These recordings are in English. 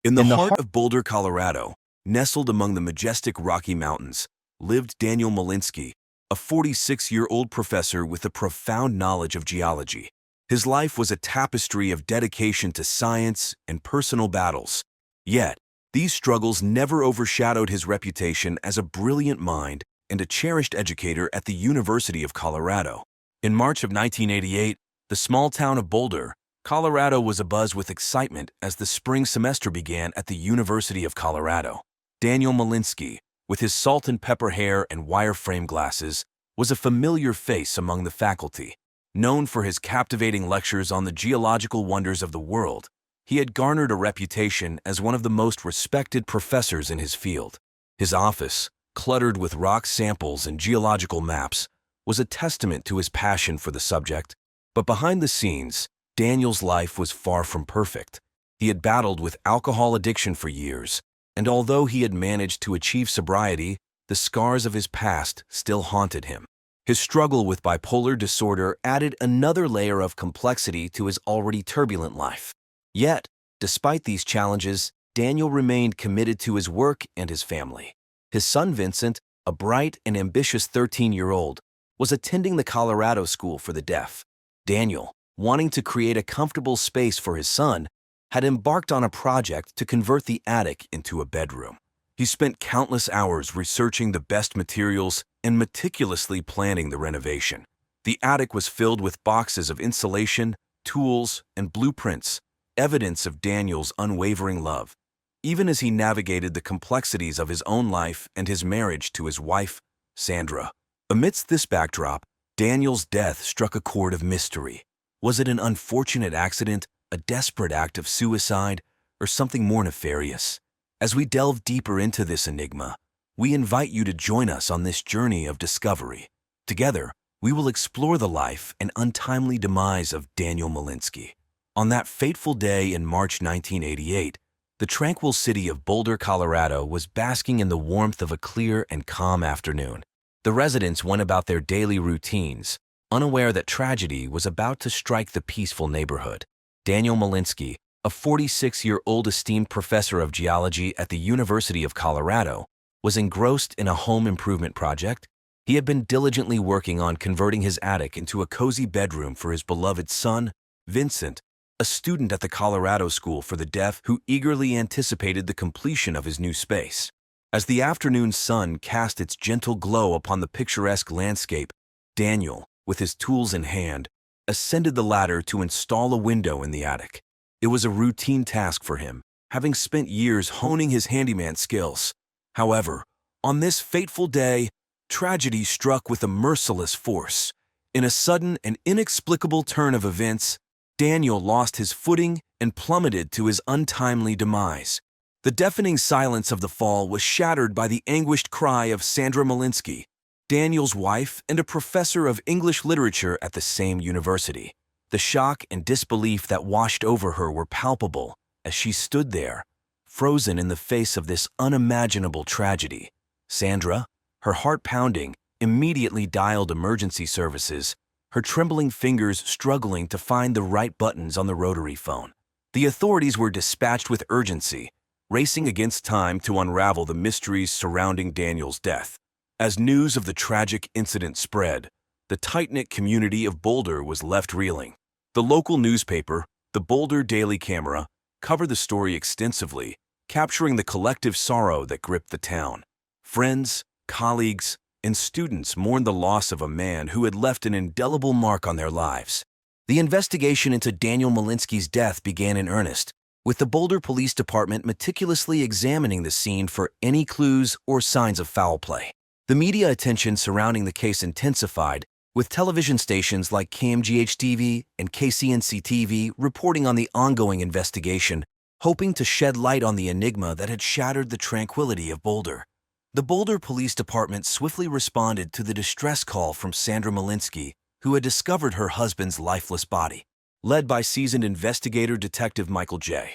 In the In the heart heart of Boulder, Colorado, nestled among the majestic Rocky Mountains, lived Daniel Malinsky, a 46-year-old professor with a profound knowledge of geology. His life was a tapestry of dedication to science and personal battles. Yet, these struggles never overshadowed his reputation as a brilliant mind and a cherished educator at the University of Colorado. In March of 1988, the small town of Boulder, Colorado was abuzz with excitement as the spring semester began at the University of Colorado. Daniel Malinsky, with his salt and pepper hair and wire-frame glasses, was a familiar face among the faculty. Known for his captivating lectures on the geological wonders of the world, he had garnered a reputation as one of the most respected professors in his field. His office, cluttered with rock samples and geological maps, was a testament to his passion for the subject. But behind the scenes, Daniel's life was far from perfect. He had battled with alcohol addiction for years, and although he had managed to achieve sobriety, the scars of his past still haunted him. His struggle with bipolar disorder added another layer of complexity to his already turbulent life. Yet, despite these challenges, Daniel remained committed to his work and his family. His son Vincent, a bright and ambitious 13-year-old, was attending the Colorado School for the Deaf. Daniel, wanting to create a comfortable space for his son, had embarked on a project to convert the attic into a bedroom. He spent countless hours researching the best materials and meticulously planning the renovation. The attic was filled with boxes of insulation, tools, and blueprints, evidence of Daniel's unwavering love. Even as he navigated the complexities of his own life and his marriage to his wife, Sandra. Amidst this backdrop, Daniel's death struck a chord of mystery. Was it an unfortunate accident, a desperate act of suicide, or something more nefarious? As we delve deeper into this enigma, we invite you to join us on this journey of discovery. Together, we will explore the life and untimely demise of Daniel Malinsky. On that fateful day in March 1988, the tranquil city of Boulder, Colorado was basking in the warmth of a clear and calm afternoon. The residents went about their daily routines, unaware that tragedy was about to strike the peaceful neighborhood. Daniel Malinsky, a 46-year-old esteemed professor of geology at the University of Colorado, was engrossed in a home improvement project. He had been diligently working on converting his attic into a cozy bedroom for his beloved son, Vincent, a student at the Colorado School for the Deaf who eagerly anticipated the completion of his new space. As the afternoon sun cast its gentle glow upon the picturesque landscape, Daniel, with his tools in hand, ascended the ladder to install a window in the attic. It was a routine task for him, having spent years honing his handyman skills. However, on this fateful day, tragedy struck with a merciless force. In a sudden and inexplicable turn of events, Daniel lost his footing and plummeted to his untimely demise. The deafening silence of the fall was shattered by the anguished cry of Sandra Malinsky, Daniel's wife and a professor of English literature at the same university. The shock and disbelief that washed over her were palpable as she stood there, frozen in the face of this unimaginable tragedy. Sandra, her heart pounding, immediately dialed emergency services, her trembling fingers struggling to find the right buttons on the rotary phone. The authorities were dispatched with urgency, racing against time to unravel the mysteries surrounding Daniel's death. As news of the tragic incident spread, the tight-knit community of Boulder was left reeling. The local newspaper, the Boulder Daily Camera, covered the story extensively, capturing the collective sorrow that gripped the town. Friends, colleagues, and students mourned the loss of a man who had left an indelible mark on their lives. The investigation into Daniel Malinsky's death began in earnest, with the Boulder Police Department meticulously examining the scene for any clues or signs of foul play. The media attention surrounding the case intensified, with television stations like KMGH-TV and KCNC-TV reporting on the ongoing investigation, hoping to shed light on the enigma that had shattered the tranquility of Boulder. The Boulder Police Department swiftly responded to the distress call from Sandra Malinsky, who had discovered her husband's lifeless body. Led by seasoned investigator Detective Michael J.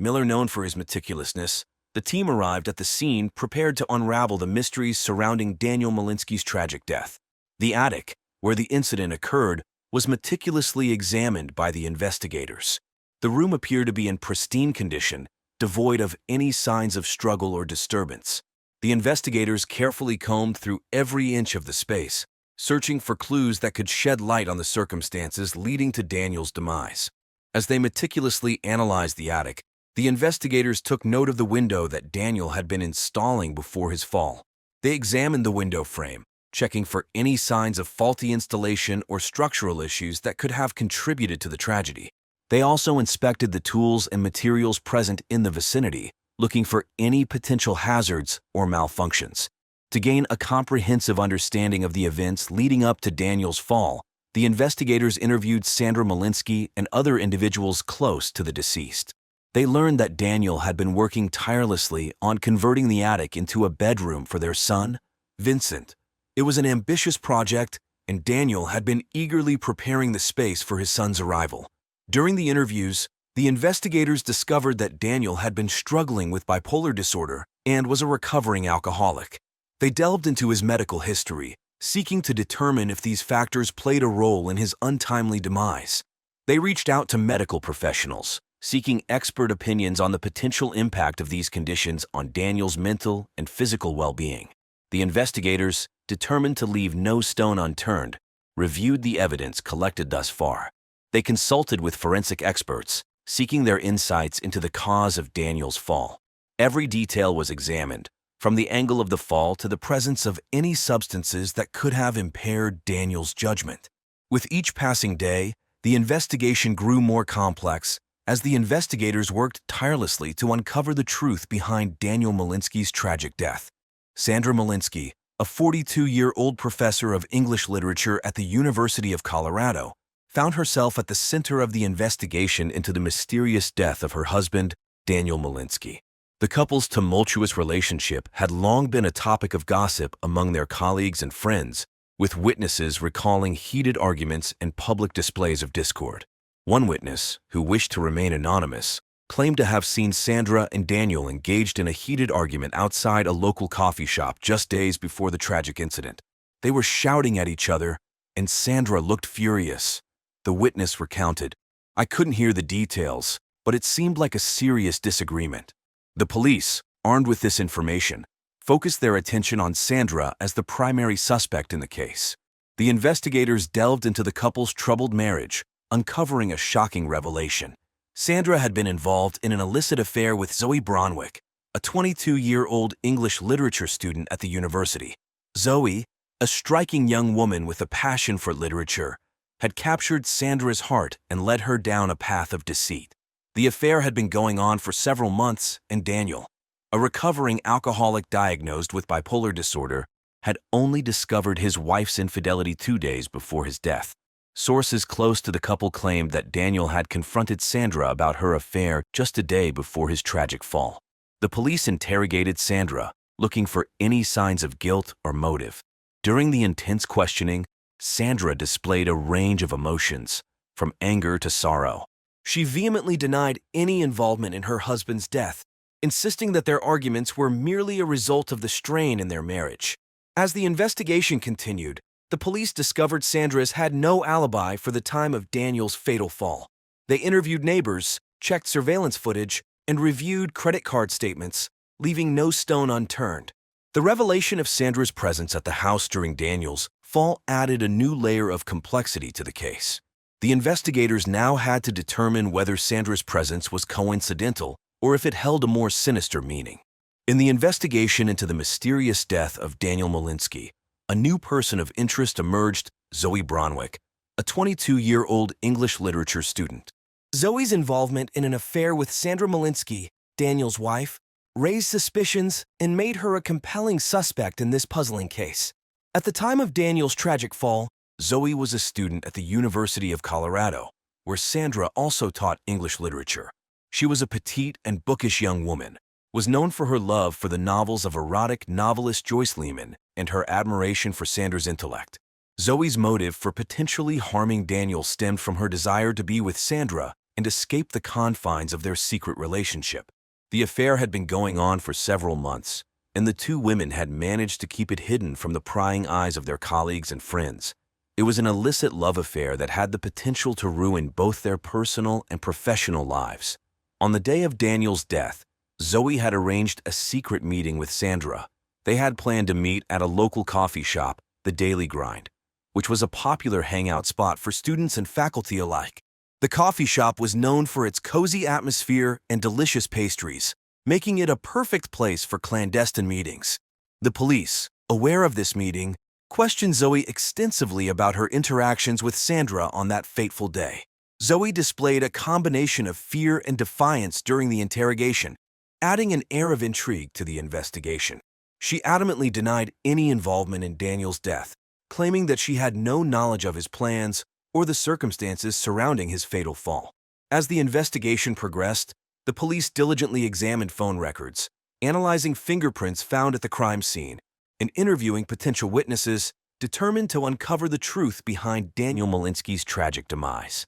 Miller, known for his meticulousness, the team arrived at the scene prepared to unravel the mysteries surrounding Daniel Malinsky's tragic death. The attic, where the incident occurred, was meticulously examined by the investigators. The room appeared to be in pristine condition, devoid of any signs of struggle or disturbance. The investigators carefully combed through every inch of the space, searching for clues that could shed light on the circumstances leading to Daniel's demise. As they meticulously analyzed the attic, the investigators took note of the window that Daniel had been installing before his fall. They examined the window frame, checking for any signs of faulty installation or structural issues that could have contributed to the tragedy. They also inspected the tools and materials present in the vicinity, looking for any potential hazards or malfunctions. To gain a comprehensive understanding of the events leading up to Daniel's fall, the investigators interviewed Sandra Malinsky and other individuals close to the deceased. They learned that Daniel had been working tirelessly on converting the attic into a bedroom for their son, Vincent. It was an ambitious project, and Daniel had been eagerly preparing the space for his son's arrival. During the interviews, the investigators discovered that Daniel had been struggling with bipolar disorder and was a recovering alcoholic. They delved into his medical history, seeking to determine if these factors played a role in his untimely demise. They reached out to medical professionals, seeking expert opinions on the potential impact of these conditions on Daniel's mental and physical well-being. The investigators, determined to leave no stone unturned, reviewed the evidence collected thus far. They consulted with forensic experts, seeking their insights into the cause of Daniel's fall. Every detail was examined, from the angle of the fall to the presence of any substances that could have impaired Daniel's judgment. With each passing day, the investigation grew more complex as the investigators worked tirelessly to uncover the truth behind Daniel Malinsky's tragic death. Sandra Malinsky, a 42-year-old professor of English literature at the University of Colorado, found herself at the center of the investigation into the mysterious death of her husband, Daniel Malinsky. The couple's tumultuous relationship had long been a topic of gossip among their colleagues and friends, with witnesses recalling heated arguments and public displays of discord. One witness, who wished to remain anonymous, claimed to have seen Sandra and Daniel engaged in a heated argument outside a local coffee shop just days before the tragic incident. They were shouting at each other, and Sandra looked furious. The witness recounted, "I couldn't hear the details, but it seemed like a serious disagreement." The police, armed with this information, focused their attention on Sandra as the primary suspect in the case. The investigators delved into the couple's troubled marriage, uncovering a shocking revelation. Sandra had been involved in an illicit affair with Zoe Bronwick, a 22-year-old English literature student at the university. Zoe, a striking young woman with a passion for literature, had captured Sandra's heart and led her down a path of deceit. The affair had been going on for several months, and Daniel, a recovering alcoholic diagnosed with bipolar disorder, had only discovered his wife's infidelity 2 days before his death. Sources close to the couple claimed that Daniel had confronted Sandra about her affair just a day before his tragic fall. The police interrogated Sandra, looking for any signs of guilt or motive. During the intense questioning, Sandra displayed a range of emotions, from anger to sorrow. She vehemently denied any involvement in her husband's death, insisting that their arguments were merely a result of the strain in their marriage. As the investigation continued, the police discovered Sandra's had no alibi for the time of Daniel's fatal fall. They interviewed neighbors, checked surveillance footage, and reviewed credit card statements, leaving no stone unturned. The revelation of Sandra's presence at the house during Daniel's fall added a new layer of complexity to the case. The investigators now had to determine whether Sandra's presence was coincidental or if it held a more sinister meaning. In the investigation into the mysterious death of Daniel Malinsky, a new person of interest emerged, Zoe Bronwick, a 22-year-old English literature student. Zoe's involvement in an affair with Sandra Malinsky, Daniel's wife, raised suspicions and made her a compelling suspect in this puzzling case. At the time of Daniel's tragic fall, Zoe was a student at the University of Colorado, where Sandra also taught English literature. She was a petite and bookish young woman, was known for her love for the novels of erotic novelist Joyce Lehman and her admiration for Sandra's intellect. Zoe's motive for potentially harming Daniel stemmed from her desire to be with Sandra and escape the confines of their secret relationship. The affair had been going on for several months, and the two women had managed to keep it hidden from the prying eyes of their colleagues and friends. It was an illicit love affair that had the potential to ruin both their personal and professional lives. On the day of Daniel's death, Zoe had arranged a secret meeting with Sandra. They had planned to meet at a local coffee shop, the Daily Grind, which was a popular hangout spot for students and faculty alike. The coffee shop was known for its cozy atmosphere and delicious pastries, making it a perfect place for clandestine meetings. The police, aware of this meeting, questioned Zoe extensively about her interactions with Sandra on that fateful day. Zoe displayed a combination of fear and defiance during the interrogation, adding an air of intrigue to the investigation. She adamantly denied any involvement in Daniel's death, claiming that she had no knowledge of his plans or the circumstances surrounding his fatal fall. As the investigation progressed, the police diligently examined phone records, analyzing fingerprints found at the crime scene, and interviewing potential witnesses determined to uncover the truth behind Daniel Malinsky's tragic demise.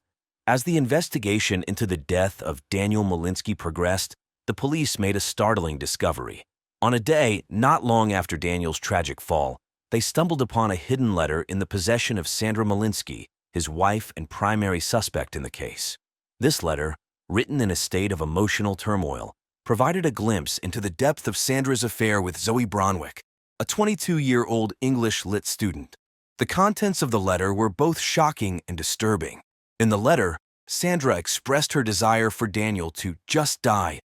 As the investigation into the death of Daniel Malinsky progressed, the police made a startling discovery. On a day not long after Daniel's tragic fall, they stumbled upon a hidden letter in the possession of Sandra Malinsky, his wife and primary suspect in the case. This letter, written in a state of emotional turmoil, provided a glimpse into the depth of Sandra's affair with Zoe Bronwick, a 22-year-old English lit student. The contents of the letter were both shocking and disturbing. In the letter, Sandra expressed her desire for Daniel to just die,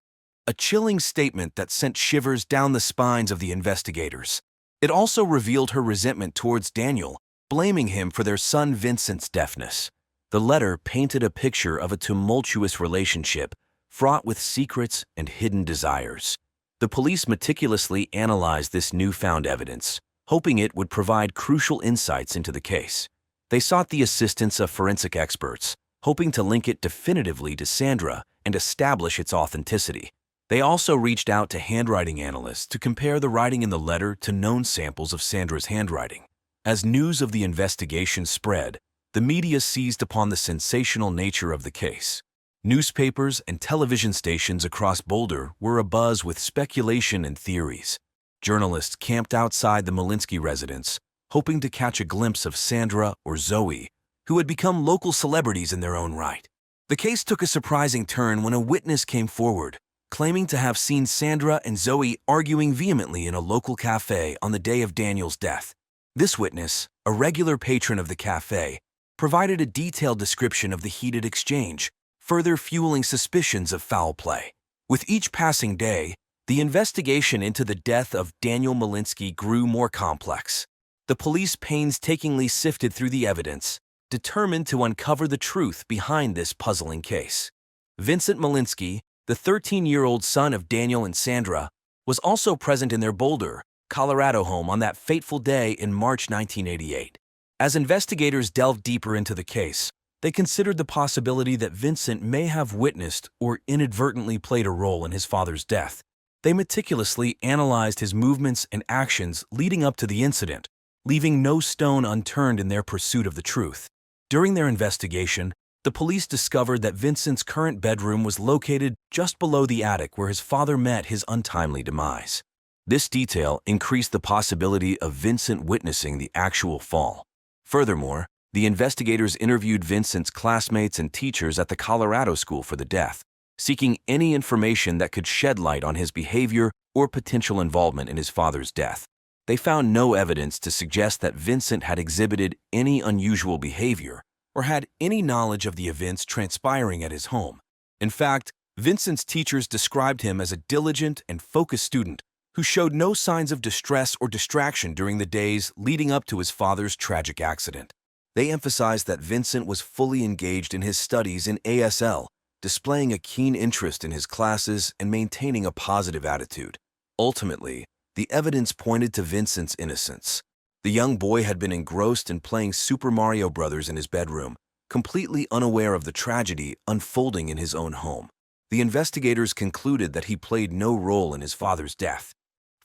a chilling statement that sent shivers down the spines of the investigators. It also revealed her resentment towards Daniel, blaming him for their son Vincent's deafness. The letter painted a picture of a tumultuous relationship, fraught with secrets and hidden desires. The police meticulously analyzed this newfound evidence, hoping it would provide crucial insights into the case. They sought the assistance of forensic experts, hoping to link it definitively to Sandra and establish its authenticity. They also reached out to handwriting analysts to compare the writing in the letter to known samples of Sandra's handwriting. As news of the investigation spread, the media seized upon the sensational nature of the case. Newspapers and television stations across Boulder were abuzz with speculation and theories. Journalists camped outside the Malinsky residence, hoping to catch a glimpse of Sandra or Zoe, who had become local celebrities in their own right. The case took a surprising turn when a witness came forward, claiming to have seen Sandra and Zoe arguing vehemently in a local cafe on the day of Daniel's death. This witness, a regular patron of the cafe, provided a detailed description of the heated exchange, further fueling suspicions of foul play. With each passing day, the investigation into the death of Daniel Malinsky grew more complex. The police painstakingly sifted through the evidence, determined to uncover the truth behind this puzzling case. Vincent Malinsky, the 13-year-old son of Daniel and Sandra, was also present in their Boulder, Colorado home on that fateful day in March 1988. As investigators delved deeper into the case, they considered the possibility that Vincent may have witnessed or inadvertently played a role in his father's death. They meticulously analyzed his movements and actions leading up to the incident, leaving no stone unturned in their pursuit of the truth. During their investigation, the police discovered that Vincent's current bedroom was located just below the attic where his father met his untimely demise. This detail increased the possibility of Vincent witnessing the actual fall. Furthermore, the investigators interviewed Vincent's classmates and teachers at the Colorado School for the Deaf, seeking any information that could shed light on his behavior or potential involvement in his father's death. They found no evidence to suggest that Vincent had exhibited any unusual behavior or had any knowledge of the events transpiring at his home. In fact, Vincent's teachers described him as a diligent and focused student who showed no signs of distress or distraction during the days leading up to his father's tragic accident. They emphasized that Vincent was fully engaged in his studies in ASL, displaying a keen interest in his classes and maintaining a positive attitude. Ultimately, the evidence pointed to Vincent's innocence. The young boy had been engrossed in playing Super Mario Bros. In his bedroom, completely unaware of the tragedy unfolding in his own home. The investigators concluded that he played no role in his father's death.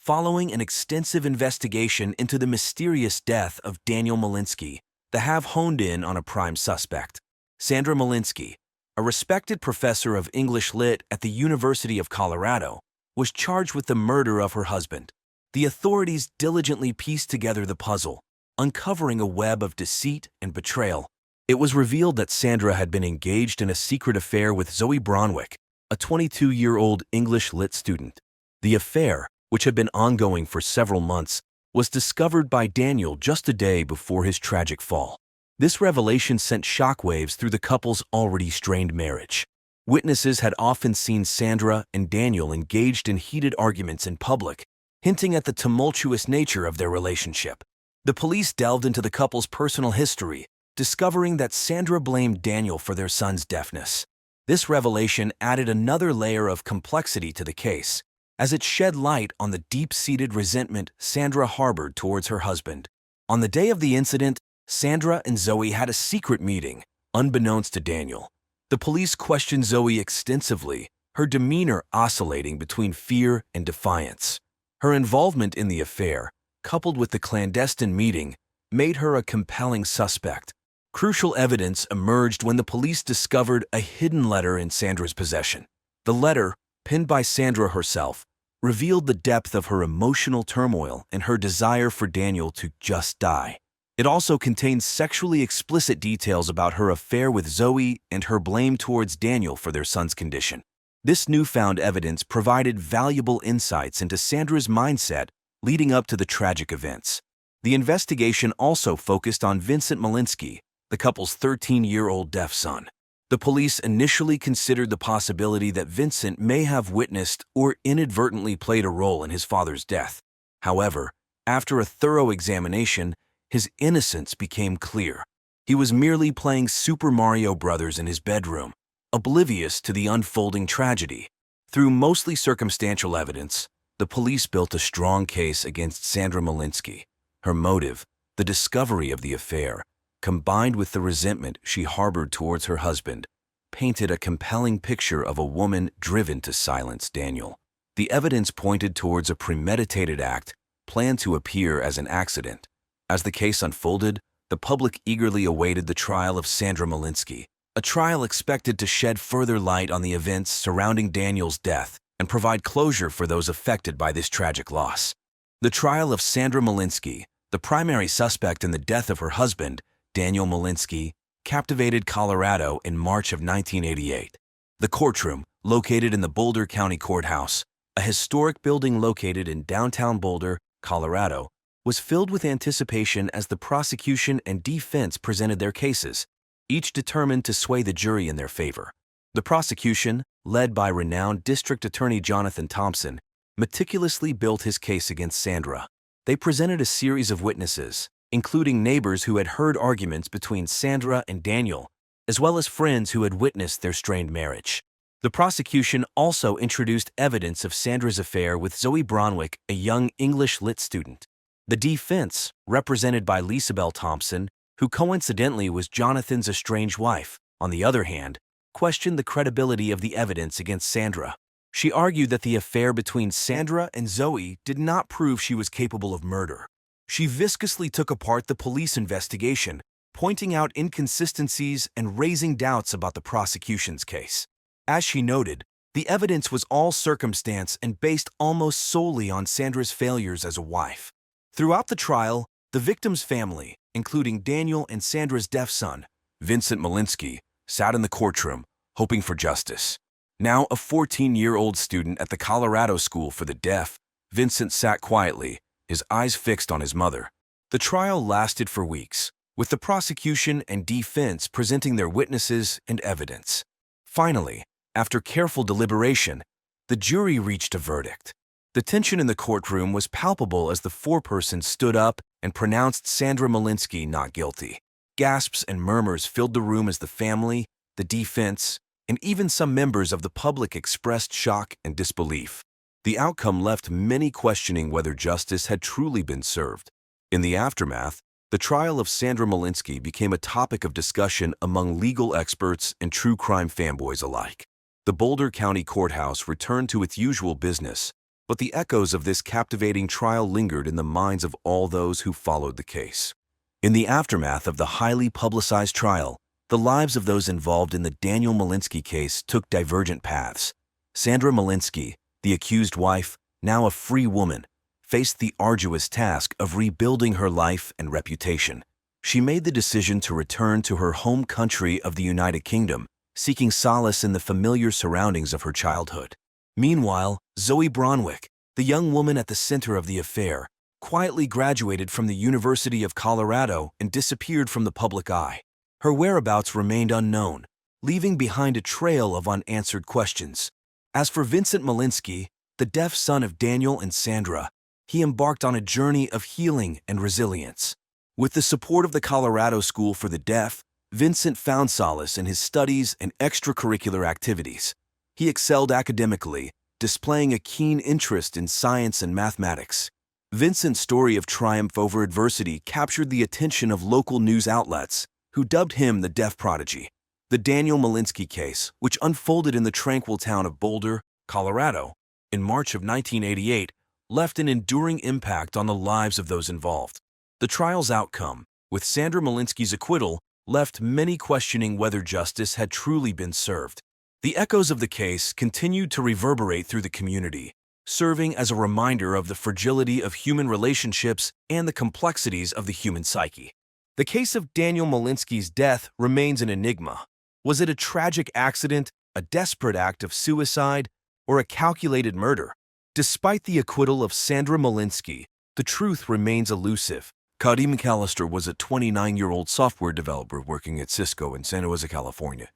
Following an extensive investigation into the mysterious death of Daniel Malinsky, they have honed in on a prime suspect. Sandra Malinsky, a respected professor of English Lit at the University of Colorado, was charged with the murder of her husband. The authorities diligently pieced together the puzzle, uncovering a web of deceit and betrayal. It was revealed that Sandra had been engaged in a secret affair with Zoe Bronwick, a 22-year-old English lit student. The affair, which had been ongoing for several months, was discovered by Daniel just a day before his tragic fall. This revelation sent shockwaves through the couple's already strained marriage. Witnesses had often seen Sandra and Daniel engaged in heated arguments in public, hinting at the tumultuous nature of their relationship. The police delved into the couple's personal history, discovering that Sandra blamed Daniel for their son's deafness. This revelation added another layer of complexity to the case, as it shed light on the deep-seated resentment Sandra harbored towards her husband. On the day of the incident, Sandra and Zoe had a secret meeting, unbeknownst to Daniel. The police questioned Zoe extensively, her demeanor oscillating between fear and defiance. Her involvement in the affair, coupled with the clandestine meeting, made her a compelling suspect. Crucial evidence emerged when the police discovered a hidden letter in Sandra's possession. The letter, penned by Sandra herself, revealed the depth of her emotional turmoil and her desire for Daniel to just die. It also contained sexually explicit details about her affair with Zoe and her blame towards Daniel for their son's condition. This newfound evidence provided valuable insights into Sandra's mindset leading up to the tragic events. The investigation also focused on Vincent Malinsky, the couple's 13-year-old deaf son. The police initially considered the possibility that Vincent may have witnessed or inadvertently played a role in his father's death. However, after a thorough examination, his innocence became clear. He was merely playing Super Mario Bros. In his bedroom, oblivious to the unfolding tragedy. Through mostly circumstantial evidence, the police built a strong case against Sandra Malinsky. Her motive, the discovery of the affair, combined with the resentment she harbored towards her husband, painted a compelling picture of a woman driven to silence Daniel. The evidence pointed towards a premeditated act, planned to appear as an accident. As the case unfolded, the public eagerly awaited the trial of Sandra Malinsky, a trial expected to shed further light on the events surrounding Daniel's death and provide closure for those affected by this tragic loss. The trial of Sandra Malinsky, the primary suspect in the death of her husband, Daniel Malinsky, captivated Colorado in March of 1988. The courtroom, located in the Boulder County Courthouse, a historic building located in downtown Boulder, Colorado, was filled with anticipation as the prosecution and defense presented their cases, each determined to sway the jury in their favor. The prosecution, led by renowned District Attorney Jonathan Thompson, meticulously built his case against Sandra. They presented a series of witnesses, including neighbors who had heard arguments between Sandra and Daniel, as well as friends who had witnessed their strained marriage. The prosecution also introduced evidence of Sandra's affair with Zoe Bronwick, a young English lit student. The defense, represented by Lisabel Thompson, who coincidentally was Jonathan's estranged wife, on the other hand, questioned the credibility of the evidence against Sandra. She argued that the affair between Sandra and Zoe did not prove she was capable of murder. She viscously took apart the police investigation, pointing out inconsistencies and raising doubts about the prosecution's case. As she noted, the evidence was all circumstance and based almost solely on Sandra's failures as a wife. Throughout the trial, the victim's family, including Daniel and Sandra's deaf son, Vincent Malinsky, sat in the courtroom, hoping for justice. Now a 14-year-old student at the Colorado School for the Deaf, Vincent sat quietly, his eyes fixed on his mother. The trial lasted for weeks, with the prosecution and defense presenting their witnesses and evidence. Finally, after careful deliberation, the jury reached a verdict. The tension in the courtroom was palpable as the foreperson stood up and pronounced Sandra Malinsky not guilty. Gasps and murmurs filled the room as the family, the defense, and even some members of the public expressed shock and disbelief. The outcome left many questioning whether justice had truly been served. In the aftermath, the trial of Sandra Malinsky became a topic of discussion among legal experts and true crime fanboys alike. The Boulder County Courthouse returned to its usual business, but the echoes of this captivating trial lingered in the minds of all those who followed the case. In the aftermath of the highly publicized trial, the lives of those involved in the Daniel Malinsky case took divergent paths. Sandra Malinsky, the accused wife, now a free woman, faced the arduous task of rebuilding her life and reputation. She made the decision to return to her home country of the United Kingdom seeking solace in the familiar surroundings of her childhood. Meanwhile, Zoe Bronwick, the young woman at the center of the affair, quietly graduated from the University of Colorado and disappeared from the public eye. Her whereabouts remained unknown, leaving behind a trail of unanswered questions. As for Vincent Malinsky, the deaf son of Daniel and Sandra, he embarked on a journey of healing and resilience. With the support of the Colorado School for the Deaf, Vincent found solace in his studies and extracurricular activities. He excelled academically, displaying a keen interest in science and mathematics. Vincent's story of triumph over adversity captured the attention of local news outlets, who dubbed him the deaf prodigy. The Daniel Malinsky case, which unfolded in the tranquil town of Boulder, Colorado, in March of 1988, left an enduring impact on the lives of those involved. The trial's outcome, with Sandra Malinsky's acquittal, left many questioning whether justice had truly been served. The echoes of the case continued to reverberate through the community, serving as a reminder of the fragility of human relationships and the complexities of the human psyche. The case of Daniel Malinsky's death remains an enigma. Was it a tragic accident, a desperate act of suicide, or a calculated murder? Despite the acquittal of Sandra Malinsky, the truth remains elusive. Cody McAllister was a 29-year-old software developer working at Cisco in Santa Rosa, California.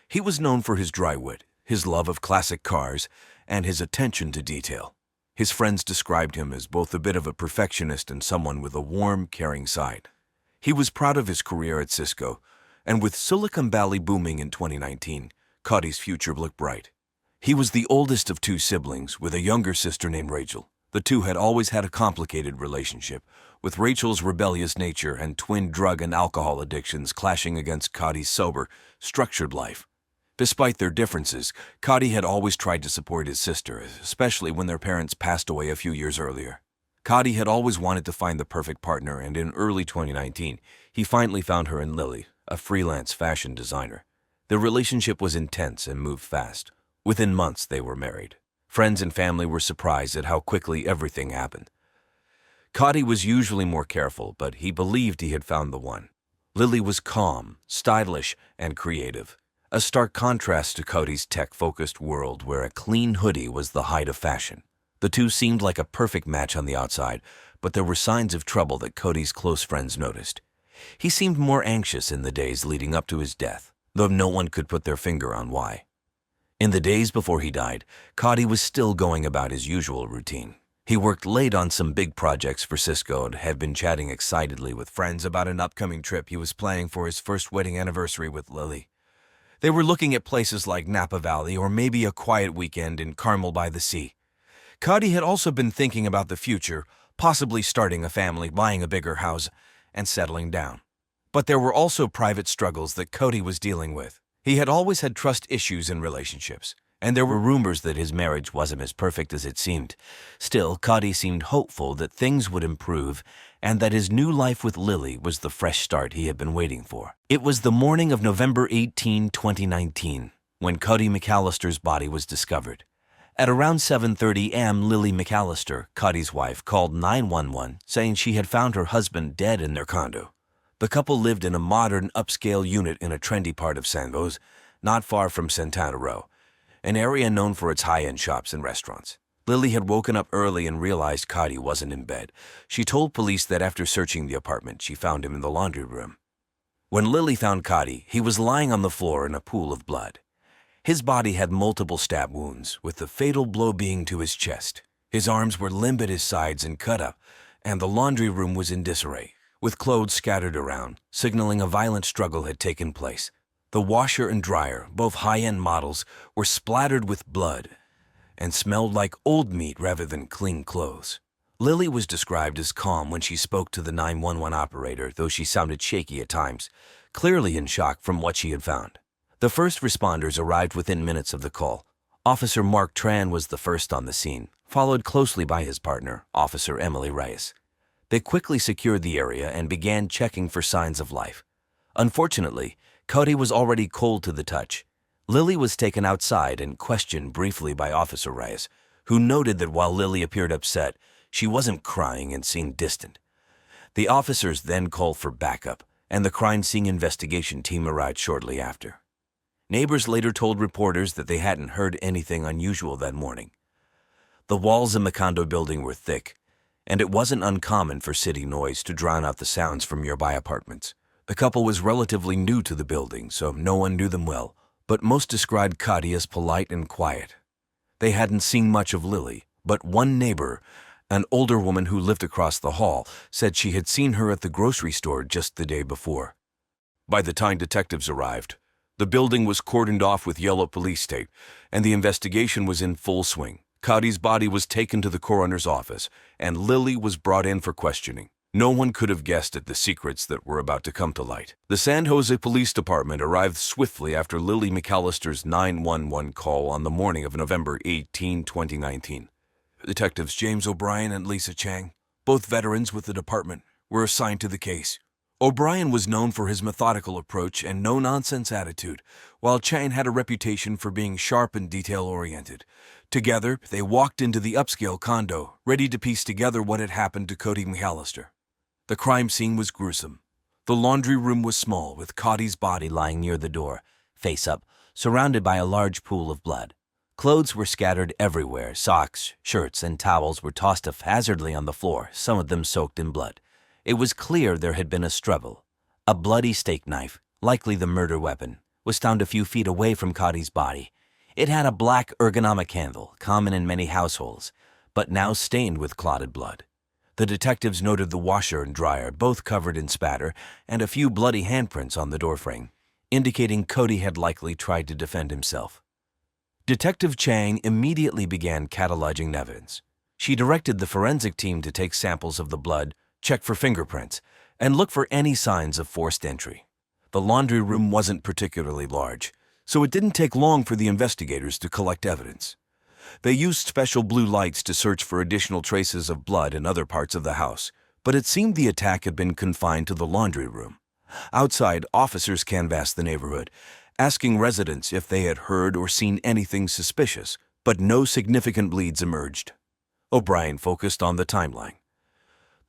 He was known for his dry wit, his love of classic cars, and his attention to detail. His friends described him as both a bit of a perfectionist and someone with a warm, caring side. He was proud of his career at Cisco, and with Silicon Valley booming in 2019, Cody's future looked bright. He was the oldest of two siblings, with a younger sister named Rachel. The two had always had a complicated relationship, with Rachel's rebellious nature and twin drug and alcohol addictions clashing against Cody's sober, structured life. Despite their differences, Cody had always tried to support his sister, especially when their parents passed away a few years earlier. Cody had always wanted to find the perfect partner, and in early 2019, he finally found her in Lily, a freelance fashion designer. Their relationship was intense and moved fast. Within months, they were married. Friends and family were surprised at how quickly everything happened. Cody was usually more careful, but he believed he had found the one. Lily was calm, stylish, and creative. A stark contrast to Cody's tech-focused world where a clean hoodie was the height of fashion. The two seemed like a perfect match on the outside, but there were signs of trouble that Cody's close friends noticed. He seemed more anxious in the days leading up to his death, though no one could put their finger on why. In the days before he died, Cody was still going about his usual routine. He worked late on some big projects for Cisco and had been chatting excitedly with friends about an upcoming trip he was planning for his first wedding anniversary with Lily. They were looking at places like Napa Valley or maybe a quiet weekend in Carmel by the Sea. Cody had also been thinking about the future, possibly starting a family, buying a bigger house, and settling down. But there were also private struggles that Cody was dealing with. He had always had trust issues in relationships, and there were rumors that his marriage wasn't as perfect as it seemed. Still, Cody seemed hopeful that things would improve and that his new life with Lily was the fresh start he had been waiting for. It was the morning of November 18, 2019, when Cody McAllister's body was discovered. At around 7:30 a.m., Lily McAllister, Cody's wife, called 911 saying she had found her husband dead in their condo. The couple lived in a modern, upscale unit in a trendy part of San Jose, not far from Santana Row, an area known for its high-end shops and restaurants. Lily had woken up early and realized Cody wasn't in bed. She told police that after searching the apartment, she found him in the laundry room. When Lily found Cody, he was lying on the floor in a pool of blood. His body had multiple stab wounds, with the fatal blow being to his chest. His arms were limp at his sides and cut up, and the laundry room was in disarray, with clothes scattered around, signaling a violent struggle had taken place. The washer and dryer, both high-end models, were splattered with blood and smelled like old meat rather than clean clothes. Lily was described as calm when she spoke to the 911 operator, though she sounded shaky at times, clearly in shock from what she had found. The first responders arrived within minutes of the call. Officer Mark Tran was the first on the scene, followed closely by his partner, Officer Emily Reyes. They quickly secured the area and began checking for signs of life. Unfortunately, Cody was already cold to the touch. Lily was taken outside and questioned briefly by Officer Reyes, who noted that while Lily appeared upset, she wasn't crying and seemed distant. The officers then called for backup, and the crime scene investigation team arrived shortly after. Neighbors later told reporters that they hadn't heard anything unusual that morning. The walls in the condo building were thick, and it wasn't uncommon for city noise to drown out the sounds from nearby apartments. The couple was relatively new to the building, so no one knew them well, but most described Cady as polite and quiet. They hadn't seen much of Lily, but one neighbor, an older woman who lived across the hall, said she had seen her at the grocery store just the day before. By the time detectives arrived, the building was cordoned off with yellow police tape, and the investigation was in full swing. Cady's body was taken to the coroner's office, and Lily was brought in for questioning. No one could have guessed at the secrets that were about to come to light. The San Jose Police Department arrived swiftly after Lily McAllister's 911 call on the morning of November 18, 2019. Detectives James O'Brien and Lisa Chang, both veterans with the department, were assigned to the case. O'Brien was known for his methodical approach and no-nonsense attitude, while Chang had a reputation for being sharp and detail-oriented. Together, they walked into the upscale condo, ready to piece together what had happened to Cody McAllister. The crime scene was gruesome. The laundry room was small, with Cody's body lying near the door, face up, surrounded by a large pool of blood. Clothes were scattered everywhere. Socks, shirts, and towels were tossed haphazardly on the floor, some of them soaked in blood. It was clear there had been a struggle. A bloody steak knife, likely the murder weapon, was found a few feet away from Cody's body. It had a black ergonomic handle, common in many households, but now stained with clotted blood. The detectives noted the washer and dryer, both covered in spatter, and a few bloody handprints on the doorframe, indicating Cody had likely tried to defend himself. Detective Chang immediately began cataloging evidence. She directed the forensic team to take samples of the blood, check for fingerprints, and look for any signs of forced entry. The laundry room wasn't particularly large, so it didn't take long for the investigators to collect evidence. They used special blue lights to search for additional traces of blood in other parts of the house, but it seemed the attack had been confined to the laundry room. Outside, officers canvassed the neighborhood, asking residents if they had heard or seen anything suspicious, but no significant leads emerged. O'Brien focused on the timeline.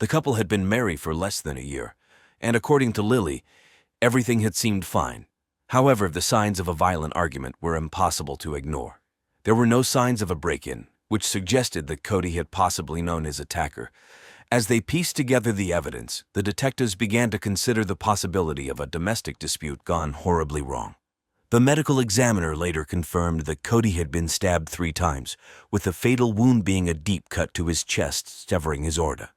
The couple had been married for less than a year, and according to Lily, everything had seemed fine. However, the signs of a violent argument were impossible to ignore. There were no signs of a break-in, which suggested that Cody had possibly known his attacker. As they pieced together the evidence, the detectives began to consider the possibility of a domestic dispute gone horribly wrong. The medical examiner later confirmed that Cody had been stabbed 3 times, with the fatal wound being a deep cut to his chest, severing his aorta.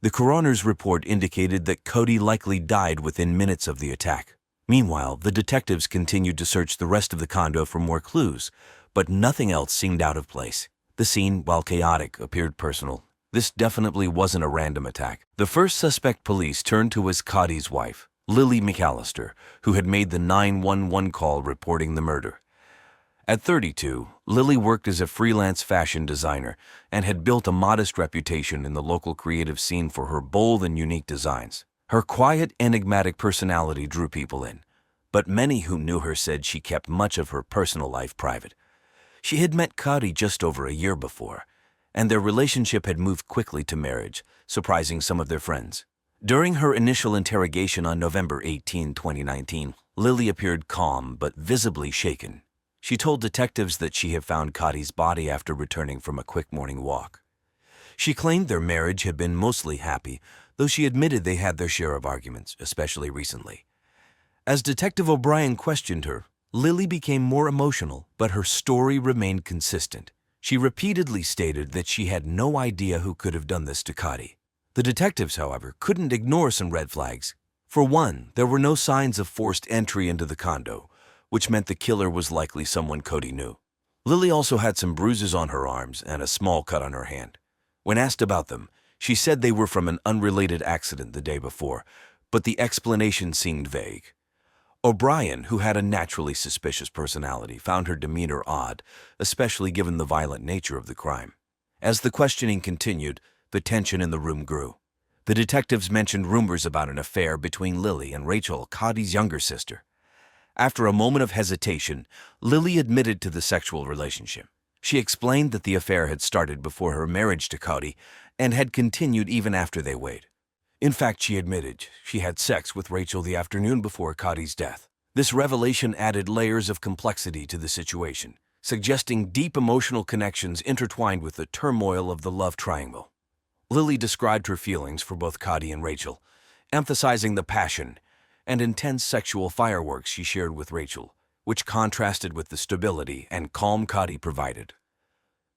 The coroner's report indicated that Cody likely died within minutes of the attack. Meanwhile, the detectives continued to search the rest of the condo for more clues, but nothing else seemed out of place. The scene, while chaotic, appeared personal. This definitely wasn't a random attack. The first suspect police turned to was Cody's wife, Lily McAllister, who had made the 911 call reporting the murder. At 32, Lily worked as a freelance fashion designer and had built a modest reputation in the local creative scene for her bold and unique designs. Her quiet, enigmatic personality drew people in, but many who knew her said she kept much of her personal life private. She had met Cody just over a year before, and their relationship had moved quickly to marriage, surprising some of their friends. During her initial interrogation on November 18, 2019, Lily appeared calm but visibly shaken. She told detectives that she had found Cody's body after returning from a quick morning walk. She claimed their marriage had been mostly happy, though she admitted they had their share of arguments, especially recently. As Detective O'Brien questioned her, Lily became more emotional, but her story remained consistent. She repeatedly stated that she had no idea who could have done this to Cody. The detectives, however, couldn't ignore some red flags. For one, there were no signs of forced entry into the condo, which meant the killer was likely someone Cody knew. Lily also had some bruises on her arms and a small cut on her hand. When asked about them, she said they were from an unrelated accident the day before, but the explanation seemed vague. O'Brien, who had a naturally suspicious personality, found her demeanor odd, especially given the violent nature of the crime. As the questioning continued, the tension in the room grew. The detectives mentioned rumors about an affair between Lily and Rachel, Cody's younger sister. After a moment of hesitation, Lily admitted to the sexual relationship. She explained that the affair had started before her marriage to Cody and had continued even after they weighed. In fact, she admitted she had sex with Rachel the afternoon before Cody's death. This revelation added layers of complexity to the situation, suggesting deep emotional connections intertwined with the turmoil of the love triangle. Lily described her feelings for both Cody and Rachel, emphasizing the passion and intense sexual fireworks she shared with Rachel, which contrasted with the stability and calm Cody provided.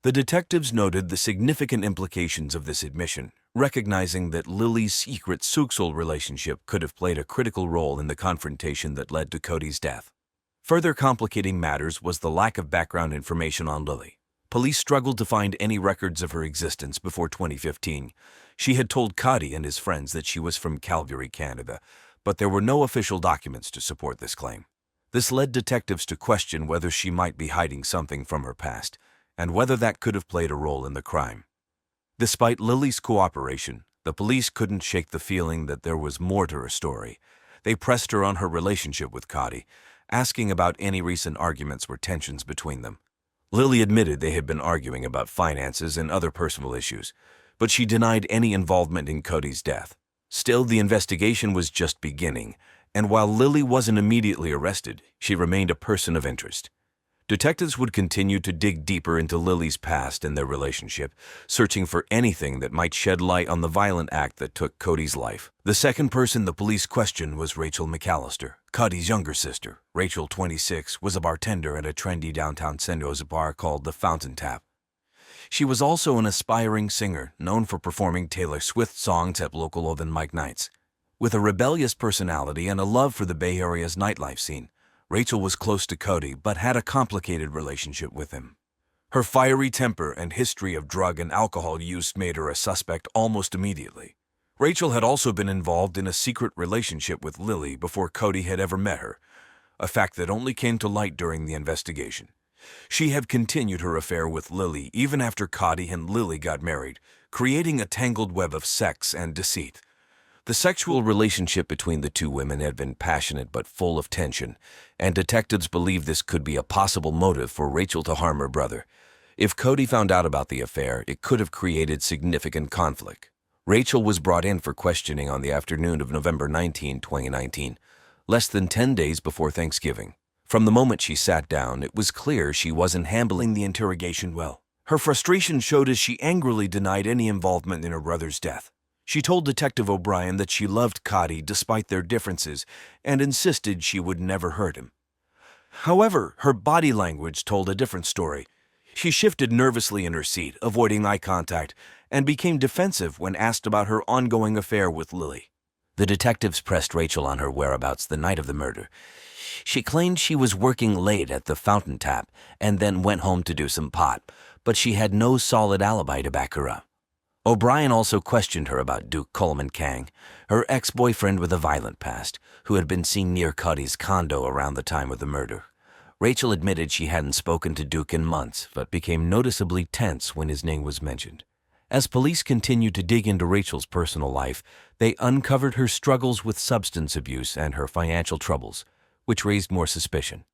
The detectives noted the significant implications of this admission, recognizing that Lily's secret sexual relationship could have played a critical role in the confrontation that led to Cody's death. Further complicating matters was the lack of background information on Lily. Police struggled to find any records of her existence before 2015. She had told Cody and his friends that she was from Calgary, Canada, but there were no official documents to support this claim. This led detectives to question whether she might be hiding something from her past, and whether that could have played a role in the crime. Despite Lily's cooperation, the police couldn't shake the feeling that there was more to her story. They pressed her on her relationship with Cody, asking about any recent arguments or tensions between them. Lily admitted they had been arguing about finances and other personal issues, but she denied any involvement in Cody's death. Still, the investigation was just beginning, and while Lily wasn't immediately arrested, she remained a person of interest. Detectives would continue to dig deeper into Lily's past and their relationship, searching for anything that might shed light on the violent act that took Cody's life. The second person the police questioned was Rachel McAllister, Cody's younger sister. Rachel, 26, was a bartender at a trendy downtown San Jose bar called the Fountain Tap. She was also an aspiring singer, known for performing Taylor Swift songs at local open mic nights. With a rebellious personality and a love for the Bay Area's nightlife scene, Rachel was close to Cody but had a complicated relationship with him. Her fiery temper and history of drug and alcohol use made her a suspect almost immediately. Rachel had also been involved in a secret relationship with Lily before Cody had ever met her, a fact that only came to light during the investigation. She had continued her affair with Lily even after Cody and Lily got married, creating a tangled web of sex and deceit. The sexual relationship between the two women had been passionate but full of tension, and detectives believed this could be a possible motive for Rachel to harm her brother. If Cody found out about the affair, it could have created significant conflict. Rachel was brought in for questioning on the afternoon of November 19, 2019, less than 10 days before Thanksgiving. From the moment she sat down, it was clear she wasn't handling the interrogation well. Her frustration showed as she angrily denied any involvement in her brother's death. She told Detective O'Brien that she loved Cody despite their differences and insisted she would never hurt him. However, her body language told a different story. She shifted nervously in her seat, avoiding eye contact, and became defensive when asked about her ongoing affair with Lily. The detectives pressed Rachel on her whereabouts the night of the murder. She claimed she was working late at the Fountain Tap and then went home to do some pot, but she had no solid alibi to back her up. O'Brien also questioned her about Duke Coleman Kang, her ex-boyfriend with a violent past, who had been seen near Cody's condo around the time of the murder. Rachel admitted she hadn't spoken to Duke in months, but became noticeably tense when his name was mentioned. As police continued to dig into Rachel's personal life, they uncovered her struggles with substance abuse and her financial troubles, which raised more suspicion.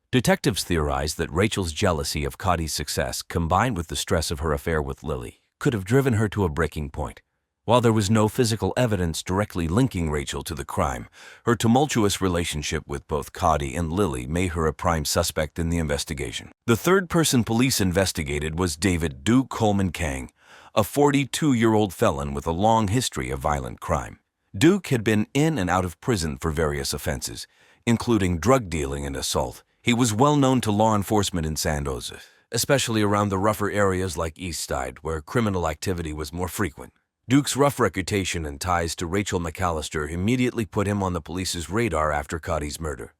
Detectives theorized that Rachel's jealousy of Cody's success, combined with the stress of her affair with Lily, could have driven her to a breaking point. While there was no physical evidence directly linking Rachel to the crime, her tumultuous relationship with both Cody and Lily made her a prime suspect in the investigation. The third person police investigated was David Duke Coleman Kang, a 42-year-old felon with a long history of violent crime. Duke had been in and out of prison for various offenses, including drug dealing and assault. He was well known to law enforcement in San Jose, especially around the rougher areas like East Side, where criminal activity was more frequent. Duke's rough reputation and ties to Rachel McAllister immediately put him on the police's radar after Cody's murder.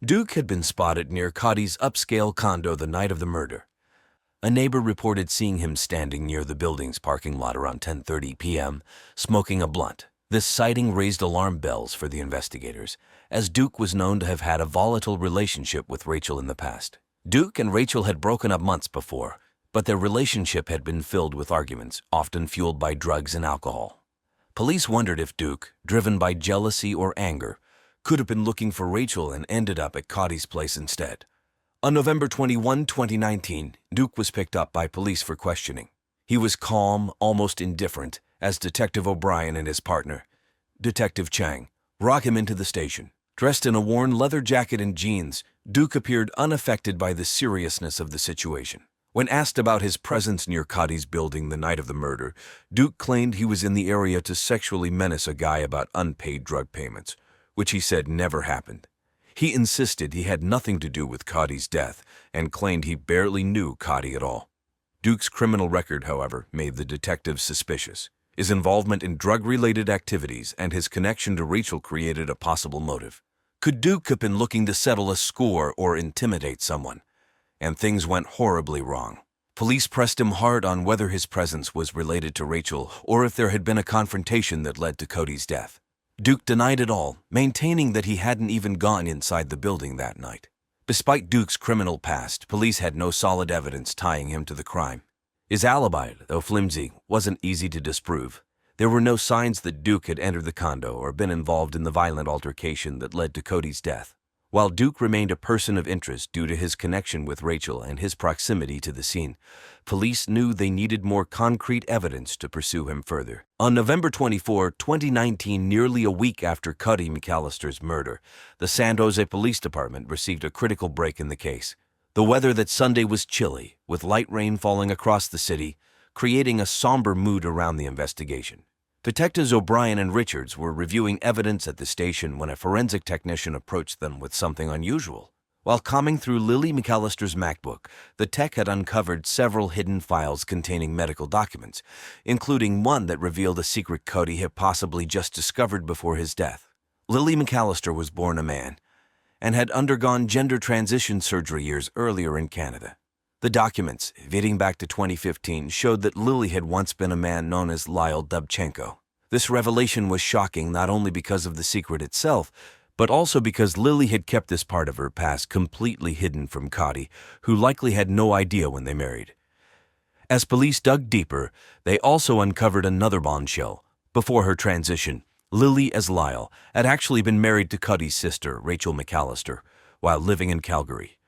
Duke had been spotted near Cody's upscale condo the night of the murder. A neighbor reported seeing him standing near the building's parking lot around 10:30 p.m., smoking a blunt. This sighting raised alarm bells for the investigators, as Duke was known to have had a volatile relationship with Rachel in the past. Duke and Rachel had broken up months before, but their relationship had been filled with arguments, often fueled by drugs and alcohol. Police wondered if Duke, driven by jealousy or anger, could have been looking for Rachel and ended up at Cody's place instead. On November 21, 2019, Duke was picked up by police for questioning. He was calm, almost indifferent, as Detective O'Brien and his partner, Detective Chang, brought him into the station. Dressed in a worn leather jacket and jeans, Duke appeared unaffected by the seriousness of the situation. When asked about his presence near Cotty's building the night of the murder, Duke claimed he was in the area to sexually menace a guy about unpaid drug payments, which he said never happened. He insisted he had nothing to do with Cotty's death and claimed he barely knew Cotty at all. Duke's criminal record, however, made the detectives suspicious. His involvement in drug-related activities and his connection to Rachel created a possible motive. Could Duke have been looking to settle a score or intimidate someone? And things went horribly wrong. Police pressed him hard on whether his presence was related to Rachel or if there had been a confrontation that led to Cody's death. Duke denied it all, maintaining that he hadn't even gone inside the building that night. Despite Duke's criminal past, police had no solid evidence tying him to the crime. His alibi, though flimsy, wasn't easy to disprove. There were no signs that Duke had entered the condo or been involved in the violent altercation that led to Cody's death. While Duke remained a person of interest due to his connection with Rachel and his proximity to the scene, police knew they needed more concrete evidence to pursue him further. On November 24, 2019, nearly a week after Cody McAllister's murder, the San Jose Police Department received a critical break in the case. The weather that Sunday was chilly, with light rain falling across the city, creating a somber mood around the investigation. Detectives O'Brien and Richards were reviewing evidence at the station when a forensic technician approached them with something unusual. While combing through Lily McAllister's MacBook, the tech had uncovered several hidden files containing medical documents, including one that revealed a secret Cody had possibly just discovered before his death. Lily McAllister was born a man and had undergone gender transition surgery years earlier in Canada. The documents, dating back to 2015, showed that Lily had once been a man known as Lyle Dubchenko. This revelation was shocking not only because of the secret itself, but also because Lily had kept this part of her past completely hidden from Cody, who likely had no idea when they married. As police dug deeper, they also uncovered another bombshell. Before her transition, Lily, as Lyle, had actually been married to Cody's sister, Rachel McAllister, while living in Calgary.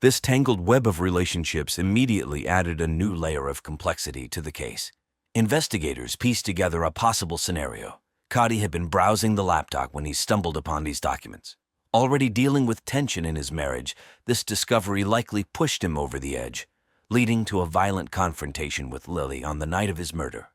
This tangled web of relationships immediately added a new layer of complexity to the case. Investigators pieced together a possible scenario. Cody had been browsing the laptop when he stumbled upon these documents. Already dealing with tension in his marriage, this discovery likely pushed him over the edge, leading to a violent confrontation with Lily on the night of his murder.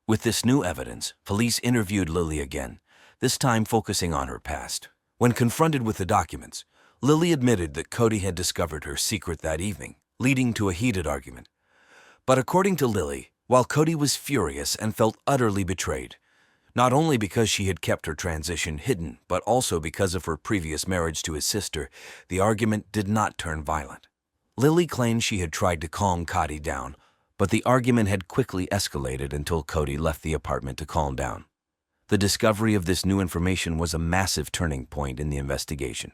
With this new evidence, police interviewed Lily again, this time focusing on her past. When confronted with the documents, Lily admitted that Cody had discovered her secret that evening, leading to a heated argument. But according to Lily, while Cody was furious and felt utterly betrayed, not only because she had kept her transition hidden, but also because of her previous marriage to his sister, the argument did not turn violent. Lily claimed she had tried to calm Cody down, but the argument had quickly escalated until Cody left the apartment to calm down. The discovery of this new information was a massive turning point in the investigation.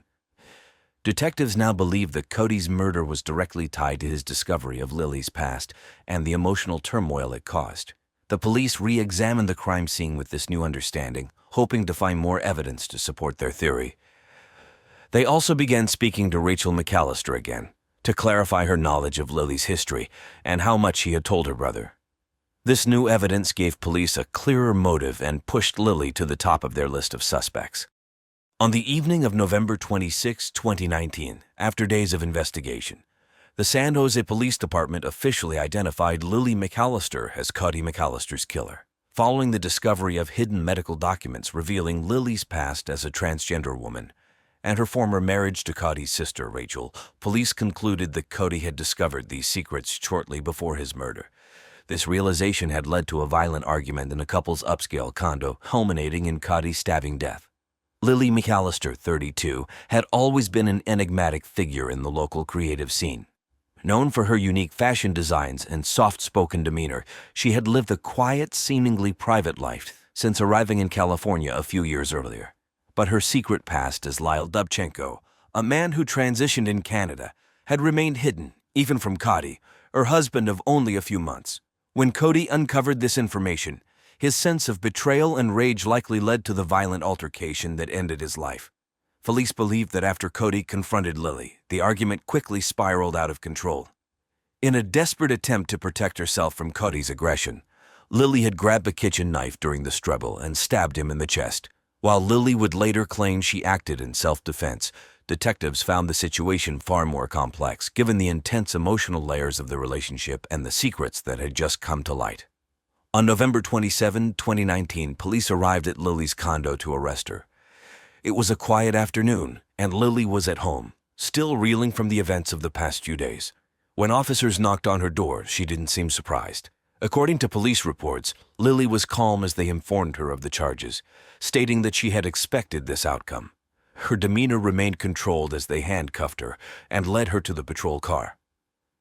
Detectives now believe that Cody's murder was directly tied to his discovery of Lily's past and the emotional turmoil it caused. The police re-examined the crime scene with this new understanding, hoping to find more evidence to support their theory. They also began speaking to Rachel McAllister again, to clarify her knowledge of Lily's history and how much she had told her brother. This new evidence gave police a clearer motive and pushed Lily to the top of their list of suspects. On the evening of November 26, 2019, after days of investigation, the San Jose Police Department officially identified Lily McAllister as Cody McAllister's killer. Following the discovery of hidden medical documents revealing Lily's past as a transgender woman and her former marriage to Cody's sister, Rachel, police concluded that Cody had discovered these secrets shortly before his murder. This realization had led to a violent argument in a couple's upscale condo, culminating in Cody's stabbing death. Lily McAllister, 32, had always been an enigmatic figure in the local creative scene. Known for her unique fashion designs and soft-spoken demeanor, she had lived a quiet, seemingly private life since arriving in California a few years earlier. But her secret past as Lyle Dubchenko, a man who transitioned in Canada, had remained hidden, even from Cody, her husband of only a few months. When Cody uncovered this information, his sense of betrayal and rage likely led to the violent altercation that ended his life. Police believed that after Cody confronted Lily, the argument quickly spiraled out of control. In a desperate attempt to protect herself from Cody's aggression, Lily had grabbed a kitchen knife during the struggle and stabbed him in the chest, While Lily would later claim she acted in self-defense, detectives found the situation far more complex, given the intense emotional layers of the relationship and the secrets that had just come to light. On November 27, 2019, police arrived at Lily's condo to arrest her. It was a quiet afternoon, and Lily was at home, still reeling from the events of the past few days. When officers knocked on her door, she didn't seem surprised. According to police reports, Lily was calm as they informed her of the charges, stating that she had expected this outcome. Her demeanor remained controlled as they handcuffed her and led her to the patrol car.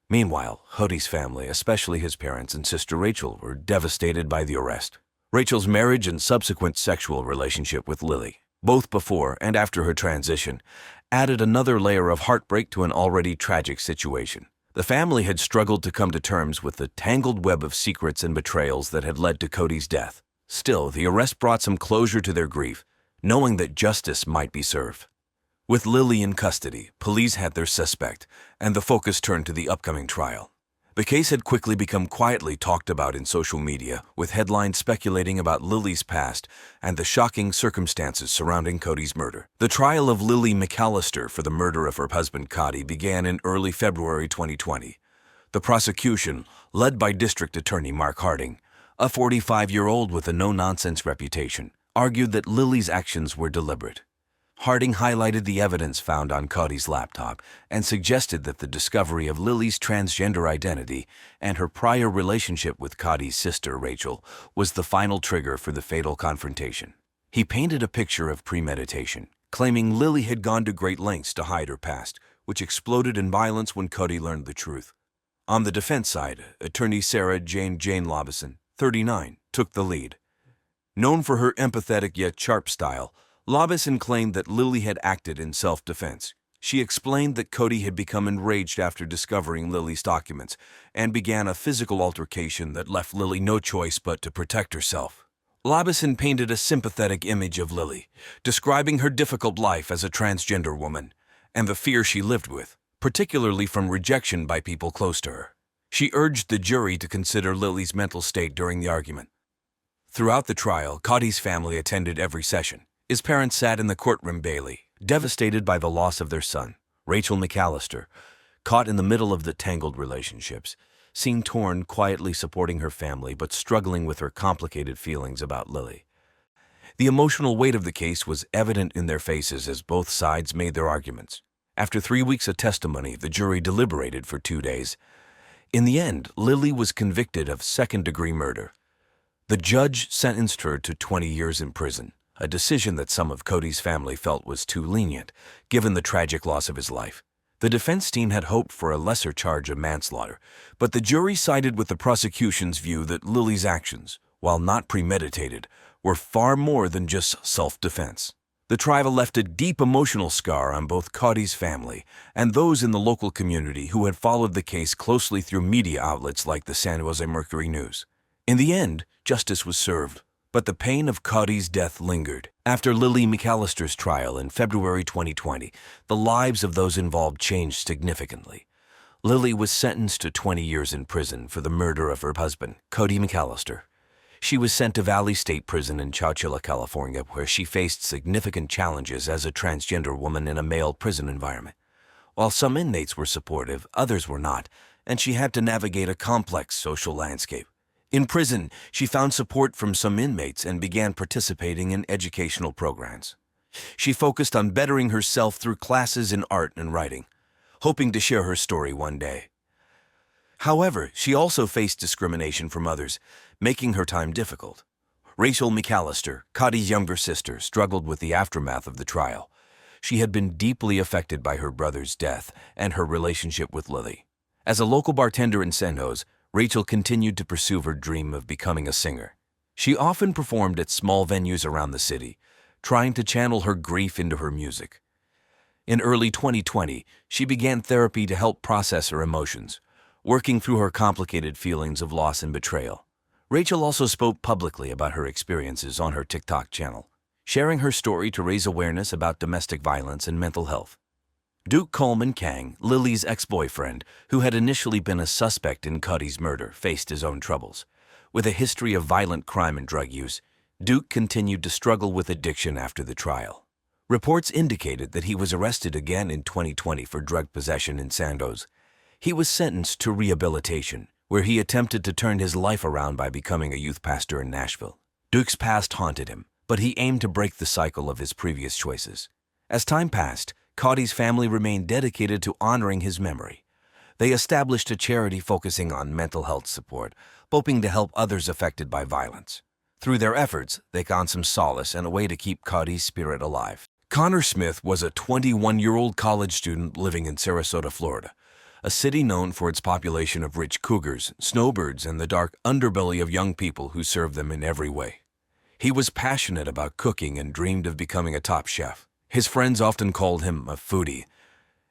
Meanwhile, Cody's family, especially his parents and sister Rachel, were devastated by the arrest. Rachel's marriage and subsequent sexual relationship with Lily, both before and after her transition, added another layer of heartbreak to an already tragic situation. The family had struggled to come to terms with the tangled web of secrets and betrayals that had led to Cody's death. Still, the arrest brought some closure to their grief, knowing that justice might be served. With Lily in custody, police had their suspect, and the focus turned to the upcoming trial. The case had quickly become quietly talked about in social media, with headlines speculating about Lily's past and the shocking circumstances surrounding Cody's murder. The trial of Lily McAllister for the murder of her husband Cody began in early February 2020. The prosecution, led by District Attorney Mark Harding, a 45-year-old with a no-nonsense reputation, argued that Lily's actions were deliberate. Harding highlighted the evidence found on Cody's laptop and suggested that the discovery of Lily's transgender identity and her prior relationship with Cody's sister, Rachel, was the final trigger for the fatal confrontation. He painted a picture of premeditation, claiming Lily had gone to great lengths to hide her past, which exploded in violence when Cody learned the truth. On the defense side, attorney Sarah Jane Lobison, 39, took the lead. Known for her empathetic yet sharp style, Lobison claimed that Lily had acted in self-defense. She explained that Cody had become enraged after discovering Lily's documents and began a physical altercation that left Lily no choice but to protect herself. Lobison painted a sympathetic image of Lily, describing her difficult life as a transgender woman and the fear she lived with, particularly from rejection by people close to her. She urged the jury to consider Lily's mental state during the argument. Throughout the trial, Cody's family attended every session. His parents sat in the courtroom daily, devastated by the loss of their son, Rachel McAllister, caught in the middle of the tangled relationships, seen torn, quietly supporting her family but struggling with her complicated feelings about Lily. The emotional weight of the case was evident in their faces as both sides made their arguments. After 3 weeks of testimony, the jury deliberated for 2 days. In the end, Lily was convicted of second-degree murder. The judge sentenced her to 20 years in prison, a decision that some of Cody's family felt was too lenient, given the tragic loss of his life. The defense team had hoped for a lesser charge of manslaughter, but the jury sided with the prosecution's view that Lily's actions, while not premeditated, were far more than just self-defense. The trial left a deep emotional scar on both Cody's family and those in the local community who had followed the case closely through media outlets like the San Jose Mercury News. In the end, justice was served, but the pain of Cody's death lingered. After Lily McAllister's trial in February 2020, the lives of those involved changed significantly. Lily was sentenced to 20 years in prison for the murder of her husband, Cody McAllister. She was sent to Valley State Prison in Chowchilla, California, where she faced significant challenges as a transgender woman in a male prison environment. While some inmates were supportive, others were not, and she had to navigate a complex social landscape. In prison, she found support from some inmates and began participating in educational programs. She focused on bettering herself through classes in art and writing, hoping to share her story one day. However, she also faced discrimination from others, making her time difficult. Rachel McAllister, Cody's younger sister, struggled with the aftermath of the trial. She had been deeply affected by her brother's death and her relationship with Lily. As a local bartender in San Jose, Rachel continued to pursue her dream of becoming a singer. She often performed at small venues around the city, trying to channel her grief into her music. In early 2020, she began therapy to help process her emotions, working through her complicated feelings of loss and betrayal. Rachel also spoke publicly about her experiences on her TikTok channel, sharing her story to raise awareness about domestic violence and mental health. Duke Coleman Kang, Lily's ex-boyfriend, who had initially been a suspect in Cody's murder, faced his own troubles. With a history of violent crime and drug use, Duke continued to struggle with addiction after the trial. Reports indicated that he was arrested again in 2020 for drug possession in Sandoz. He was sentenced to rehabilitation, where he attempted to turn his life around by becoming a youth pastor in Nashville. Duke's past haunted him, but he aimed to break the cycle of his previous choices. As time passed, Cotty's family remained dedicated to honoring his memory. They established a charity focusing on mental health support, hoping to help others affected by violence. Through their efforts, they found some solace and a way to keep Cotty's spirit alive. Connor Smith was a 21-year-old college student living in Sarasota, Florida, a city known for its population of rich cougars, snowbirds, and the dark underbelly of young people who serve them in every way. He was passionate about cooking and dreamed of becoming a top chef. His friends often called him a foodie,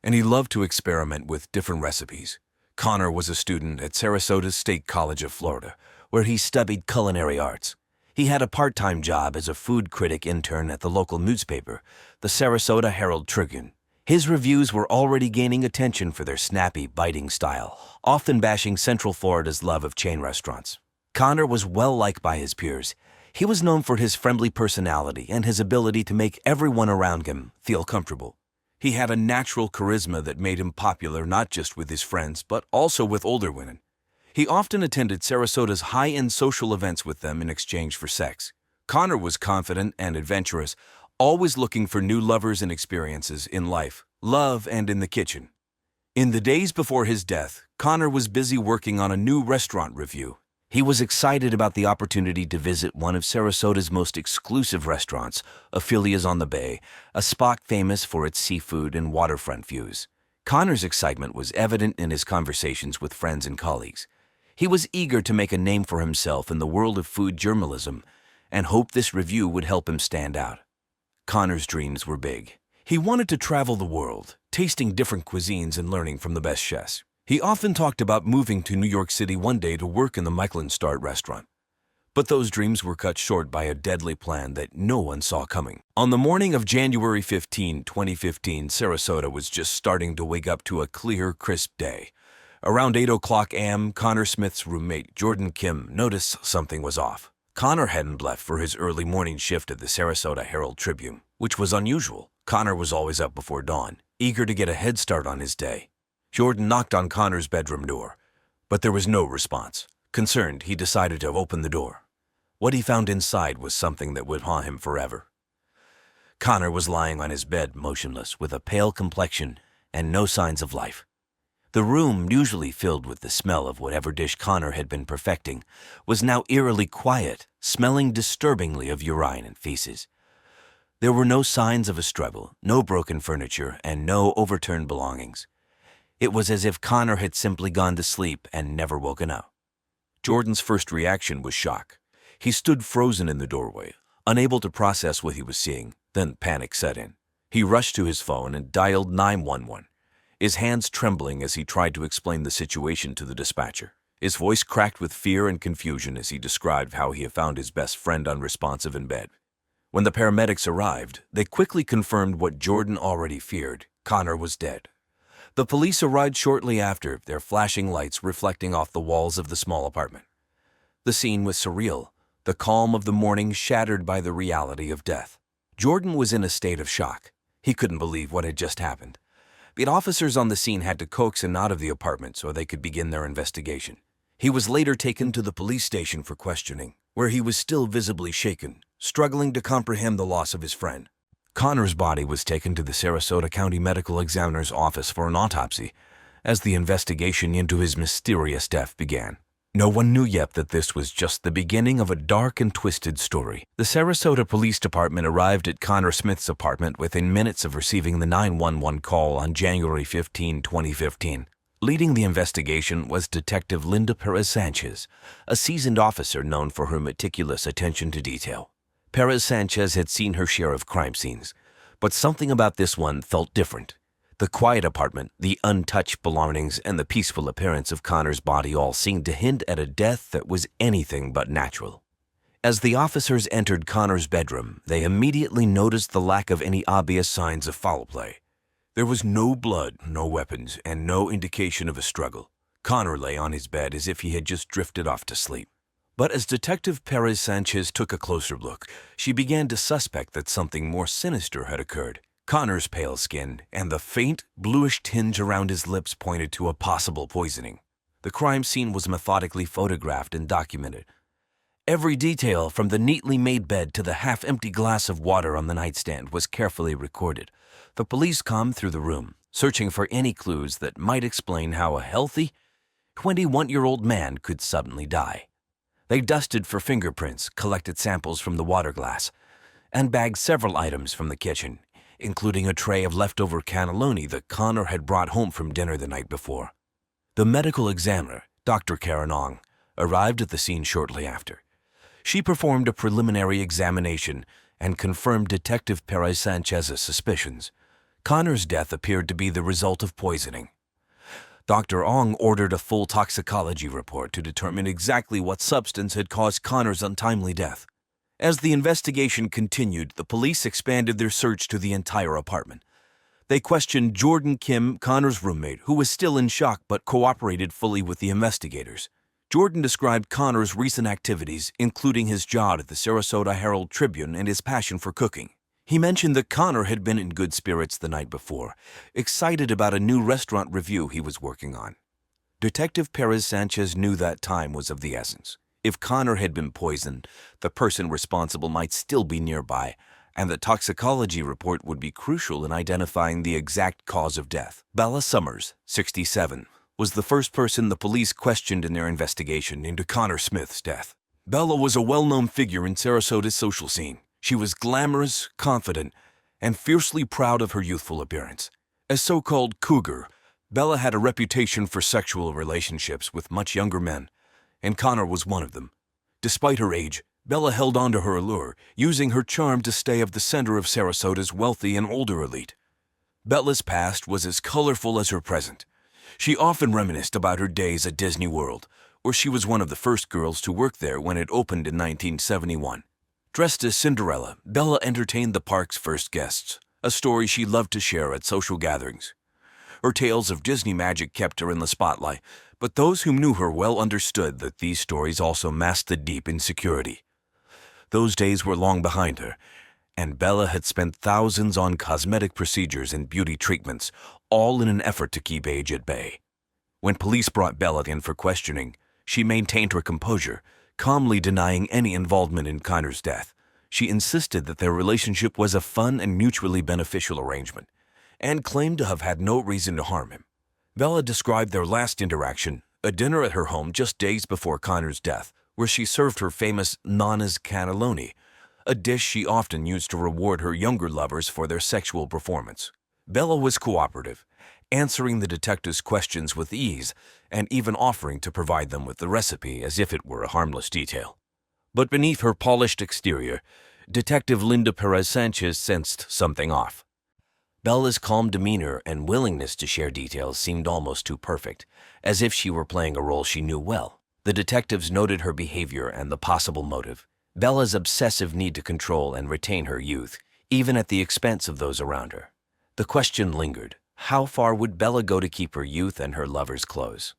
and he loved to experiment with different recipes. Connor was a student at Sarasota State College of Florida, where he studied culinary arts. He had a part-time job as a food critic intern at the local newspaper, the Sarasota Herald-Tribune. His reviews were already gaining attention for their snappy, biting style, often bashing Central Florida's love of chain restaurants. Connor was well-liked by his peers. He was known for his friendly personality and his ability to make everyone around him feel comfortable. He had a natural charisma that made him popular not just with his friends, but also with older women. He often attended Sarasota's high-end social events with them in exchange for sex. Connor was confident and adventurous, always looking for new lovers and experiences in life, love, and in the kitchen. In the days before his death, Connor was busy working on a new restaurant review. He was excited about the opportunity to visit one of Sarasota's most exclusive restaurants, Ophelia's on the Bay, a spot famous for its seafood and waterfront views. Connor's excitement was evident in his conversations with friends and colleagues. He was eager to make a name for himself in the world of food journalism and hoped this review would help him stand out. Connor's dreams were big. He wanted to travel the world, tasting different cuisines and learning from the best chefs. He often talked about moving to New York City one day to work in the Michelin-starred restaurant. But those dreams were cut short by a deadly plan that no one saw coming. On the morning of January 15, 2015, Sarasota was just starting to wake up to a clear, crisp day. Around 8 o'clock a.m., Connor Smith's roommate, Jordan Kim, noticed something was off. Connor hadn't left for his early morning shift at the Sarasota Herald-Tribune, which was unusual. Connor was always up before dawn, eager to get a head start on his day. Jordan knocked on Connor's bedroom door, but there was no response. Concerned, he decided to open the door. What he found inside was something that would haunt him forever. Connor was lying on his bed, motionless, with a pale complexion and no signs of life. The room, usually filled with the smell of whatever dish Connor had been perfecting, was now eerily quiet, smelling disturbingly of urine and feces. There were no signs of a struggle, no broken furniture, and no overturned belongings. It was as if Connor had simply gone to sleep and never woken up. Jordan's first reaction was shock. He stood frozen in the doorway, unable to process what he was seeing. Then panic set in. He rushed to his phone and dialed 911. His hands trembling as he tried to explain the situation to the dispatcher. His voice cracked with fear and confusion as he described how he had found his best friend unresponsive in bed. When the paramedics arrived, they quickly confirmed what Jordan already feared. Connor was dead. The police arrived shortly after, their flashing lights reflecting off the walls of the small apartment. The scene was surreal, the calm of the morning shattered by the reality of death. Jordan was in a state of shock. He couldn't believe what had just happened. But officers on the scene had to coax him out of the apartment so they could begin their investigation. He was later taken to the police station for questioning, where he was still visibly shaken, struggling to comprehend the loss of his friend. Connor's body was taken to the Sarasota County Medical Examiner's office for an autopsy, as the investigation into his mysterious death began. No one knew yet that this was just the beginning of a dark and twisted story. The Sarasota Police Department arrived at Connor Smith's apartment within minutes of receiving the 911 call on January 15, 2015. Leading the investigation was Detective Linda Perez-Sanchez, a seasoned officer known for her meticulous attention to detail. Perez-Sanchez had seen her share of crime scenes, but something about this one felt different. The quiet apartment, the untouched belongings, and the peaceful appearance of Connor's body all seemed to hint at a death that was anything but natural. As the officers entered Connor's bedroom, they immediately noticed the lack of any obvious signs of foul play. There was no blood, no weapons, and no indication of a struggle. Connor lay on his bed as if he had just drifted off to sleep. But as Detective Perez Sanchez took a closer look, she began to suspect that something more sinister had occurred. Connor's pale skin and the faint, bluish tinge around his lips pointed to a possible poisoning. The crime scene was methodically photographed and documented. Every detail, from the neatly made bed to the half-empty glass of water on the nightstand, was carefully recorded. The police combed through the room, searching for any clues that might explain how a healthy, 21-year-old man could suddenly die. They dusted for fingerprints, collected samples from the water glass, and bagged several items from the kitchen, including a tray of leftover cannelloni that Connor had brought home from dinner the night before. The medical examiner, Dr. Karen Ong, arrived at the scene shortly after. She performed a preliminary examination and confirmed Detective Perez Sanchez's suspicions. Connor's death appeared to be the result of poisoning. Dr. Ong ordered a full toxicology report to determine exactly what substance had caused Connor's untimely death. As the investigation continued, the police expanded their search to the entire apartment. They questioned Jordan Kim, Connor's roommate, who was still in shock but cooperated fully with the investigators. Jordan described Connor's recent activities, including his job at the Sarasota Herald-Tribune and his passion for cooking. He mentioned that Connor had been in good spirits the night before, excited about a new restaurant review he was working on. Detective Perez Sanchez knew that time was of the essence. If Connor had been poisoned, the person responsible might still be nearby, and the toxicology report would be crucial in identifying the exact cause of death. Bella Summers, 67, was the first person the police questioned in their investigation into Connor Smith's death. Bella was a well-known figure in Sarasota's social scene. She was glamorous, confident, and fiercely proud of her youthful appearance. As so-called cougar, Bella had a reputation for sexual relationships with much younger men, and Connor was one of them. Despite her age, Bella held on to her allure, using her charm to stay at the center of Sarasota's wealthy and older elite. Bella's past was as colorful as her present. She often reminisced about her days at Disney World, where she was one of the first girls to work there when it opened in 1971. Dressed as Cinderella, Bella entertained the park's first guests, a story she loved to share at social gatherings. Her tales of Disney magic kept her in the spotlight, but those who knew her well understood that these stories also masked a deep insecurity. Those days were long behind her, and Bella had spent thousands on cosmetic procedures and beauty treatments, all in an effort to keep age at bay. When police brought Bella in for questioning, she maintained her composure, calmly denying any involvement in Connor's death. She insisted that their relationship was a fun and mutually beneficial arrangement, and claimed to have had no reason to harm him. Bella described their last interaction, a dinner at her home just days before Connor's death, where she served her famous Nana's cannelloni, a dish she often used to reward her younger lovers for their sexual performance. Bella was cooperative, answering the detectives' questions with ease, and even offering to provide them with the recipe as if it were a harmless detail. But beneath her polished exterior, Detective Linda Perez Sanchez sensed something off. Bella's calm demeanor and willingness to share details seemed almost too perfect, as if she were playing a role she knew well. The detectives noted her behavior and the possible motive. Bella's obsessive need to control and retain her youth, even at the expense of those around her. The question lingered. How far would Bella go to keep her youth and her lovers close?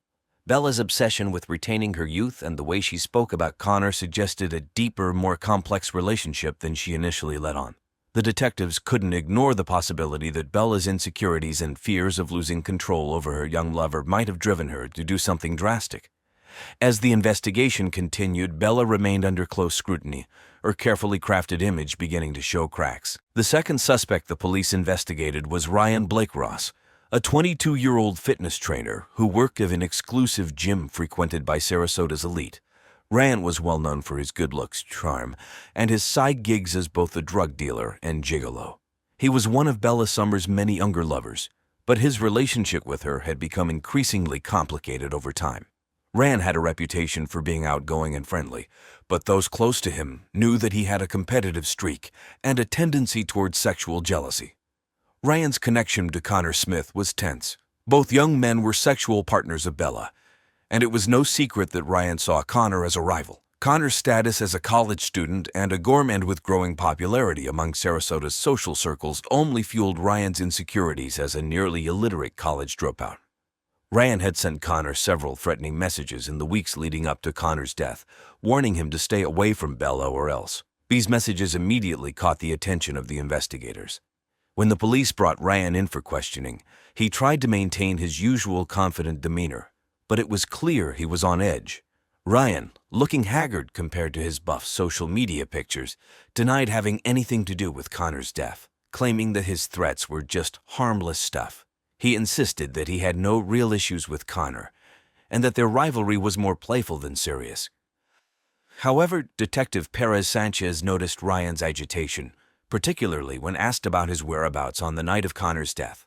Bella's obsession with retaining her youth and the way she spoke about Connor suggested a deeper, more complex relationship than she initially let on. The detectives couldn't ignore the possibility that Bella's insecurities and fears of losing control over her young lover might have driven her to do something drastic. As the investigation continued, Bella remained under close scrutiny, her carefully crafted image beginning to show cracks. The second suspect the police investigated was Ryan Blake Ross, a 22-year-old fitness trainer who worked at an exclusive gym frequented by Sarasota's elite. Ryan was well known for his good looks, charm, and his side gigs as both a drug dealer and gigolo. He was one of Bella Summers' many younger lovers, but his relationship with her had become increasingly complicated over time. Ryan had a reputation for being outgoing and friendly, but those close to him knew that he had a competitive streak and a tendency towards sexual jealousy. Ryan's connection to Connor Smith was tense. Both young men were sexual partners of Bella, and it was no secret that Ryan saw Connor as a rival. Connor's status as a college student and a gourmand with growing popularity among Sarasota's social circles only fueled Ryan's insecurities as a nearly illiterate college dropout. Ryan had sent Connor several threatening messages in the weeks leading up to Connor's death, warning him to stay away from Bella or else. These messages immediately caught the attention of the investigators. When the police brought Ryan in for questioning, he tried to maintain his usual confident demeanor, but it was clear he was on edge. Ryan, looking haggard compared to his buff social media pictures, denied having anything to do with Connor's death, claiming that his threats were just harmless stuff. He insisted that he had no real issues with Connor, and that their rivalry was more playful than serious. However, Detective Perez Sanchez noticed Ryan's agitation, particularly when asked about his whereabouts on the night of Connor's death.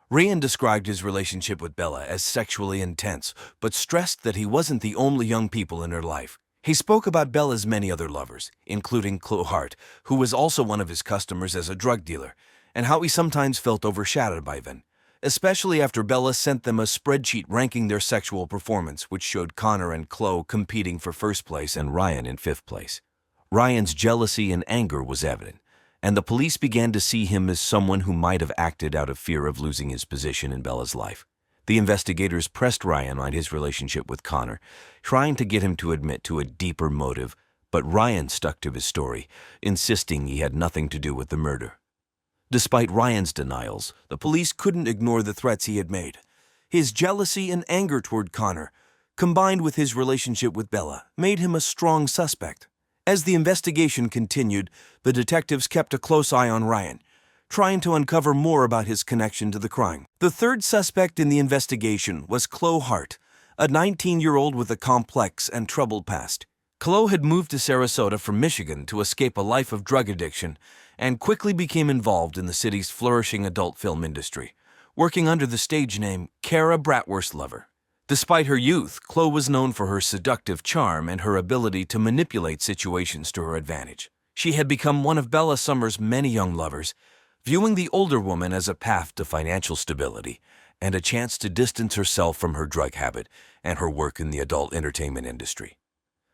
Ryan described his relationship with Bella as sexually intense, but stressed that he wasn't the only young people in her life. He spoke about Bella's many other lovers, including Chloe Hart, who was also one of his customers as a drug dealer, and how he sometimes felt overshadowed by them, especially after Bella sent them a spreadsheet ranking their sexual performance, which showed Connor and Chloe competing for first place and Ryan in fifth place. Ryan's jealousy and anger was evident, and the police began to see him as someone who might have acted out of fear of losing his position in Bella's life. The investigators pressed Ryan on his relationship with Connor, trying to get him to admit to a deeper motive, but Ryan stuck to his story, insisting he had nothing to do with the murder. Despite Ryan's denials, the police couldn't ignore the threats he had made. His jealousy and anger toward Connor, combined with his relationship with Bella, made him a strong suspect. As the investigation continued, the detectives kept a close eye on Ryan, trying to uncover more about his connection to the crime. The third suspect in the investigation was Chloe Hart, a 19-year-old with a complex and troubled past. Chloe had moved to Sarasota from Michigan to escape a life of drug addiction and quickly became involved in the city's flourishing adult film industry, working under the stage name Kara Bratwurst Lover. Despite her youth, Chloe was known for her seductive charm and her ability to manipulate situations to her advantage. She had become one of Bella Summer's many young lovers, viewing the older woman as a path to financial stability and a chance to distance herself from her drug habit and her work in the adult entertainment industry.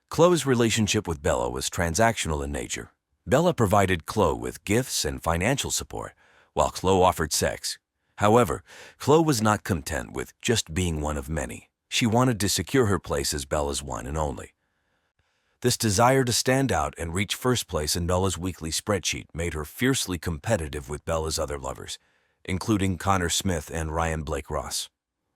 Chloe's relationship with Bella was transactional in nature. Bella provided Chloe with gifts and financial support, while Chloe offered sex. However, Chloe was not content with just being one of many. She wanted to secure her place as Bella's one and only. This desire to stand out and reach first place in Bella's weekly spreadsheet made her fiercely competitive with Bella's other lovers, including Connor Smith and Ryan Blake Ross.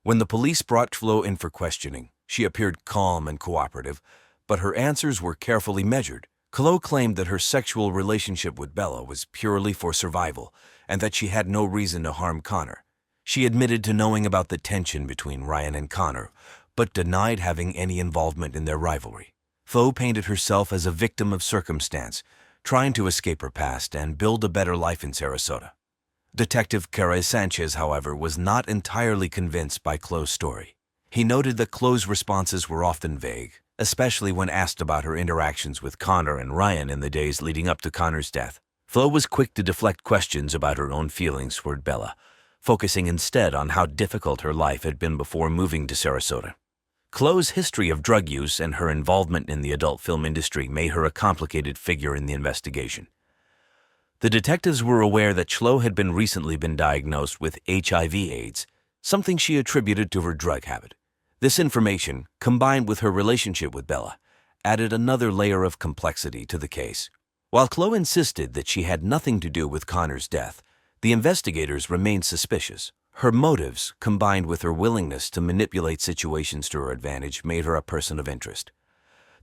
When the police brought Chloe in for questioning, she appeared calm and cooperative, but her answers were carefully measured. Chloe claimed that her sexual relationship with Bella was purely for survival and that she had no reason to harm Connor. She admitted to knowing about the tension between Ryan and Connor, but denied having any involvement in their rivalry. Chloe painted herself as a victim of circumstance, trying to escape her past and build a better life in Sarasota. Detective Perez Sanchez, however, was not entirely convinced by Chloe's story. He noted that Chloe's responses were often vague, especially when asked about her interactions with Connor and Ryan in the days leading up to Connor's death. Chloe was quick to deflect questions about her own feelings toward Bella, focusing instead on how difficult her life had been before moving to Sarasota. Chloe's history of drug use and her involvement in the adult film industry made her a complicated figure in the investigation. The detectives were aware that Chloe had recently been diagnosed with HIV/AIDS, something she attributed to her drug habit. This information, combined with her relationship with Bella, added another layer of complexity to the case. While Chloe insisted that she had nothing to do with Connor's death, the investigators remained suspicious. Her motives, combined with her willingness to manipulate situations to her advantage, made her a person of interest.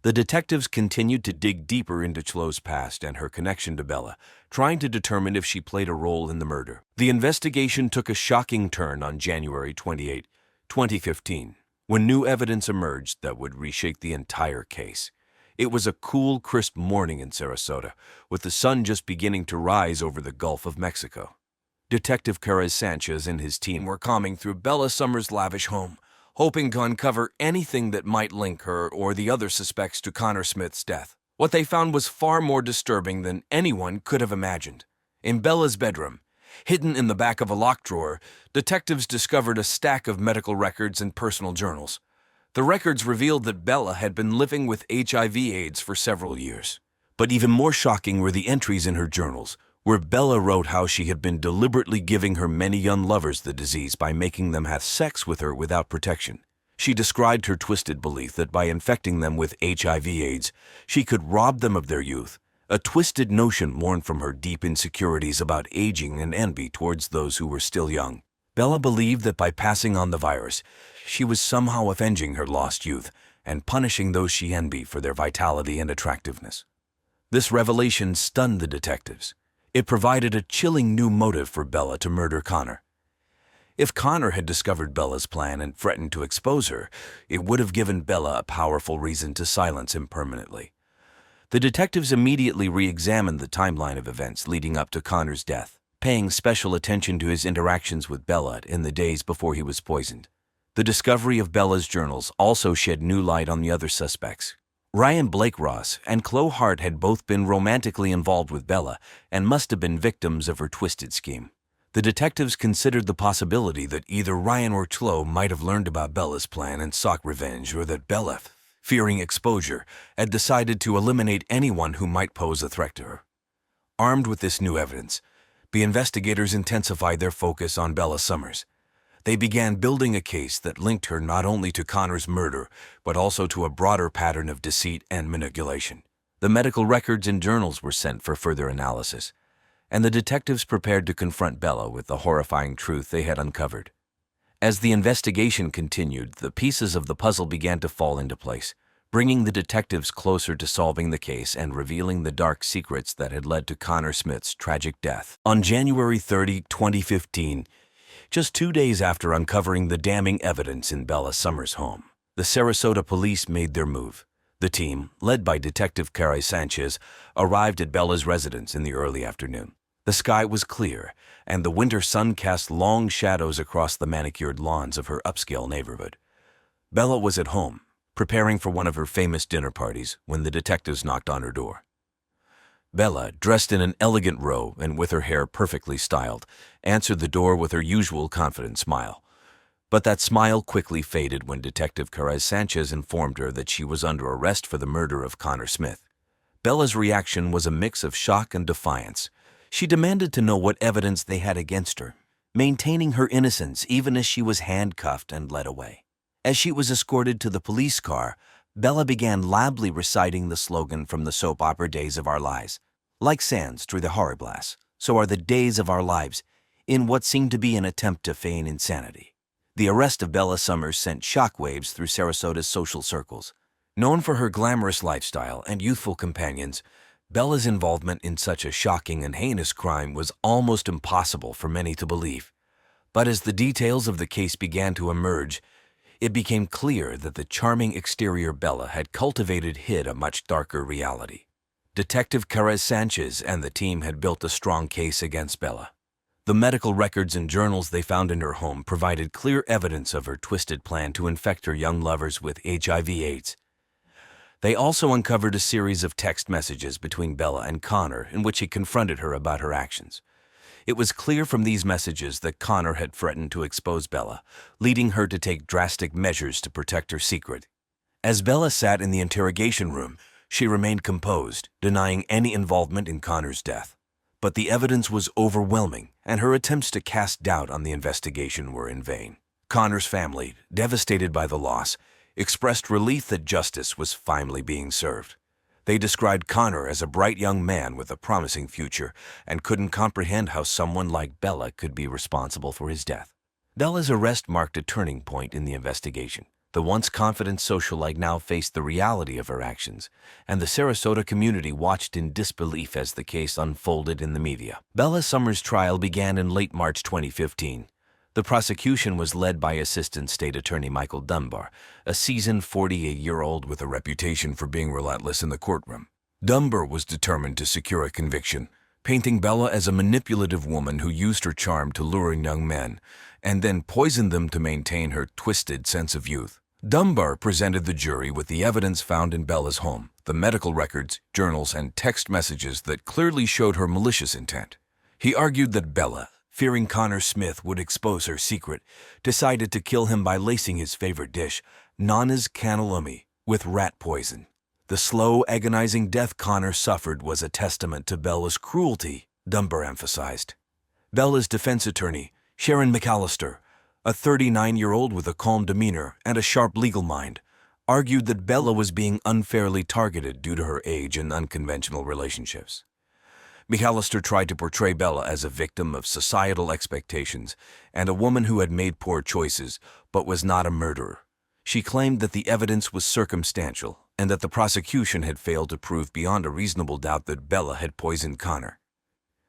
The detectives continued to dig deeper into Chloe's past and her connection to Bella, trying to determine if she played a role in the murder. The investigation took a shocking turn on January 28, 2015, when new evidence emerged that would reshape the entire case. It was a cool, crisp morning in Sarasota, with the sun just beginning to rise over the Gulf of Mexico. Detective Perez Sanchez and his team were combing through Bella Summer's lavish home, hoping to uncover anything that might link her or the other suspects to Connor Smith's death. What they found was far more disturbing than anyone could have imagined. In Bella's bedroom, hidden in the back of a locked drawer, detectives discovered a stack of medical records and personal journals. The records revealed that Bella had been living with HIV/AIDS for several years. But even more shocking were the entries in her journals, where Bella wrote how she had been deliberately giving her many young lovers the disease by making them have sex with her without protection. She described her twisted belief that by infecting them with HIV/AIDS, she could rob them of their youth, a twisted notion born from her deep insecurities about aging and envy towards those who were still young. Bella believed that by passing on the virus, she was somehow avenging her lost youth and punishing those she envied for their vitality and attractiveness. This revelation stunned the detectives. It provided a chilling new motive for Bella to murder Connor. If Connor had discovered Bella's plan and threatened to expose her, it would have given Bella a powerful reason to silence him permanently. The detectives immediately re-examined the timeline of events leading up to Connor's death, paying special attention to his interactions with Bella in the days before he was poisoned. The discovery of Bella's journals also shed new light on the other suspects. Ryan Blake Ross and Chloe Hart had both been romantically involved with Bella and must have been victims of her twisted scheme. The detectives considered the possibility that either Ryan or Chloe might have learned about Bella's plan and sought revenge, or that Bella, fearing exposure, had decided to eliminate anyone who might pose a threat to her. Armed with this new evidence, the investigators intensified their focus on Bella Summers. They began building a case that linked her not only to Connor's murder, but also to a broader pattern of deceit and manipulation. The medical records and journals were sent for further analysis, and the detectives prepared to confront Bella with the horrifying truth they had uncovered. As the investigation continued, the pieces of the puzzle began to fall into place, bringing the detectives closer to solving the case and revealing the dark secrets that had led to Connor Smith's tragic death. On January 30, 2015, just 2 days after uncovering the damning evidence in Bella Summers' home, the Sarasota police made their move. The team, led by Detective Caray Sanchez, arrived at Bella's residence in the early afternoon. The sky was clear, and the winter sun cast long shadows across the manicured lawns of her upscale neighborhood. Bella was at home, preparing for one of her famous dinner parties, when the detectives knocked on her door. Bella, dressed in an elegant robe and with her hair perfectly styled, answered the door with her usual confident smile. But that smile quickly faded when Detective Caray Sanchez informed her that she was under arrest for the murder of Connor Smith. Bella's reaction was a mix of shock and defiance. She demanded to know what evidence they had against her, maintaining her innocence even as she was handcuffed and led away. As she was escorted to the police car, Bella began loudly reciting the slogan from the soap opera Days of Our Lives. Like sands through the hourglass, so are the days of our lives, in what seemed to be an attempt to feign insanity. The arrest of Bella Summers sent shockwaves through Sarasota's social circles. Known for her glamorous lifestyle and youthful companions, Bella's involvement in such a shocking and heinous crime was almost impossible for many to believe. But as the details of the case began to emerge, it became clear that the charming exterior Bella had cultivated hid a much darker reality. Detective Caray Sanchez and the team had built a strong case against Bella. The medical records and journals they found in her home provided clear evidence of her twisted plan to infect her young lovers with HIV/AIDS. They also uncovered a series of text messages between Bella and Connor in which he confronted her about her actions. It was clear from these messages that Connor had threatened to expose Bella, leading her to take drastic measures to protect her secret. As Bella sat in the interrogation room, she remained composed, denying any involvement in Connor's death. But the evidence was overwhelming, and her attempts to cast doubt on the investigation were in vain. Connor's family, devastated by the loss, expressed relief that justice was finally being served. They described Connor as a bright young man with a promising future and couldn't comprehend how someone like Bella could be responsible for his death. Bella's arrest marked a turning point in the investigation. The once confident socialite now faced the reality of her actions, and the Sarasota community watched in disbelief as the case unfolded in the media. Bella Summers' trial began in late March 2015. The prosecution was led by Assistant State Attorney Michael Dunbar, a seasoned 48-year-old with a reputation for being relentless in the courtroom. Dunbar was determined to secure a conviction, painting Bella as a manipulative woman who used her charm to lure in young men, and then poisoned them to maintain her twisted sense of youth. Dunbar presented the jury with the evidence found in Bella's home, the medical records, journals, and text messages that clearly showed her malicious intent. He argued that Bella, fearing Connor Smith would expose her secret, decided to kill him by lacing his favorite dish, Nana's cannelloni, with rat poison. The slow, agonizing death Connor suffered was a testament to Bella's cruelty Dunbar emphasized. Bella's defense attorney, Sharon McAllister, a 39-year-old with a calm demeanor and a sharp legal mind, argued that Bella was being unfairly targeted due to her age and unconventional relationships. McAllister tried to portray Bella as a victim of societal expectations and a woman who had made poor choices but was not a murderer. She claimed that the evidence was circumstantial and that the prosecution had failed to prove beyond a reasonable doubt that Bella had poisoned Connor.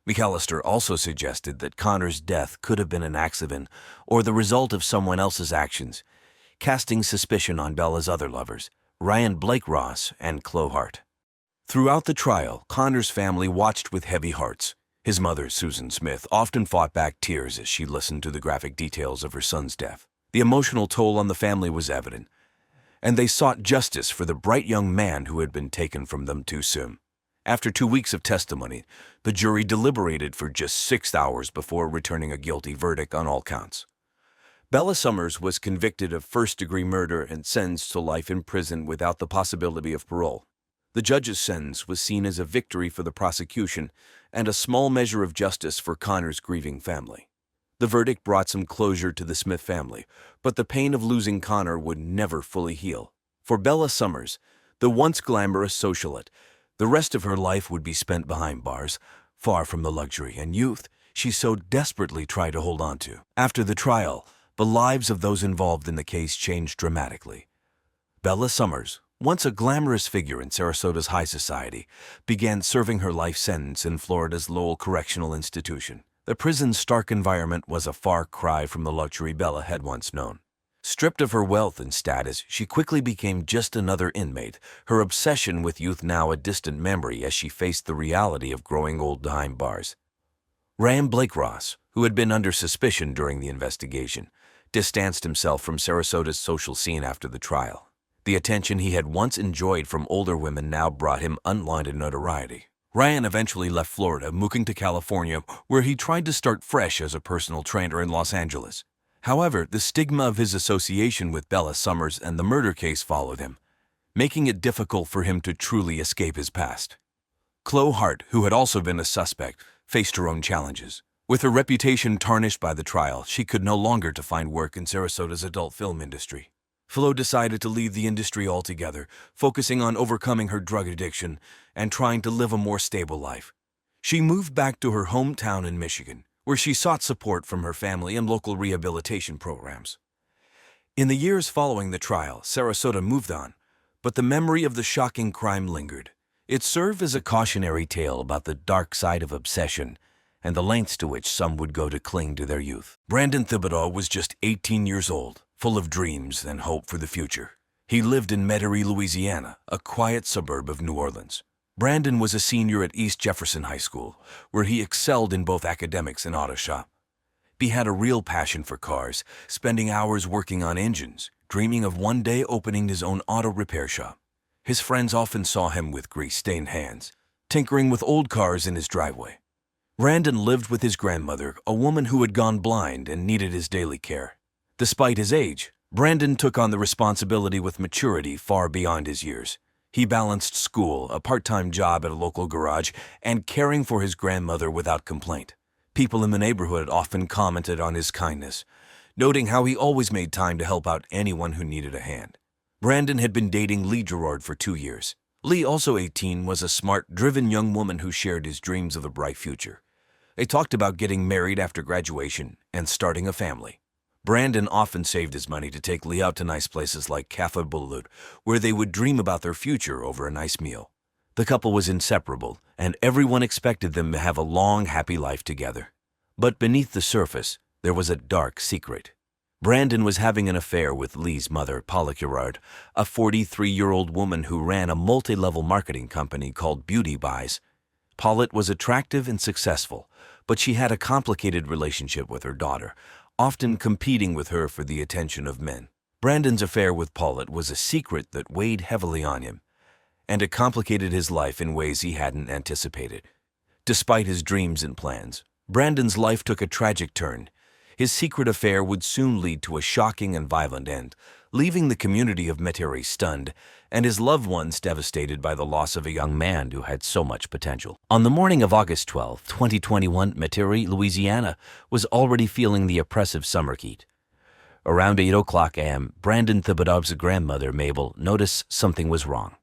McAllister also suggested that Connor's death could have been an accident or the result of someone else's actions, casting suspicion on Bella's other lovers, Ryan Blake Ross and Chloe Hart. Throughout the trial, Connor's family watched with heavy hearts. His mother, Susan Smith, often fought back tears as she listened to the graphic details of her son's death. The emotional toll on the family was evident, and they sought justice for the bright young man who had been taken from them too soon. After 2 weeks of testimony, the jury deliberated for just 6 hours before returning a guilty verdict on all counts. Bella Summers was convicted of first-degree murder and sentenced to life in prison without the possibility of parole. The judge's sentence was seen as a victory for the prosecution and a small measure of justice for Connor's grieving family. The verdict brought some closure to the Smith family, but the pain of losing Connor would never fully heal. For Bella Summers, the once glamorous socialite, the rest of her life would be spent behind bars, far from the luxury and youth she so desperately tried to hold on to. After the trial, the lives of those involved in the case changed dramatically. Bella Summers, once a glamorous figure in Sarasota's high society, began serving her life sentence in Florida's Lowell Correctional Institution. The prison's stark environment was a far cry from the luxury Bella had once known. Stripped of her wealth and status, she quickly became just another inmate, her obsession with youth now a distant memory as she faced the reality of growing old behind bars. Ryan Blake Ross, who had been under suspicion during the investigation, distanced himself from Sarasota's social scene after the trial. The attention he had once enjoyed from older women now brought him unwanted notoriety. Ryan eventually left Florida, moving to California, where he tried to start fresh as a personal trainer in Los Angeles. However, the stigma of his association with Bella Summers and the murder case followed him, making it difficult for him to truly escape his past. Chloe Hart, who had also been a suspect, faced her own challenges. With her reputation tarnished by the trial, she could no longer find work in Sarasota's adult film industry. Flo decided to leave the industry altogether, focusing on overcoming her drug addiction and trying to live a more stable life. She moved back to her hometown in Michigan, where she sought support from her family and local rehabilitation programs. In the years following the trial, Sarasota moved on, but the memory of the shocking crime lingered. It served as a cautionary tale about the dark side of obsession and the lengths to which some would go to cling to their youth. Brandon Thibodeau was just 18 years old, full of dreams and hope for the future. He lived in Metairie, Louisiana, a quiet suburb of New Orleans. Brandon was a senior at East Jefferson High School, where he excelled in both academics and auto shop. He had a real passion for cars, spending hours working on engines, dreaming of one day opening his own auto repair shop. His friends often saw him with grease-stained hands, tinkering with old cars in his driveway. Brandon lived with his grandmother, a woman who had gone blind and needed his daily care. Despite his age, Brandon took on the responsibility with maturity far beyond his years. He balanced school, a part-time job at a local garage, and caring for his grandmother without complaint. People in the neighborhood often commented on his kindness, noting how he always made time to help out anyone who needed a hand. Brandon had been dating Lee Gerard for 2 years. Lee, also 18, was a smart, driven young woman who shared his dreams of a bright future. They talked about getting married after graduation and starting a family. Brandon often saved his money to take Lee out to nice places like Cafe Boulevard, where they would dream about their future over a nice meal. The couple was inseparable, and everyone expected them to have a long, happy life together. But beneath the surface, there was a dark secret. Brandon was having an affair with Lee's mother, Paula Gerard, a 43-year-old woman who ran a multi-level marketing company called Beauty Buys. Paulette was attractive and successful, but she had a complicated relationship with her daughter, often competing with her for the attention of men. Brandon's affair with Paulette was a secret that weighed heavily on him, and it complicated his life in ways he hadn't anticipated. Despite his dreams and plans, Brandon's life took a tragic turn. His secret affair would soon lead to a shocking and violent end, leaving the community of Metairie stunned and his loved ones devastated by the loss of a young man who had so much potential. On the morning of August 12, 2021, Metairie, Louisiana, was already feeling the oppressive summer heat. Around 8:00 a.m., Brandon Thibodeau's grandmother, Mabel, noticed something was wrong.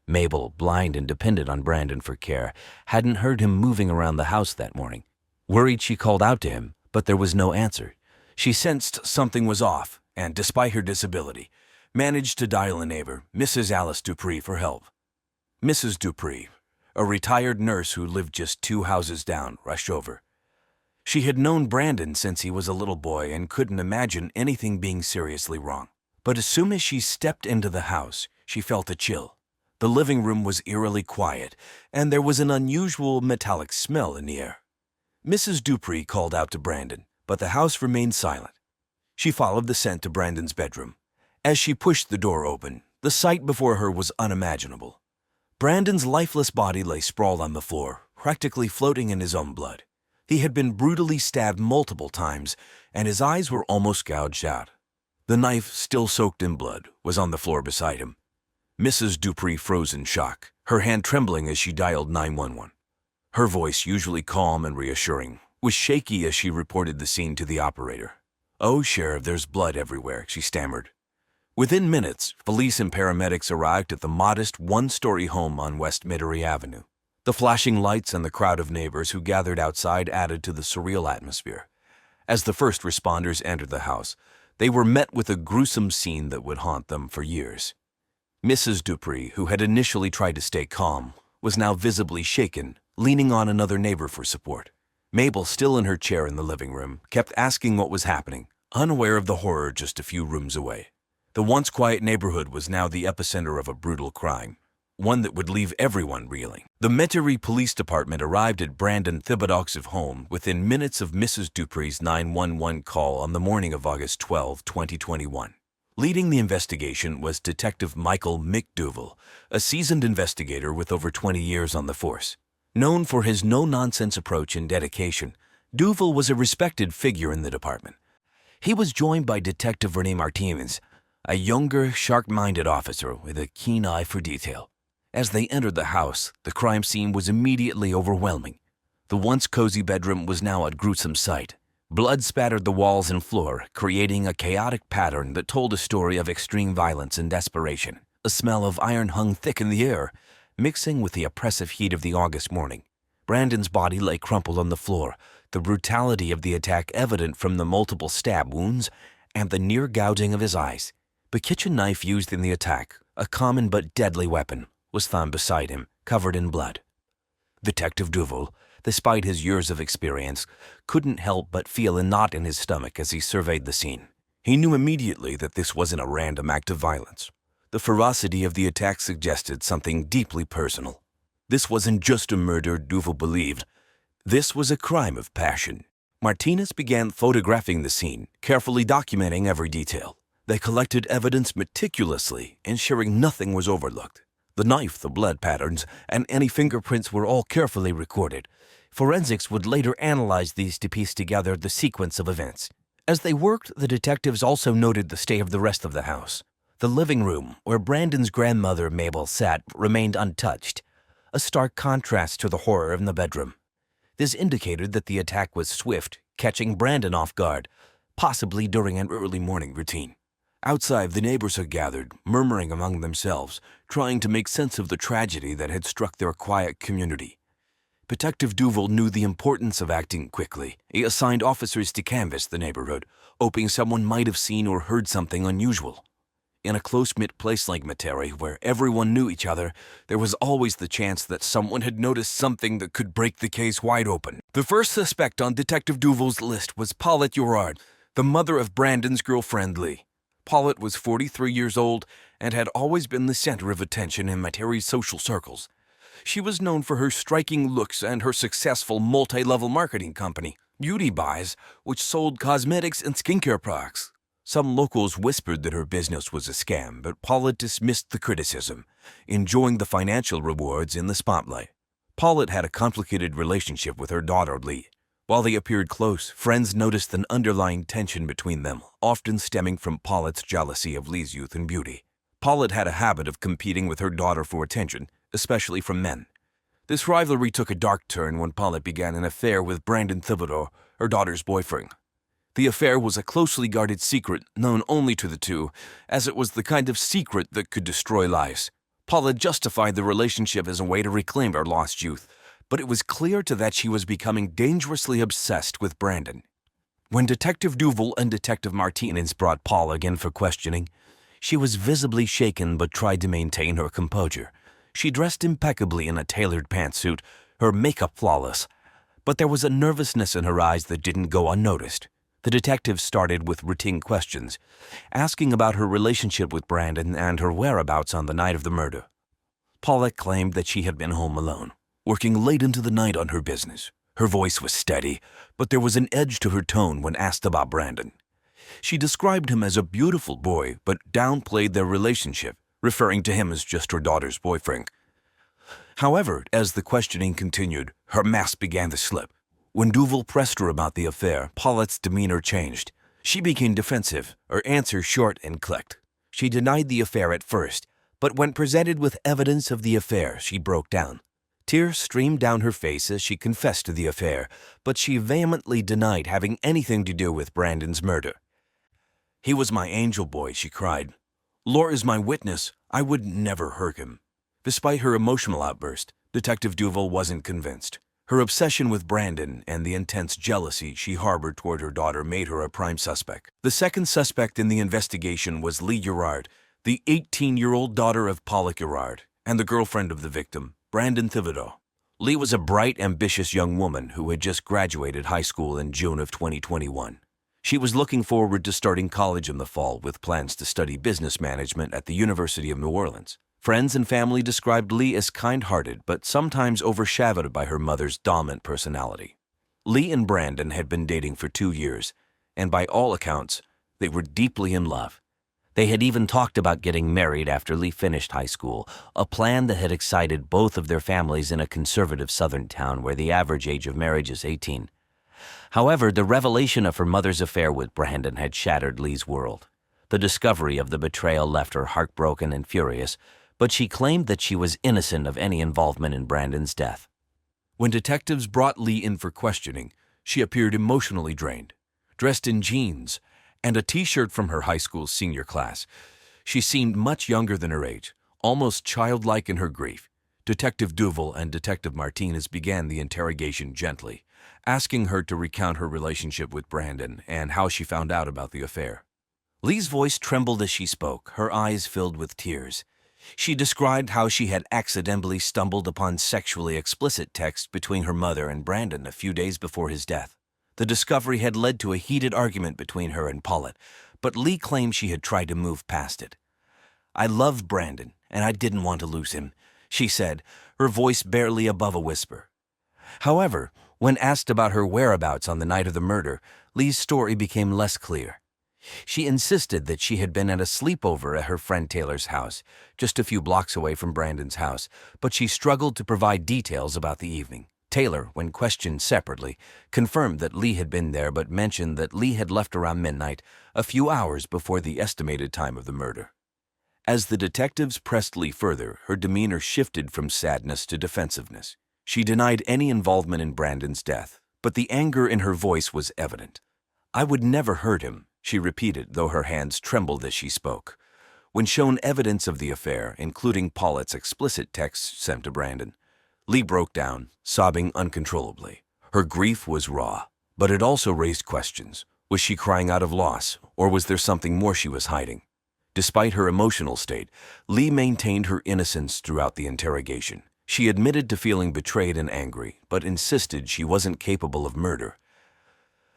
Mabel, blind and dependent on Brandon for care, hadn't heard him moving around the house that morning. Worried, she called out to him, but there was no answer. She sensed something was off, and despite her disability, managed to dial a neighbor, Mrs. Alice Dupree, for help. Mrs. Dupree, a retired nurse who lived just 2 houses down, rushed over. She had known Brandon since he was a little boy and couldn't imagine anything being seriously wrong. But as soon as she stepped into the house, she felt a chill. The living room was eerily quiet, and there was an unusual metallic smell in the air. Mrs. Dupree called out to Brandon, but the house remained silent. She followed the scent to Brandon's bedroom. As she pushed the door open, the sight before her was unimaginable. Brandon's lifeless body lay sprawled on the floor, practically floating in his own blood. He had been brutally stabbed multiple times, and his eyes were almost gouged out. The knife, still soaked in blood, was on the floor beside him. Mrs. Dupree froze in shock, her hand trembling as she dialed 911. Her voice, usually calm and reassuring, was shaky as she reported the scene to the operator. "Oh, Sheriff, there's blood everywhere," she stammered. Within minutes, police and paramedics arrived at the modest one-story home on West Metairie Avenue. The flashing lights and the crowd of neighbors who gathered outside added to the surreal atmosphere. As the first responders entered the house, they were met with a gruesome scene that would haunt them for years. Mrs. Dupree, who had initially tried to stay calm, was now visibly shaken, leaning on another neighbor for support. Mabel, still in her chair in the living room, kept asking what was happening, unaware of the horror just a few rooms away. The once quiet neighborhood was now the epicenter of a brutal crime, one that would leave everyone reeling. The Metairie Police Department arrived at Brandon Thibodeau's home within minutes of Mrs. Dupree's 911 call on the morning of August 12, 2021. Leading the investigation was Detective Michael Mick Duval, a seasoned investigator with over 20 years on the force. Known for his no-nonsense approach and dedication, Duval was a respected figure in the department. He was joined by Detective Renee Martinez, a younger, sharp-minded officer with a keen eye for detail. As they entered the house, the crime scene was immediately overwhelming. The once cozy bedroom was now a gruesome sight. Blood spattered the walls and floor, creating a chaotic pattern that told a story of extreme violence and desperation. A smell of iron hung thick in the air, mixing with the oppressive heat of the August morning. Brandon's body lay crumpled on the floor, the brutality of the attack evident from the multiple stab wounds and the near gouging of his eyes. The kitchen knife used in the attack, a common but deadly weapon, was found beside him, covered in blood. Detective Duval, despite his years of experience, couldn't help but feel a knot in his stomach as he surveyed the scene. He knew immediately that this wasn't a random act of violence. The ferocity of the attack suggested something deeply personal. This wasn't just a murder, Duval believed. This was a crime of passion. Martinez began photographing the scene, carefully documenting every detail. They collected evidence meticulously, ensuring nothing was overlooked. The knife, the blood patterns, and any fingerprints were all carefully recorded. Forensics would later analyze these to piece together the sequence of events. As they worked, the detectives also noted the state of the rest of the house. The living room, where Brandon's grandmother, Mabel, sat, remained untouched, a stark contrast to the horror in the bedroom. This indicated that the attack was swift, catching Brandon off guard, possibly during an early morning routine. Outside, the neighbors had gathered, murmuring among themselves, trying to make sense of the tragedy that had struck their quiet community. Detective Duval knew the importance of acting quickly. He assigned officers to canvass the neighborhood, hoping someone might have seen or heard something unusual. In a close-knit place like Metairie, where everyone knew each other, there was always the chance that someone had noticed something that could break the case wide open. The first suspect on Detective Duval's list was Paulette Urard, the mother of Brandon's girlfriend Lee. Paulette was 43 years old and had always been the center of attention in Metairie's social circles. She was known for her striking looks and her successful multi-level marketing company, Beauty Buys, which sold cosmetics and skincare products. Some locals whispered that her business was a scam, but Paulette dismissed the criticism, enjoying the financial rewards in the spotlight. Paulette had a complicated relationship with her daughter Lee. While they appeared close, friends noticed an underlying tension between them, often stemming from Paulette's jealousy of Lee's youth and beauty. Paulette had a habit of competing with her daughter for attention, especially from men. This rivalry took a dark turn when Paulette began an affair with Brandon Thibodeau, her daughter's boyfriend. The affair was a closely guarded secret known only to the two, as it was the kind of secret that could destroy lives. Paulette justified the relationship as a way to reclaim her lost youth, but it was clear to that she was becoming dangerously obsessed with Brandon. When Detective Duval and Detective Martinez brought Paula in for questioning, she was visibly shaken but tried to maintain her composure. She dressed impeccably in a tailored pantsuit, her makeup flawless, but there was a nervousness in her eyes that didn't go unnoticed. The detective started with routine questions, asking about her relationship with Brandon and her whereabouts on the night of the murder. Paulette claimed that she had been home alone, working late into the night on her business. Her voice was steady, but there was an edge to her tone when asked about Brandon. She described him as a beautiful boy, but downplayed their relationship, referring to him as just her daughter's boyfriend. However, as the questioning continued, her mask began to slip. When Duval pressed her about the affair, Paulette's demeanor changed. She became defensive, her answer short and clipped. She denied the affair at first, but when presented with evidence of the affair, she broke down. Tears streamed down her face as she confessed to the affair, but she vehemently denied having anything to do with Brandon's murder. "He was my angel boy," she cried. "Laura is my witness. I would never hurt him." Despite her emotional outburst, Detective Duval wasn't convinced. Her obsession with Brandon and the intense jealousy she harbored toward her daughter made her a prime suspect. The second suspect in the investigation was Lee Gerard, the 18-year-old daughter of Paula Gerard, and the girlfriend of the victim, Brandon Thibodeau. Lee was a bright, ambitious young woman who had just graduated high school in June of 2021. She was looking forward to starting college in the fall with plans to study business management at the University of New Orleans. Friends and family described Lee as kind-hearted, but sometimes overshadowed by her mother's dominant personality. Lee and Brandon had been dating for 2 years, and by all accounts, they were deeply in love. They had even talked about getting married after Lee finished high school, a plan that had excited both of their families in a conservative southern town where the average age of marriage is 18. However, the revelation of her mother's affair with Brandon had shattered Lee's world. The discovery of the betrayal left her heartbroken and furious, but she claimed that she was innocent of any involvement in Brandon's death. When detectives brought Lee in for questioning, she appeared emotionally drained. Dressed in jeans and a t-shirt from her high school senior class, she seemed much younger than her age, almost childlike in her grief. Detective Duval and Detective Martinez began the interrogation gently, asking her to recount her relationship with Brandon and how she found out about the affair. Lee's voice trembled as she spoke, her eyes filled with tears. She described how she had accidentally stumbled upon sexually explicit texts between her mother and Brandon a few days before his death. The discovery had led to a heated argument between her and Paulette, but Lee claimed she had tried to move past it. "I loved Brandon, and I didn't want to lose him," she said, her voice barely above a whisper. However, when asked about her whereabouts on the night of the murder, Lee's story became less clear. She insisted that she had been at a sleepover at her friend Taylor's house, just a few blocks away from Brandon's house, but she struggled to provide details about the evening. Taylor, when questioned separately, confirmed that Lee had been there but mentioned that Lee had left around midnight, a few hours before the estimated time of the murder. As the detectives pressed Lee further, her demeanor shifted from sadness to defensiveness. She denied any involvement in Brandon's death, but the anger in her voice was evident. "I would never hurt him," she repeated, though her hands trembled as she spoke. When shown evidence of the affair, including Paulette's explicit texts sent to Brandon, Lee broke down, sobbing uncontrollably. Her grief was raw, but it also raised questions. Was she crying out of loss, or was there something more she was hiding? Despite her emotional state, Lee maintained her innocence throughout the interrogation. She admitted to feeling betrayed and angry, but insisted she wasn't capable of murder.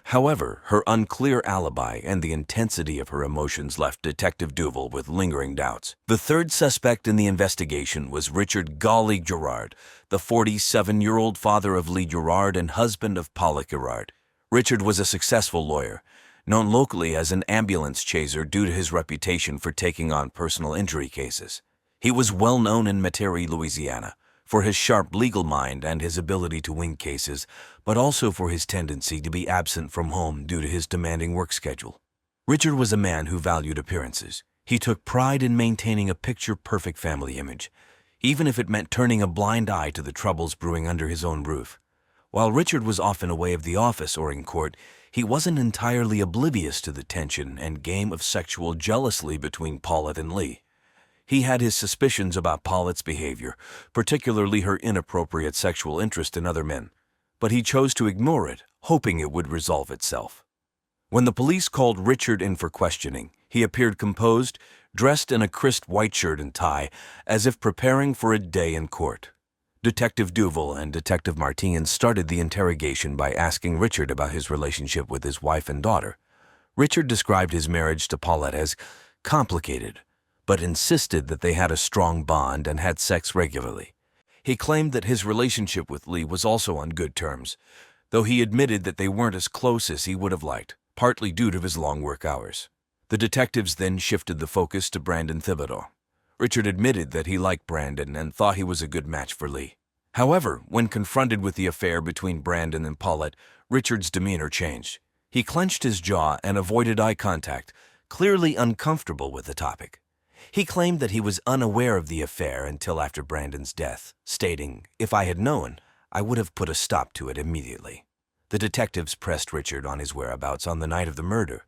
However, her unclear alibi and the intensity of her emotions left Detective Duval with lingering doubts. The third suspect in the investigation was Richard "Golly" Gerard, the 47-year-old father of Lee Gerard and husband of Paula Gerard. Richard was a successful lawyer, known locally as an ambulance chaser due to his reputation for taking on personal injury cases. He was well known in Metairie, Louisiana, for his sharp legal mind and his ability to win cases, but also for his tendency to be absent from home due to his demanding work schedule. Richard was a man who valued appearances. He took pride in maintaining a picture-perfect family image, even if it meant turning a blind eye to the troubles brewing under his own roof. While Richard was often away of the office or in court, he wasn't entirely oblivious to the tension and game of sexual jealousy between Paulette and Lee. He had his suspicions about Paulette's behavior, particularly her inappropriate sexual interest in other men, but he chose to ignore it, hoping it would resolve itself. When the police called Richard in for questioning, he appeared composed, dressed in a crisp white shirt and tie, as if preparing for a day in court. Detective Duval and Detective Martin started the interrogation by asking Richard about his relationship with his wife and daughter. Richard described his marriage to Paulette as complicated, but insisted that they had a strong bond and had sex regularly. He claimed that his relationship with Lee was also on good terms, though he admitted that they weren't as close as he would have liked, partly due to his long work hours. The detectives then shifted the focus to Brandon Thibodeau. Richard admitted that he liked Brandon and thought he was a good match for Lee. However, when confronted with the affair between Brandon and Paulette, Richard's demeanor changed. He clenched his jaw and avoided eye contact, clearly uncomfortable with the topic. He claimed that he was unaware of the affair until after Brandon's death, stating, "If I had known, I would have put a stop to it immediately." The detectives pressed Richard on his whereabouts on the night of the murder.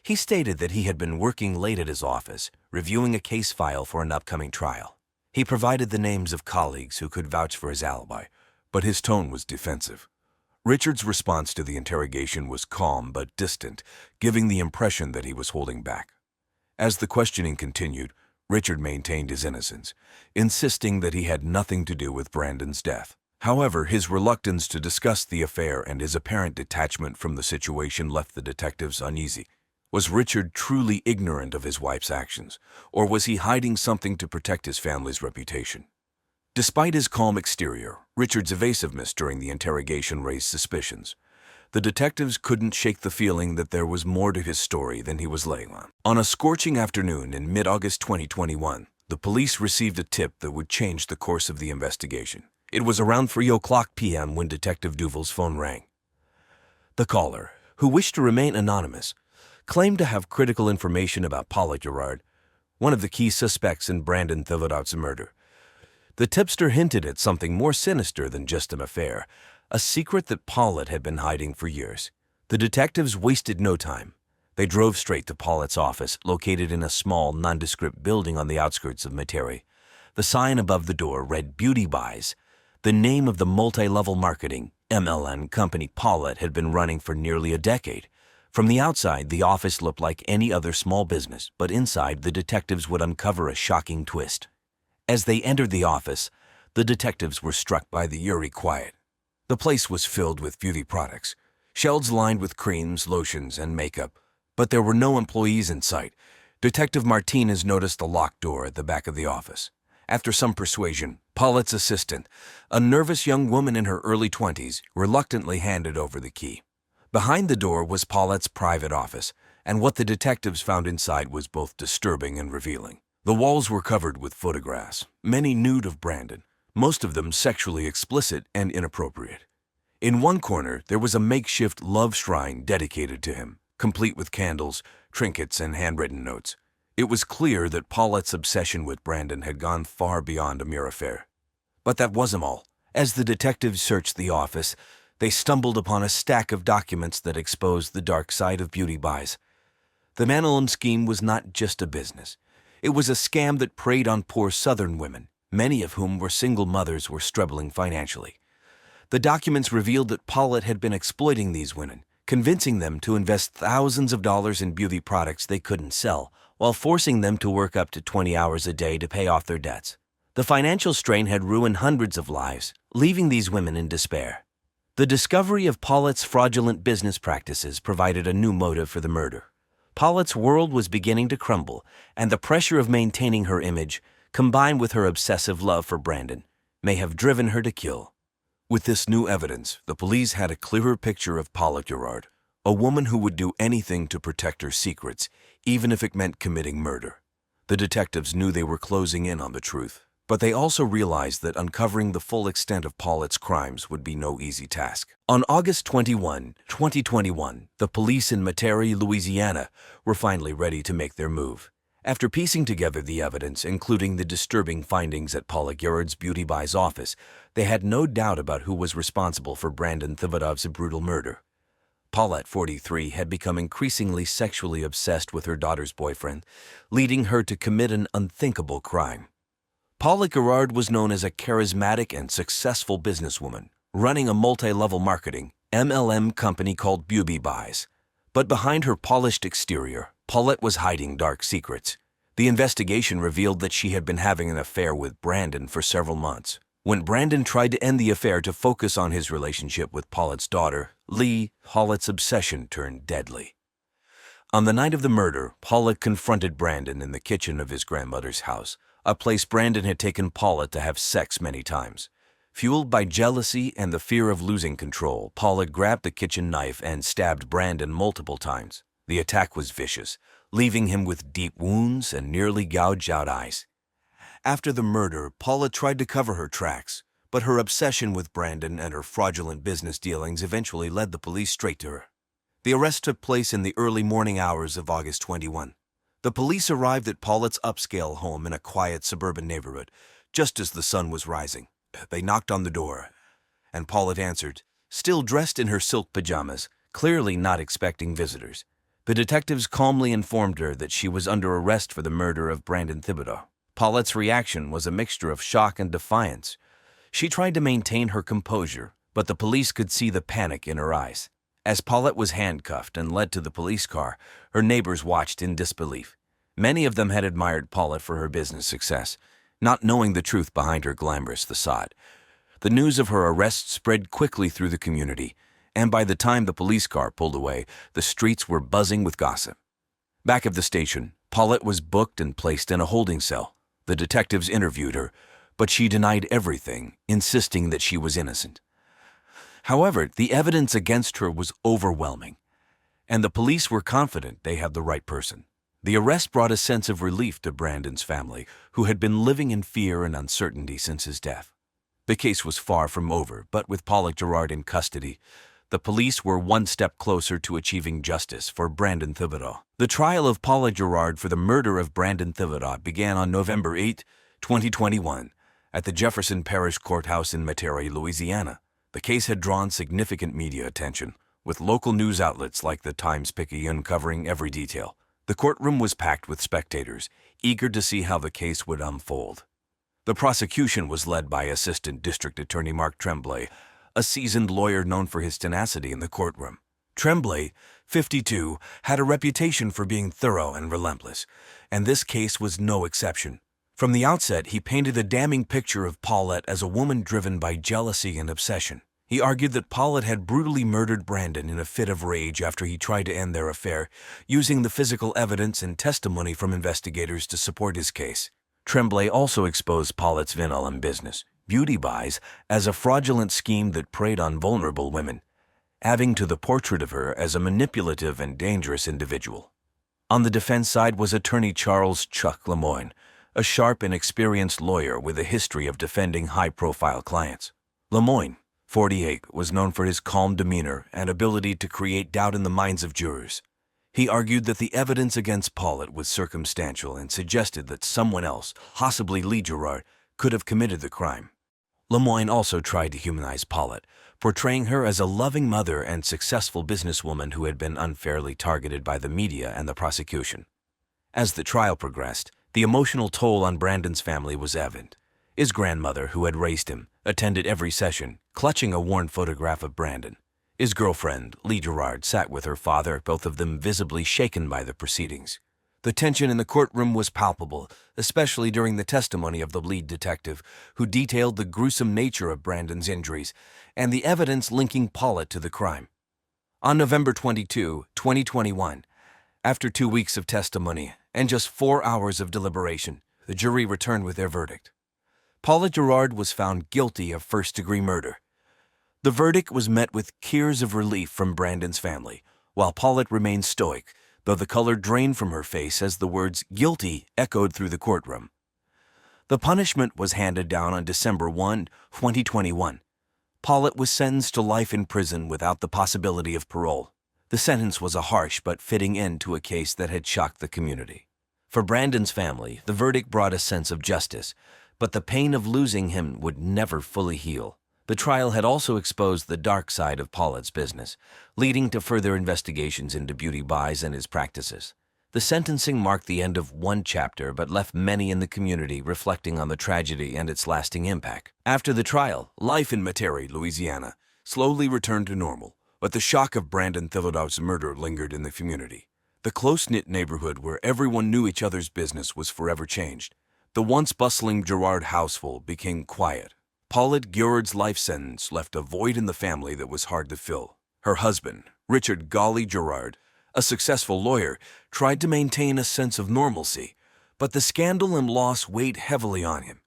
He stated that he had been working late at his office, reviewing a case file for an upcoming trial. He provided the names of colleagues who could vouch for his alibi, but his tone was defensive. Richard's response to the interrogation was calm but distant, giving the impression that he was holding back. As the questioning continued, Richard maintained his innocence, insisting that he had nothing to do with Brandon's death. However, his reluctance to discuss the affair and his apparent detachment from the situation left the detectives uneasy. Was Richard truly ignorant of his wife's actions, or was he hiding something to protect his family's reputation? Despite his calm exterior, Richard's evasiveness during the interrogation raised suspicions. The detectives couldn't shake the feeling that there was more to his story than he was laying on. On a scorching afternoon in mid-August 2021, the police received a tip that would change the course of the investigation. It was around 3:00 p.m. when Detective Duval's phone rang. The caller, who wished to remain anonymous, claimed to have critical information about Paulette Gerard, one of the key suspects in Brandon Thibodeau's murder. The tipster hinted at something more sinister than just an affair, a secret that Paulette had been hiding for years. The detectives wasted no time. They drove straight to Paulette's office, located in a small, nondescript building on the outskirts of Metairie. The sign above the door read Beauty Buys, the name of the multi-level marketing MLM company Paulette had been running for nearly a decade. From the outside, the office looked like any other small business, but inside, the detectives would uncover a shocking twist. As they entered the office, the detectives were struck by the eerie quiet. The place was filled with beauty products, shelves lined with creams, lotions, and makeup, but there were no employees in sight. Detective Martinez noticed a locked door at the back of the office. After some persuasion, Paulette's assistant, a nervous young woman in her early 20s, reluctantly handed over the key. Behind the door was Paulette's private office, and what the detectives found inside was both disturbing and revealing. The walls were covered with photographs, many nude of Brandon, most of them sexually explicit and inappropriate. In one corner, there was a makeshift love shrine dedicated to him, complete with candles, trinkets, and handwritten notes. It was clear that Paulette's obsession with Brandon had gone far beyond a mere affair. But that wasn't all. As the detectives searched the office, they stumbled upon a stack of documents that exposed the dark side of Beauty Buys. The Manilon scheme was not just a business. It was a scam that preyed on poor Southern women, many of whom were single mothers or struggling financially. The documents revealed that Paulette had been exploiting these women, convincing them to invest thousands of dollars in beauty products they couldn't sell, while forcing them to work up to 20 hours a day to pay off their debts. The financial strain had ruined hundreds of lives, leaving these women in despair. The discovery of Paulette's fraudulent business practices provided a new motive for the murder. Paulette's world was beginning to crumble, and the pressure of maintaining her image, combined with her obsessive love for Brandon, may have driven her to kill. With this new evidence, the police had a clearer picture of Paulette Gerard, a woman who would do anything to protect her secrets, even if it meant committing murder. The detectives knew they were closing in on the truth. But they also realized that uncovering the full extent of Paulette's crimes would be no easy task. On August 21, 2021, the police in Metairie, Louisiana, were finally ready to make their move. After piecing together the evidence, including the disturbing findings at Paulette Gerard's Beauty Buy's office, they had no doubt about who was responsible for Brandon Thibodeau's brutal murder. Paulette, 43, had become increasingly sexually obsessed with her daughter's boyfriend, leading her to commit an unthinkable crime. Paulette Gerard was known as a charismatic and successful businesswoman, running a multi-level marketing MLM company called Beauty Buys. But behind her polished exterior, Paulette was hiding dark secrets. The investigation revealed that she had been having an affair with Brandon for several months. When Brandon tried to end the affair to focus on his relationship with Paulette's daughter, Lee, Paulette's obsession turned deadly. On the night of the murder, Paulette confronted Brandon in the kitchen of his grandmother's house, a place Brandon had taken Paulette to have sex many times. Fueled by jealousy and the fear of losing control, Paulette grabbed the kitchen knife and stabbed Brandon multiple times. The attack was vicious, leaving him with deep wounds and nearly gouged out eyes. After the murder, Paulette tried to cover her tracks, but her obsession with Brandon and her fraudulent business dealings eventually led the police straight to her. The arrest took place in the early morning hours of August 21. The police arrived at Paulette's upscale home in a quiet suburban neighborhood, just as the sun was rising. They knocked on the door, and Paulette answered, still dressed in her silk pajamas, clearly not expecting visitors. The detectives calmly informed her that she was under arrest for the murder of Brandon Thibodeau. Paulette's reaction was a mixture of shock and defiance. She tried to maintain her composure, but the police could see the panic in her eyes. As Paulette was handcuffed and led to the police car, her neighbors watched in disbelief. Many of them had admired Paulette for her business success, not knowing the truth behind her glamorous facade. The news of her arrest spread quickly through the community, and by the time the police car pulled away, the streets were buzzing with gossip. Back at the station, Paulette was booked and placed in a holding cell. The detectives interviewed her, but she denied everything, insisting that she was innocent. However, the evidence against her was overwhelming, and the police were confident they had the right person. The arrest brought a sense of relief to Brandon's family, who had been living in fear and uncertainty since his death. The case was far from over, but with Paulette Gerard in custody, the police were one step closer to achieving justice for Brandon Thibodeau. The trial of Paulette Gerard for the murder of Brandon Thibodeau began on November 8, 2021, at the Jefferson Parish Courthouse in Metairie, Louisiana. The case had drawn significant media attention, with local news outlets like the Times-Picayune covering every detail. The courtroom was packed with spectators, eager to see how the case would unfold. The prosecution was led by Assistant District Attorney Mark Tremblay, a seasoned lawyer known for his tenacity in the courtroom. Tremblay, 52, had a reputation for being thorough and relentless, and this case was no exception. From the outset, he painted a damning picture of Paulette as a woman driven by jealousy and obsession. He argued that Paulette had brutally murdered Brandon in a fit of rage after he tried to end their affair, using the physical evidence and testimony from investigators to support his case. Tremblay also exposed Paulette's MLM business, Beauty Buys, as a fraudulent scheme that preyed on vulnerable women, adding to the portrait of her as a manipulative and dangerous individual. On the defense side was attorney Charles Chuck Lemoyne, a sharp and experienced lawyer with a history of defending high-profile clients. Lemoyne, 48, was known for his calm demeanor and ability to create doubt in the minds of jurors. He argued that the evidence against Paulette was circumstantial and suggested that someone else, possibly Lee Gerard, could have committed the crime. Lemoyne also tried to humanize Paulette, portraying her as a loving mother and successful businesswoman who had been unfairly targeted by the media and the prosecution. As the trial progressed, the emotional toll on Brandon's family was evident. His grandmother, who had raised him, attended every session, clutching a worn photograph of Brandon. His girlfriend, Lee Gerard, sat with her father, both of them visibly shaken by the proceedings. The tension in the courtroom was palpable, especially during the testimony of the lead detective, who detailed the gruesome nature of Brandon's injuries and the evidence linking Paulette to the crime. On November 22, 2021, after 2 weeks of testimony and just 4 hours of deliberation, the jury returned with their verdict. Paulette Gerard was found guilty of first-degree murder. The verdict was met with tears of relief from Brandon's family, while Paulette remained stoic, though the color drained from her face as the words "guilty" echoed through the courtroom. The punishment was handed down on December 1, 2021. Pollitt was sentenced to life in prison without the possibility of parole. The sentence was a harsh but fitting end to a case that had shocked the community. For Brandon's family, the verdict brought a sense of justice, but the pain of losing him would never fully heal. The trial had also exposed the dark side of Pollitt's business, leading to further investigations into beauty buys and his practices. The sentencing marked the end of one chapter but left many in the community reflecting on the tragedy and its lasting impact. After the trial, life in Metairie, Louisiana, slowly returned to normal, but the shock of Brandon Thibodeau's murder lingered in the community. The close-knit neighborhood where everyone knew each other's business was forever changed. The once bustling Girard household became quiet. Pollitt Girard's life sentence left a void in the family that was hard to fill. Her husband, Richard Golly Girard, a successful lawyer, tried to maintain a sense of normalcy, but the scandal and loss weighed heavily on him.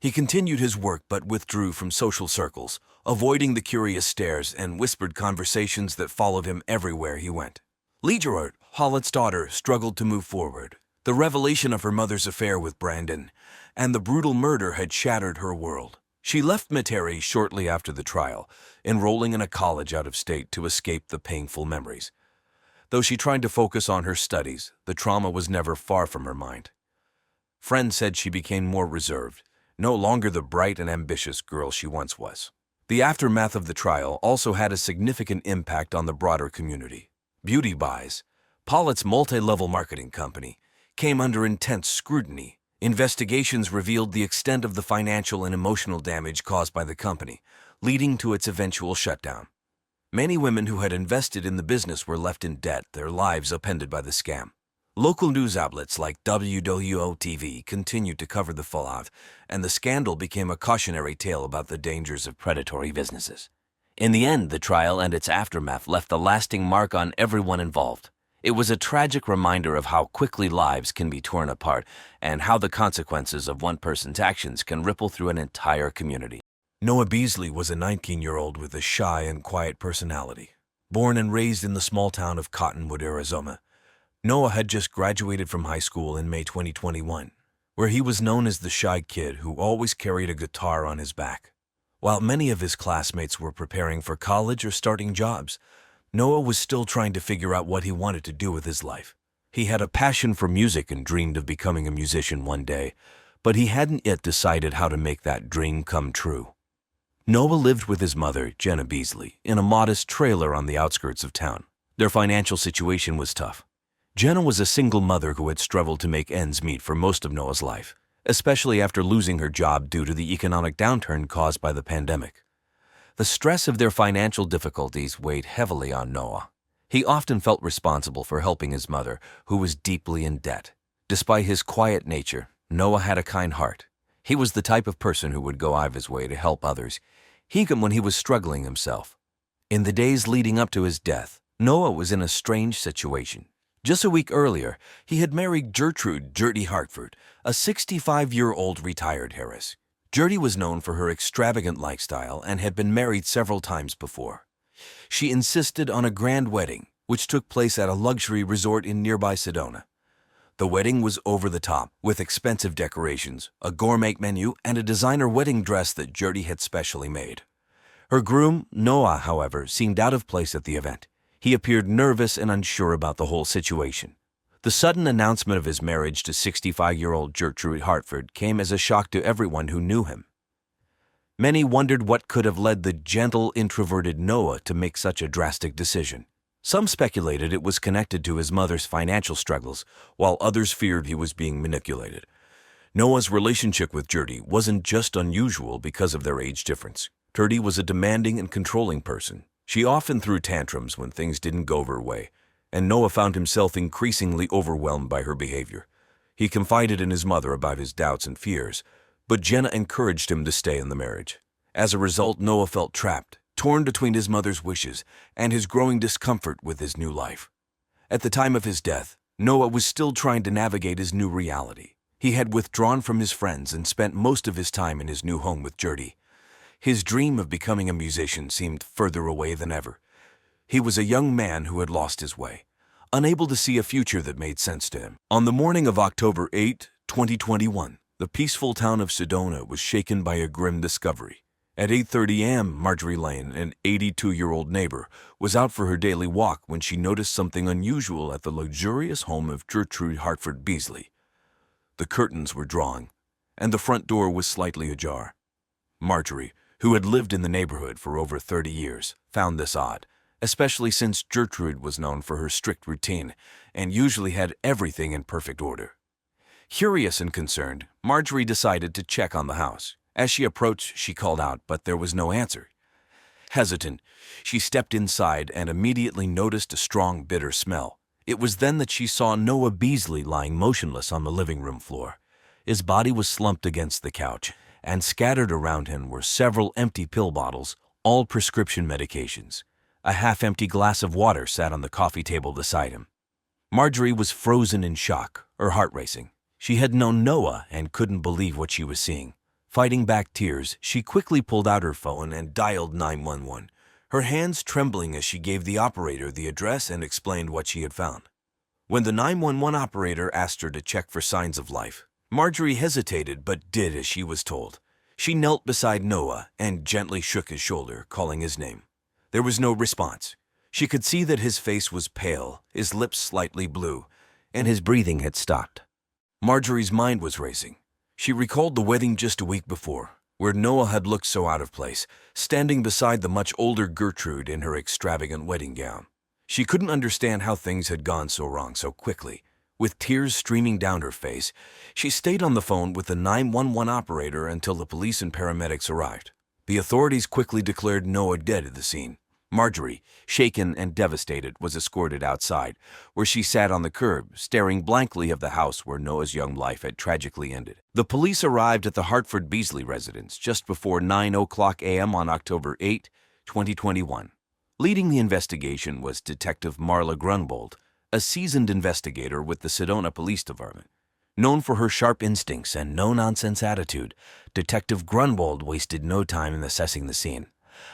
He continued his work but withdrew from social circles, avoiding the curious stares and whispered conversations that followed him everywhere he went. Lee Girard, Pollitt's daughter, struggled to move forward. The revelation of her mother's affair with Brandon and the brutal murder had shattered her world. She left Metairie shortly after the trial, enrolling in a college out of state to escape the painful memories. Though she tried to focus on her studies, the trauma was never far from her mind. Friends said she became more reserved, no longer the bright and ambitious girl she once was. The aftermath of the trial also had a significant impact on the broader community. Beauty Buys, Pollitt's multi-level marketing company, came under intense scrutiny. Investigations revealed the extent of the financial and emotional damage caused by the company, leading to its eventual shutdown. Many women who had invested in the business were left in debt, their lives upended by the scam. Local news outlets like WWO-TV continued to cover the fallout, and the scandal became a cautionary tale about the dangers of predatory businesses. In the end, the trial and its aftermath left a lasting mark on everyone involved. It was a tragic reminder of how quickly lives can be torn apart and how the consequences of one person's actions can ripple through an entire community. Noah Beasley was a 19-year-old with a shy and quiet personality. Born and raised in the small town of Cottonwood, Arizona, Noah had just graduated from high school in May 2021, where he was known as the shy kid who always carried a guitar on his back. While many of his classmates were preparing for college or starting jobs, Noah was still trying to figure out what he wanted to do with his life. He had a passion for music and dreamed of becoming a musician one day, but he hadn't yet decided how to make that dream come true. Noah lived with his mother, Jenna Beasley, in a modest trailer on the outskirts of town. Their financial situation was tough. Jenna was a single mother who had struggled to make ends meet for most of Noah's life, especially after losing her job due to the economic downturn caused by the pandemic. The stress of their financial difficulties weighed heavily on Noah. He often felt responsible for helping his mother, who was deeply in debt. Despite his quiet nature, Noah had a kind heart. He was the type of person who would go out of his way to help others, even when he was struggling himself. In the days leading up to his death, Noah was in a strange situation. Just a week earlier, he had married Gertrude "Gertie" Hartford, a 65-year-old retired heiress. Gertie was known for her extravagant lifestyle and had been married several times before. She insisted on a grand wedding, which took place at a luxury resort in nearby Sedona. The wedding was over the top, with expensive decorations, a gourmet menu, and a designer wedding dress that Gertie had specially made. Her groom, Noah, however, seemed out of place at the event. He appeared nervous and unsure about the whole situation. The sudden announcement of his marriage to 65-year-old Gertrude Hartford came as a shock to everyone who knew him. Many wondered what could have led the gentle, introverted Noah to make such a drastic decision. Some speculated it was connected to his mother's financial struggles, while others feared he was being manipulated. Noah's relationship with Gertie wasn't just unusual because of their age difference. Gertie was a demanding and controlling person. She often threw tantrums when things didn't go her way, and Noah found himself increasingly overwhelmed by her behavior. He confided in his mother about his doubts and fears, but Jenna encouraged him to stay in the marriage. As a result, Noah felt trapped, torn between his mother's wishes and his growing discomfort with his new life. At the time of his death, Noah was still trying to navigate his new reality. He had withdrawn from his friends and spent most of his time in his new home with Gertie. His dream of becoming a musician seemed further away than ever. He was a young man who had lost his way, unable to see a future that made sense to him. On the morning of October 8, 2021, The peaceful town of Sedona was shaken by a grim discovery. At 8:30 a.m., Marjorie Lane, an 82-year-old neighbor, was out for her daily walk when she noticed something unusual at the luxurious home of Gertrude Hartford Beasley. The curtains were drawn, and the front door was slightly ajar. Marjorie, who had lived in the neighborhood for over 30 years, found this odd, especially since Gertrude was known for her strict routine and usually had everything in perfect order. Curious and concerned, Marjorie decided to check on the house. As she approached, she called out, but there was no answer. Hesitant, she stepped inside and immediately noticed a strong, bitter smell. It was then that she saw Noah Beasley lying motionless on the living room floor. His body was slumped against the couch, and scattered around him were several empty pill bottles, all prescription medications. A half-empty glass of water sat on the coffee table beside him. Marjorie was frozen in shock, her heart racing. She had known Noah and couldn't believe what she was seeing. Fighting back tears, she quickly pulled out her phone and dialed 911, her hands trembling as she gave the operator the address and explained what she had found. When the 911 operator asked her to check for signs of life, Marjorie hesitated but did as she was told. She knelt beside Noah and gently shook his shoulder, calling his name. There was no response. She could see that his face was pale, his lips slightly blue, and his breathing had stopped. Marjorie's mind was racing. She recalled the wedding just a week before, where Noah had looked so out of place, standing beside the much older Gertrude in her extravagant wedding gown. She couldn't understand how things had gone so wrong so quickly. With tears streaming down her face, she stayed on the phone with the 911 operator until the police and paramedics arrived. The authorities quickly declared Noah dead at the scene. Marjorie, shaken and devastated, was escorted outside, where she sat on the curb, staring blankly at the house where Noah's young life had tragically ended. The police arrived at the Hartford Beasley residence just before 9:00 a.m. on October 8, 2021. Leading the investigation was Detective Marla Grunwald, a seasoned investigator with the Sedona Police Department. Known for her sharp instincts and no-nonsense attitude, Detective Grunwald wasted no time in assessing the scene.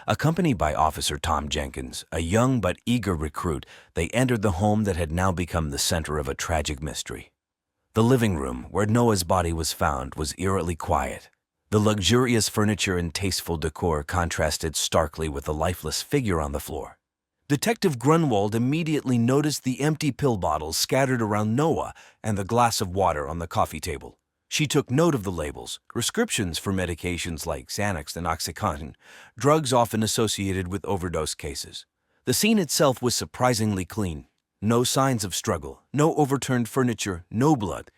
Accompanied by Officer Tom Jenkins, a young but eager recruit, they entered the home that had now become the center of a tragic mystery. The living room, where Noah's body was found, was eerily quiet. The luxurious furniture and tasteful decor contrasted starkly with the lifeless figure on the floor. Detective Grunwald immediately noticed the empty pill bottles scattered around Noah and the glass of water on the coffee table. She took note of the labels, prescriptions for medications like Xanax and Oxycontin, drugs often associated with overdose cases. The scene itself was surprisingly clean. No signs of struggle, no overturned furniture, no blood.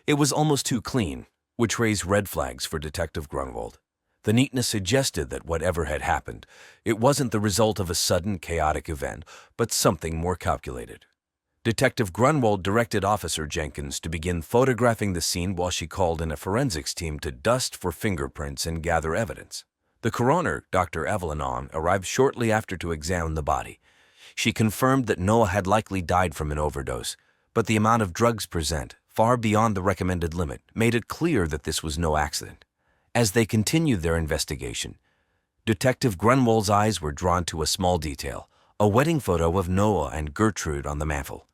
It was almost too clean, which raised red flags for Detective Grunwald. The neatness suggested that whatever had happened, it wasn't the result of a sudden, chaotic event, but something more calculated. Detective Grunwald directed Officer Jenkins to begin photographing the scene while she called in a forensics team to dust for fingerprints and gather evidence. The coroner, Dr. Evelyn On, arrived shortly after to examine the body. She confirmed that Noah had likely died from an overdose, but the amount of drugs present, far beyond the recommended limit, made it clear that this was no accident. As they continued their investigation, Detective Grunwald's eyes were drawn to a small detail, a wedding photo of Noah and Gertrude on the mantel.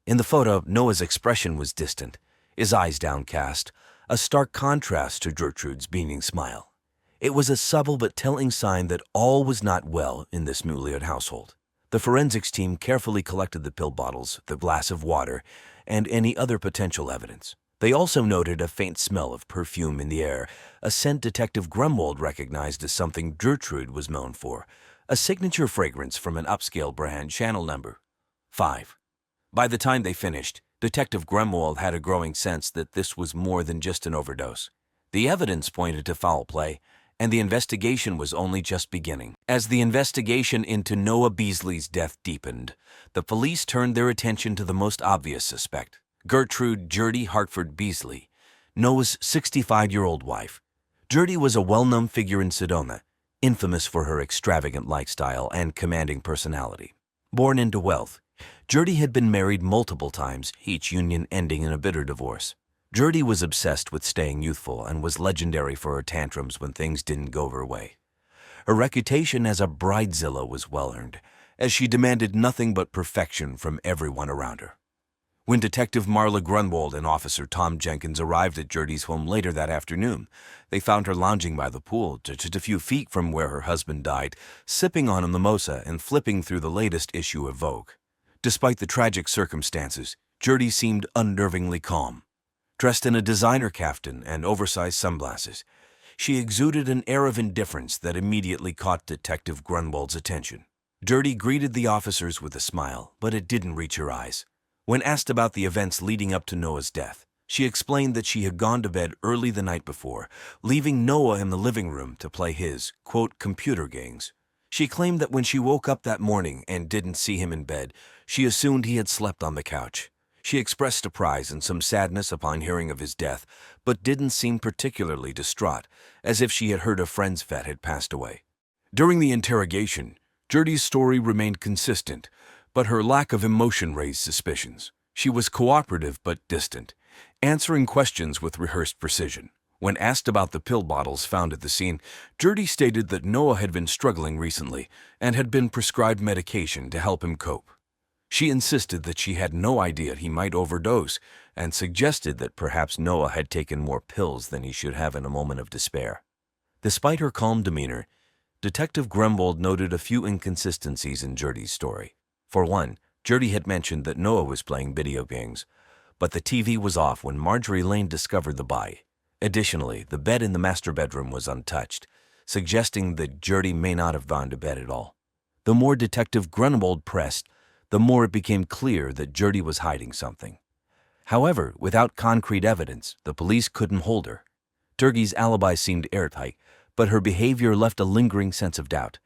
In the photo, Noah's expression was distant, his eyes downcast, a stark contrast to Gertrude's beaming smile. It was a subtle but telling sign that all was not well in this Newlywed household. The forensics team carefully collected the pill bottles, the glass of water, and any other potential evidence. They also noted a faint smell of perfume in the air, a scent Detective Grunwald recognized as something Gertrude was known for, a signature fragrance from an upscale brand, Channel No. 5. By the time they finished, Detective Grunwald had a growing sense that this was more than just an overdose. The evidence pointed to foul play, and the investigation was only just beginning. As the investigation into Noah Beasley's death deepened, the police turned their attention to the most obvious suspect, Gertrude "Gertie" Hartford Beasley, Noah's 65-year-old wife. Gertie was a well-known figure in Sedona, infamous for her extravagant lifestyle and commanding personality. Born into wealth, Gertie had been married multiple times, each union ending in a bitter divorce. Gertie was obsessed with staying youthful and was legendary for her tantrums when things didn't go her way. Her reputation as a bridezilla was well-earned, as she demanded nothing but perfection from everyone around her. When Detective Marla Grunwald and Officer Tom Jenkins arrived at Gertie's home later that afternoon, they found her lounging by the pool, just a few feet from where her husband died, sipping on a mimosa and flipping through the latest issue of Vogue. Despite the tragic circumstances, Gertie seemed unnervingly calm. Dressed in a designer kaftan and oversized sunglasses, she exuded an air of indifference that immediately caught Detective Grunwald's attention. Gertie greeted the officers with a smile, but it didn't reach her eyes. When asked about the events leading up to Noah's death, she explained that she had gone to bed early the night before, leaving Noah in the living room to play his, quote, computer games. She claimed that when she woke up that morning and didn't see him in bed, she assumed he had slept on the couch. She expressed surprise and some sadness upon hearing of his death, but didn't seem particularly distraught, as if she had heard a friend's vet had passed away. During the interrogation, Gertie's story remained consistent, but her lack of emotion raised suspicions. She was cooperative but distant, answering questions with rehearsed precision. When asked about the pill bottles found at the scene, Gertie stated that Noah had been struggling recently and had been prescribed medication to help him cope. She insisted that she had no idea he might overdose and suggested that perhaps Noah had taken more pills than he should have in a moment of despair. Despite her calm demeanor, Detective Grunwald noted a few inconsistencies in Gertie's story. For one, Gertie had mentioned that Noah was playing video games, but the TV was off when Marjorie Lane discovered the body. Additionally, the bed in the master bedroom was untouched, suggesting that Gertie may not have gone to bed at all. The more Detective Grunwald pressed, the more it became clear that Gertie was hiding something. However, without concrete evidence, the police couldn't hold her. Gertie's alibi seemed airtight, but her behavior left a lingering sense of doubt.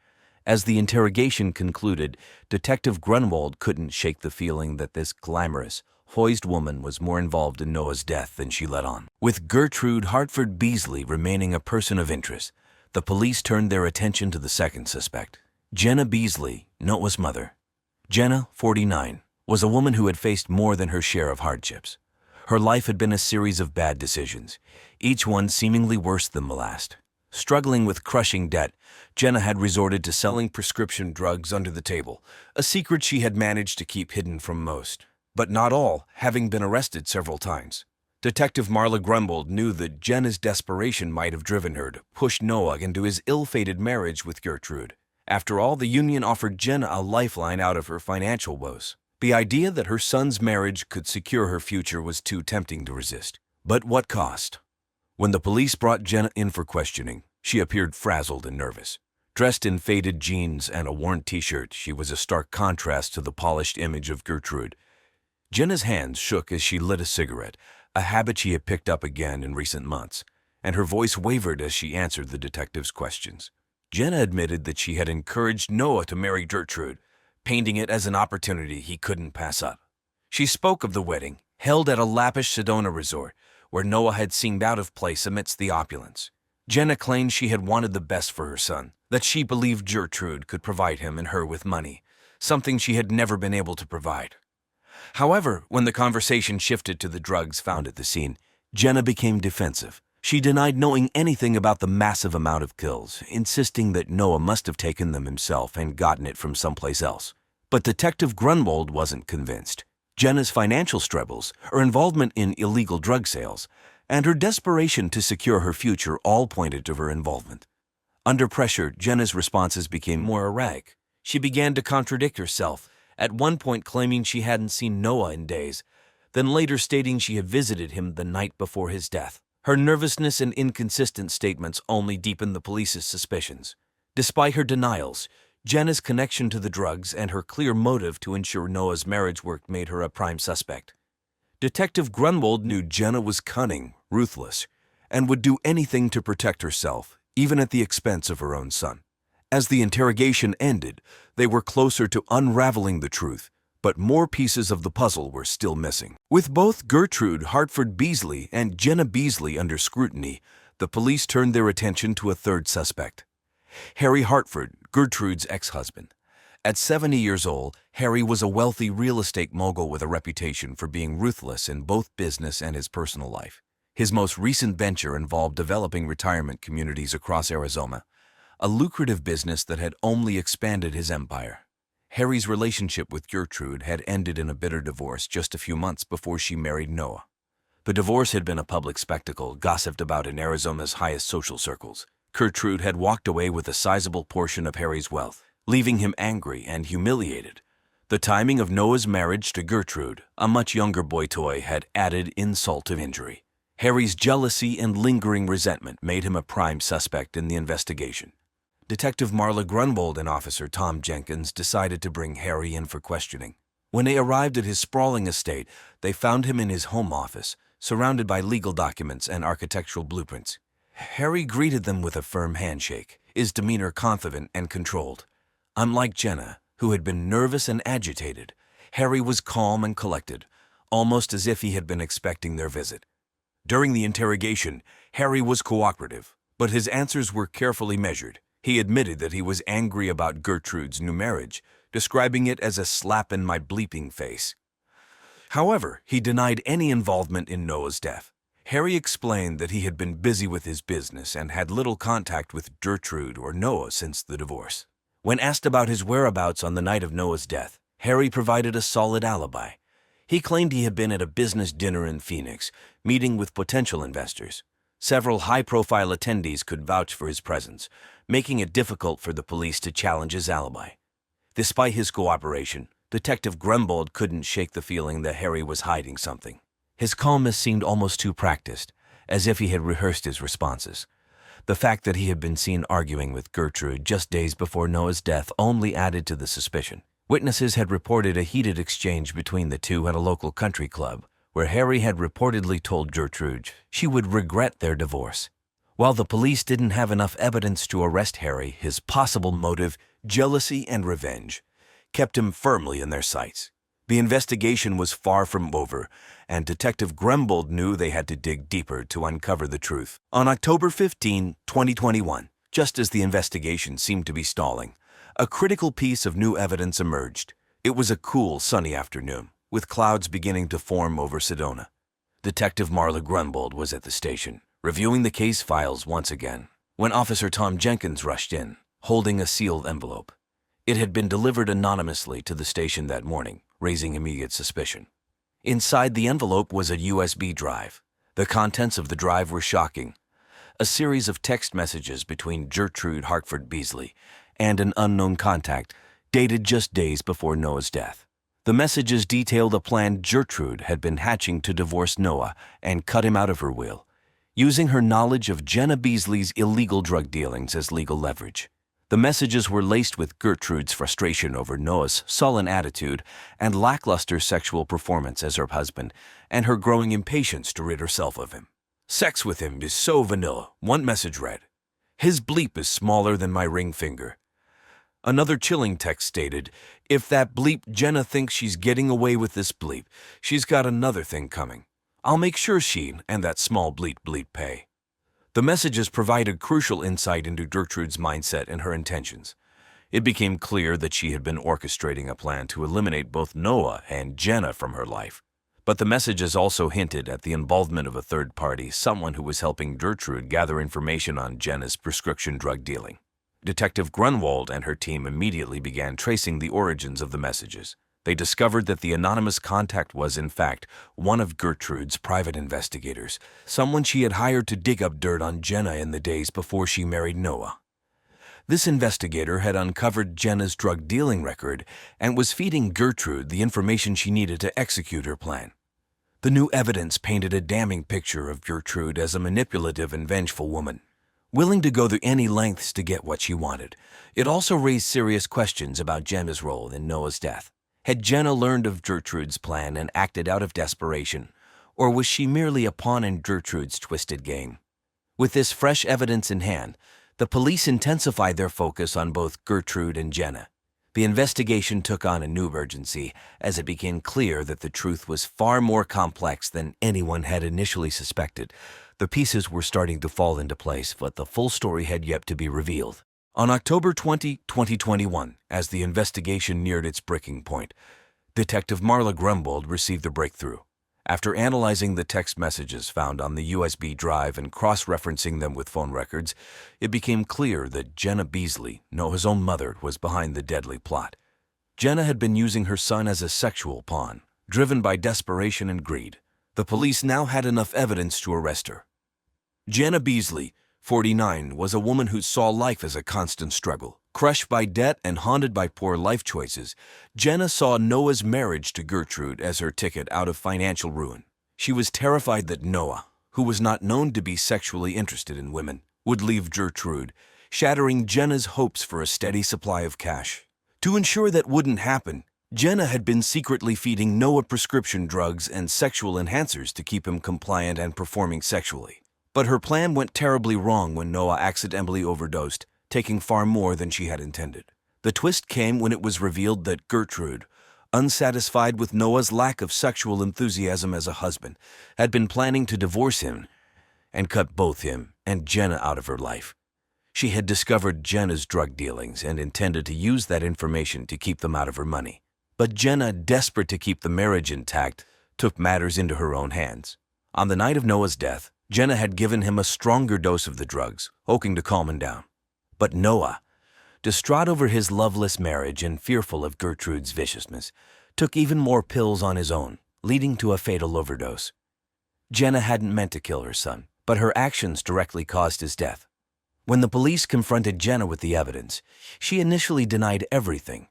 As the interrogation concluded, Detective Grunwald couldn't shake the feeling that this glamorous, poised woman was more involved in Noah's death than she let on. With Gertrude Hartford Beasley remaining a person of interest, the police turned their attention to the second suspect, Jenna Beasley, Noah's mother. Jenna, 49, was a woman who had faced more than her share of hardships. Her life had been a series of bad decisions, each one seemingly worse than the last. Struggling with crushing debt, Jenna had resorted to selling prescription drugs under the table, a secret she had managed to keep hidden from most, but not all, having been arrested several times. Detective Marla Grunwald knew that Jenna's desperation might have driven her to push Noah into his ill-fated marriage with Gertrude. After all, the union offered Jenna a lifeline out of her financial woes. The idea that her son's marriage could secure her future was too tempting to resist. But what cost? When the police brought Jenna in for questioning, she appeared frazzled and nervous. Dressed in faded jeans and a worn t-shirt, she was a stark contrast to the polished image of Gertrude. Jenna's hands shook as she lit a cigarette, a habit she had picked up again in recent months, and her voice wavered as she answered the detective's questions. Jenna admitted that she had encouraged Noah to marry Gertrude, painting it as an opportunity he couldn't pass up. She spoke of the wedding, held at a lavish Sedona resort, where Noah had seemed out of place amidst the opulence. Jenna claimed she had wanted the best for her son, that she believed Gertrude could provide him and her with money, something she had never been able to provide. However, when the conversation shifted to the drugs found at the scene, Jenna became defensive. She denied knowing anything about the massive amount of pills, insisting that Noah must have taken them himself and gotten it from someplace else. But Detective Grunwald wasn't convinced. Jenna's financial struggles, her involvement in illegal drug sales, and her desperation to secure her future all pointed to her involvement. Under pressure, Jenna's responses became more erratic. She began to contradict herself, at one point claiming she hadn't seen Noah in days, then later stating she had visited him the night before his death. Her nervousness and inconsistent statements only deepened the police's suspicions. Despite her denials, Jenna's connection to the drugs and her clear motive to ensure Noah's marriage worked made her a prime suspect. Detective Grunwald knew Jenna was cunning, ruthless, and would do anything to protect herself, even at the expense of her own son. As the interrogation ended, they were closer to unraveling the truth, but more pieces of the puzzle were still missing. With both Gertrude Hartford Beasley and Jenna Beasley under scrutiny, the police turned their attention to a third suspect. Harry Hartford, Gertrude's ex-husband. At 70 years old, Harry was a wealthy real estate mogul with a reputation for being ruthless in both business and his personal life. His most recent venture involved developing retirement communities across Arizona, a lucrative business that had only expanded his empire. Harry's relationship with Gertrude had ended in a bitter divorce just a few months before she married Noah. The divorce had been a public spectacle, gossiped about in Arizona's highest social circles. Gertrude had walked away with a sizable portion of Harry's wealth, leaving him angry and humiliated. The timing of Noah's marriage to Gertrude, a much younger boy toy, had added insult to injury. Harry's jealousy and lingering resentment made him a prime suspect in the investigation. Detective Marla Grunwald and Officer Tom Jenkins decided to bring Harry in for questioning. When they arrived at his sprawling estate, they found him in his home office, surrounded by legal documents and architectural blueprints. Harry greeted them with a firm handshake, his demeanor confident and controlled. Unlike Jenna, who had been nervous and agitated, Harry was calm and collected, almost as if he had been expecting their visit. During the interrogation, Harry was cooperative, but his answers were carefully measured. He admitted that he was angry about Gertrude's new marriage, describing it as a slap in my bleeping face. However, he denied any involvement in Noah's death. Harry explained that he had been busy with his business and had little contact with Gertrude or Noah since the divorce. When asked about his whereabouts on the night of Noah's death, Harry provided a solid alibi. He claimed he had been at a business dinner in Phoenix, meeting with potential investors. Several high-profile attendees could vouch for his presence, making it difficult for the police to challenge his alibi. Despite his cooperation, Detective Grunwald couldn't shake the feeling that Harry was hiding something. His calmness seemed almost too practiced, as if he had rehearsed his responses. The fact that he had been seen arguing with Gertrude just days before Noah's death only added to the suspicion. Witnesses had reported a heated exchange between the two at a local country club, where Harry had reportedly told Gertrude she would regret their divorce. While the police didn't have enough evidence to arrest Harry, his possible motive, jealousy and revenge, kept him firmly in their sights. The investigation was far from over, and Detective Grunwald knew they had to dig deeper to uncover the truth. On October 15, 2021, just as the investigation seemed to be stalling, a critical piece of new evidence emerged. It was a cool, sunny afternoon, with clouds beginning to form over Sedona. Detective Marla Grunwald was at the station, reviewing the case files once again, when Officer Tom Jenkins rushed in, holding a sealed envelope. It had been delivered anonymously to the station that morning, raising immediate suspicion. Inside the envelope was a USB drive. The contents of the drive were shocking. A series of text messages between Gertrude Hartford Beasley and an unknown contact, dated just days before Noah's death. The messages detailed a plan Gertrude had been hatching to divorce Noah and cut him out of her will, using her knowledge of Jenna Beasley's illegal drug dealings as legal leverage. The messages were laced with Gertrude's frustration over Noah's sullen attitude and lackluster sexual performance as her husband, and her growing impatience to rid herself of him. "Sex with him is so vanilla," one message read. "His bleep is smaller than my ring finger." Another chilling text stated, "If that bleep Jenna thinks she's getting away with this bleep, she's got another thing coming. I'll make sure she and that small bleep pay." The messages provided crucial insight into Gertrude's mindset and her intentions. It became clear that she had been orchestrating a plan to eliminate both Noah and Jenna from her life. But the messages also hinted at the involvement of a third party, someone who was helping Gertrude gather information on Jenna's prescription drug dealing. Detective Grunwald and her team immediately began tracing the origins of the messages. They discovered that the anonymous contact was, in fact, one of Gertrude's private investigators, someone she had hired to dig up dirt on Jenna in the days before she married Noah. This investigator had uncovered Jenna's drug dealing record and was feeding Gertrude the information she needed to execute her plan. The new evidence painted a damning picture of Gertrude as a manipulative and vengeful woman, willing to go to any lengths to get what she wanted. It also raised serious questions about Jenna's role in Noah's death. Had Jenna learned of Gertrude's plan and acted out of desperation, or was she merely a pawn in Gertrude's twisted game? With this fresh evidence in hand, the police intensified their focus on both Gertrude and Jenna. The investigation took on a new urgency as it became clear that the truth was far more complex than anyone had initially suspected. The pieces were starting to fall into place, but the full story had yet to be revealed. On October 20, 2021, as the investigation neared its breaking point, Detective Marla Grunwald received a breakthrough. After analyzing the text messages found on the USB drive and cross-referencing them with phone records, it became clear that Jenna Beasley, Noah's own mother, was behind the deadly plot. Jenna had been using her son as a sexual pawn, driven by desperation and greed. The police now had enough evidence to arrest her. Jenna Beasley, 49, was a woman who saw life as a constant struggle. Crushed by debt and haunted by poor life choices, Jenna saw Noah's marriage to Gertrude as her ticket out of financial ruin. She was terrified that Noah, who was not known to be sexually interested in women, would leave Gertrude, shattering Jenna's hopes for a steady supply of cash. To ensure that wouldn't happen, Jenna had been secretly feeding Noah prescription drugs and sexual enhancers to keep him compliant and performing sexually. But her plan went terribly wrong when Noah accidentally overdosed, taking far more than she had intended. The twist came when it was revealed that Gertrude, unsatisfied with Noah's lack of sexual enthusiasm as a husband, had been planning to divorce him and cut both him and Jenna out of her life. She had discovered Jenna's drug dealings and intended to use that information to keep them out of her money. But Jenna, desperate to keep the marriage intact, took matters into her own hands. On the night of Noah's death, Jenna had given him a stronger dose of the drugs, hoping to calm him down. But Noah, distraught over his loveless marriage and fearful of Gertrude's viciousness, took even more pills on his own, leading to a fatal overdose. Jenna hadn't meant to kill her son, but her actions directly caused his death. When the police confronted Jenna with the evidence, she initially denied everything.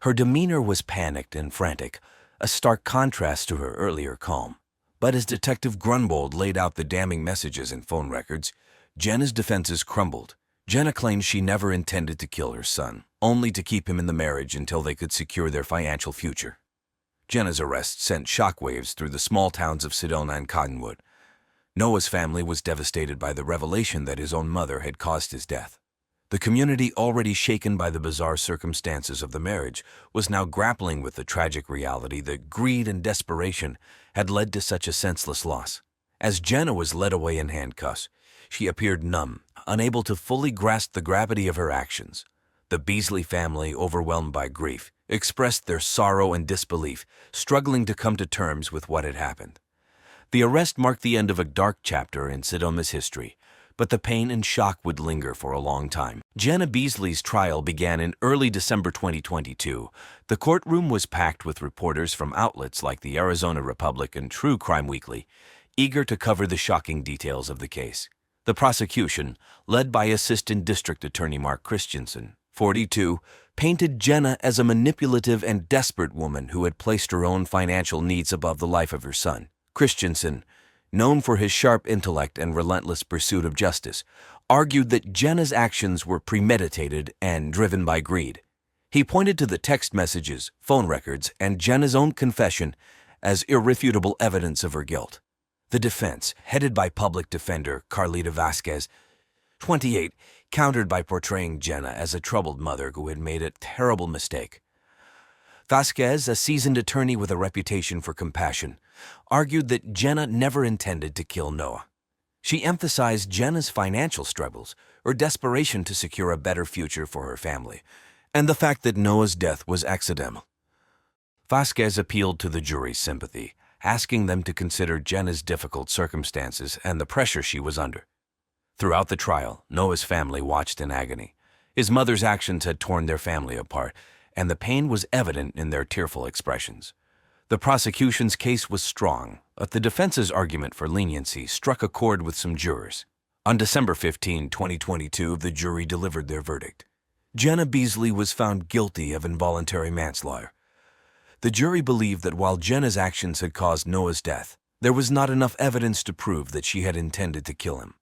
Her demeanor was panicked and frantic, a stark contrast to her earlier calm. But as Detective Grunwald laid out the damning messages and phone records, Jenna's defenses crumbled. Jenna claimed she never intended to kill her son, only to keep him in the marriage until they could secure their financial future. Jenna's arrest sent shockwaves through the small towns of Sedona and Cottonwood. Noah's family was devastated by the revelation that his own mother had caused his death. The community, already shaken by the bizarre circumstances of the marriage, was now grappling with the tragic reality that greed and desperation had led to such a senseless loss. As Jenna was led away in handcuffs, she appeared numb, unable to fully grasp the gravity of her actions. The Beasley family, overwhelmed by grief, expressed their sorrow and disbelief, struggling to come to terms with what had happened. The arrest marked the end of a dark chapter in Sedona's history, but the pain and shock would linger for a long time. Jenna Beasley's trial began in early December 2022. The courtroom was packed with reporters from outlets like the Arizona Republic and True Crime Weekly, eager to cover the shocking details of the case. The prosecution, led by Assistant District Attorney Mark Christensen, 42, painted Jenna as a manipulative and desperate woman who had placed her own financial needs above the life of her son. Christensen, known for his sharp intellect and relentless pursuit of justice, argued that Jenna's actions were premeditated and driven by greed. He pointed to the text messages, phone records, and Jenna's own confession as irrefutable evidence of her guilt. The defense, headed by public defender Carlita Vasquez, 28, countered by portraying Jenna as a troubled mother who had made a terrible mistake. Vasquez, a seasoned attorney with a reputation for compassion, argued that Jenna never intended to kill Noah. She emphasized Jenna's financial struggles, her desperation to secure a better future for her family, and the fact that Noah's death was accidental. Vasquez appealed to the jury's sympathy, asking them to consider Jenna's difficult circumstances and the pressure she was under. Throughout the trial, Noah's family watched in agony. His mother's actions had torn their family apart, and the pain was evident in their tearful expressions. The prosecution's case was strong, but the defense's argument for leniency struck a chord with some jurors. On December 15, 2022, the jury delivered their verdict. Jenna Beasley was found guilty of involuntary manslaughter. The jury believed that while Jenna's actions had caused Noah's death, there was not enough evidence to prove that she had intended to kill him.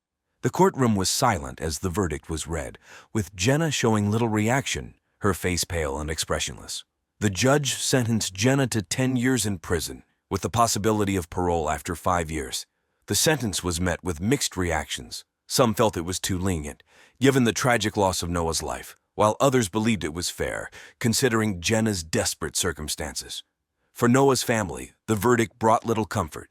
The courtroom was silent as the verdict was read, with Jenna showing little reaction, her face pale and expressionless. The judge sentenced Jenna to 10 years in prison, with the possibility of parole after 5 years. The sentence was met with mixed reactions. Some felt it was too lenient, given the tragic loss of Noah's life, while others believed it was fair, considering Jenna's desperate circumstances. For Noah's family, the verdict brought little comfort.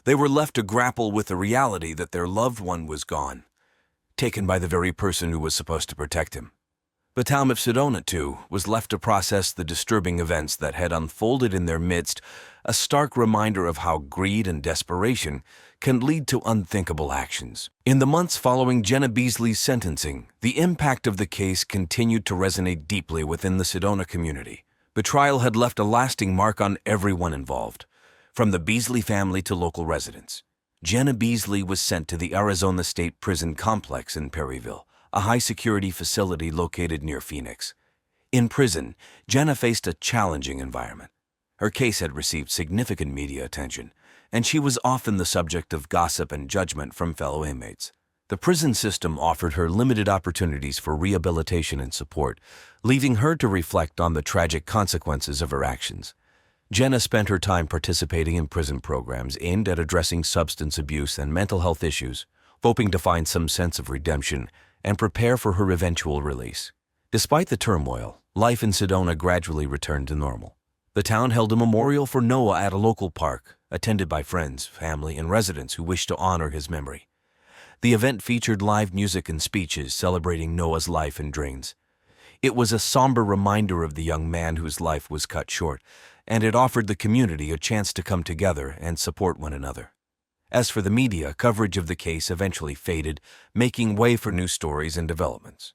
They were left to grapple with the reality that their loved one was gone, taken by the very person who was supposed to protect him. The town of Sedona, too, was left to process the disturbing events that had unfolded in their midst, a stark reminder of how greed and desperation can lead to unthinkable actions. In the months following Jenna Beasley's sentencing, the impact of the case continued to resonate deeply within the Sedona community. Betrayal had left a lasting mark on everyone involved, from the Beasley family to local residents. Jenna Beasley was sent to the Arizona State Prison Complex in Perryville, a high-security facility located near Phoenix. In prison, Jenna faced a challenging environment. Her case had received significant media attention, and she was often the subject of gossip and judgment from fellow inmates. The prison system offered her limited opportunities for rehabilitation and support, leaving her to reflect on the tragic consequences of her actions. Jenna spent her time participating in prison programs aimed at addressing substance abuse and mental health issues, hoping to find some sense of redemption and prepare for her eventual release. Despite the turmoil, life in Sedona gradually returned to normal. The town held a memorial for Noah at a local park, attended by friends, family, and residents who wished to honor his memory. The event featured live music and speeches celebrating Noah's life and dreams. It was a somber reminder of the young man whose life was cut short, and it offered the community a chance to come together and support one another. As for the media, coverage of the case eventually faded, making way for new stories and developments.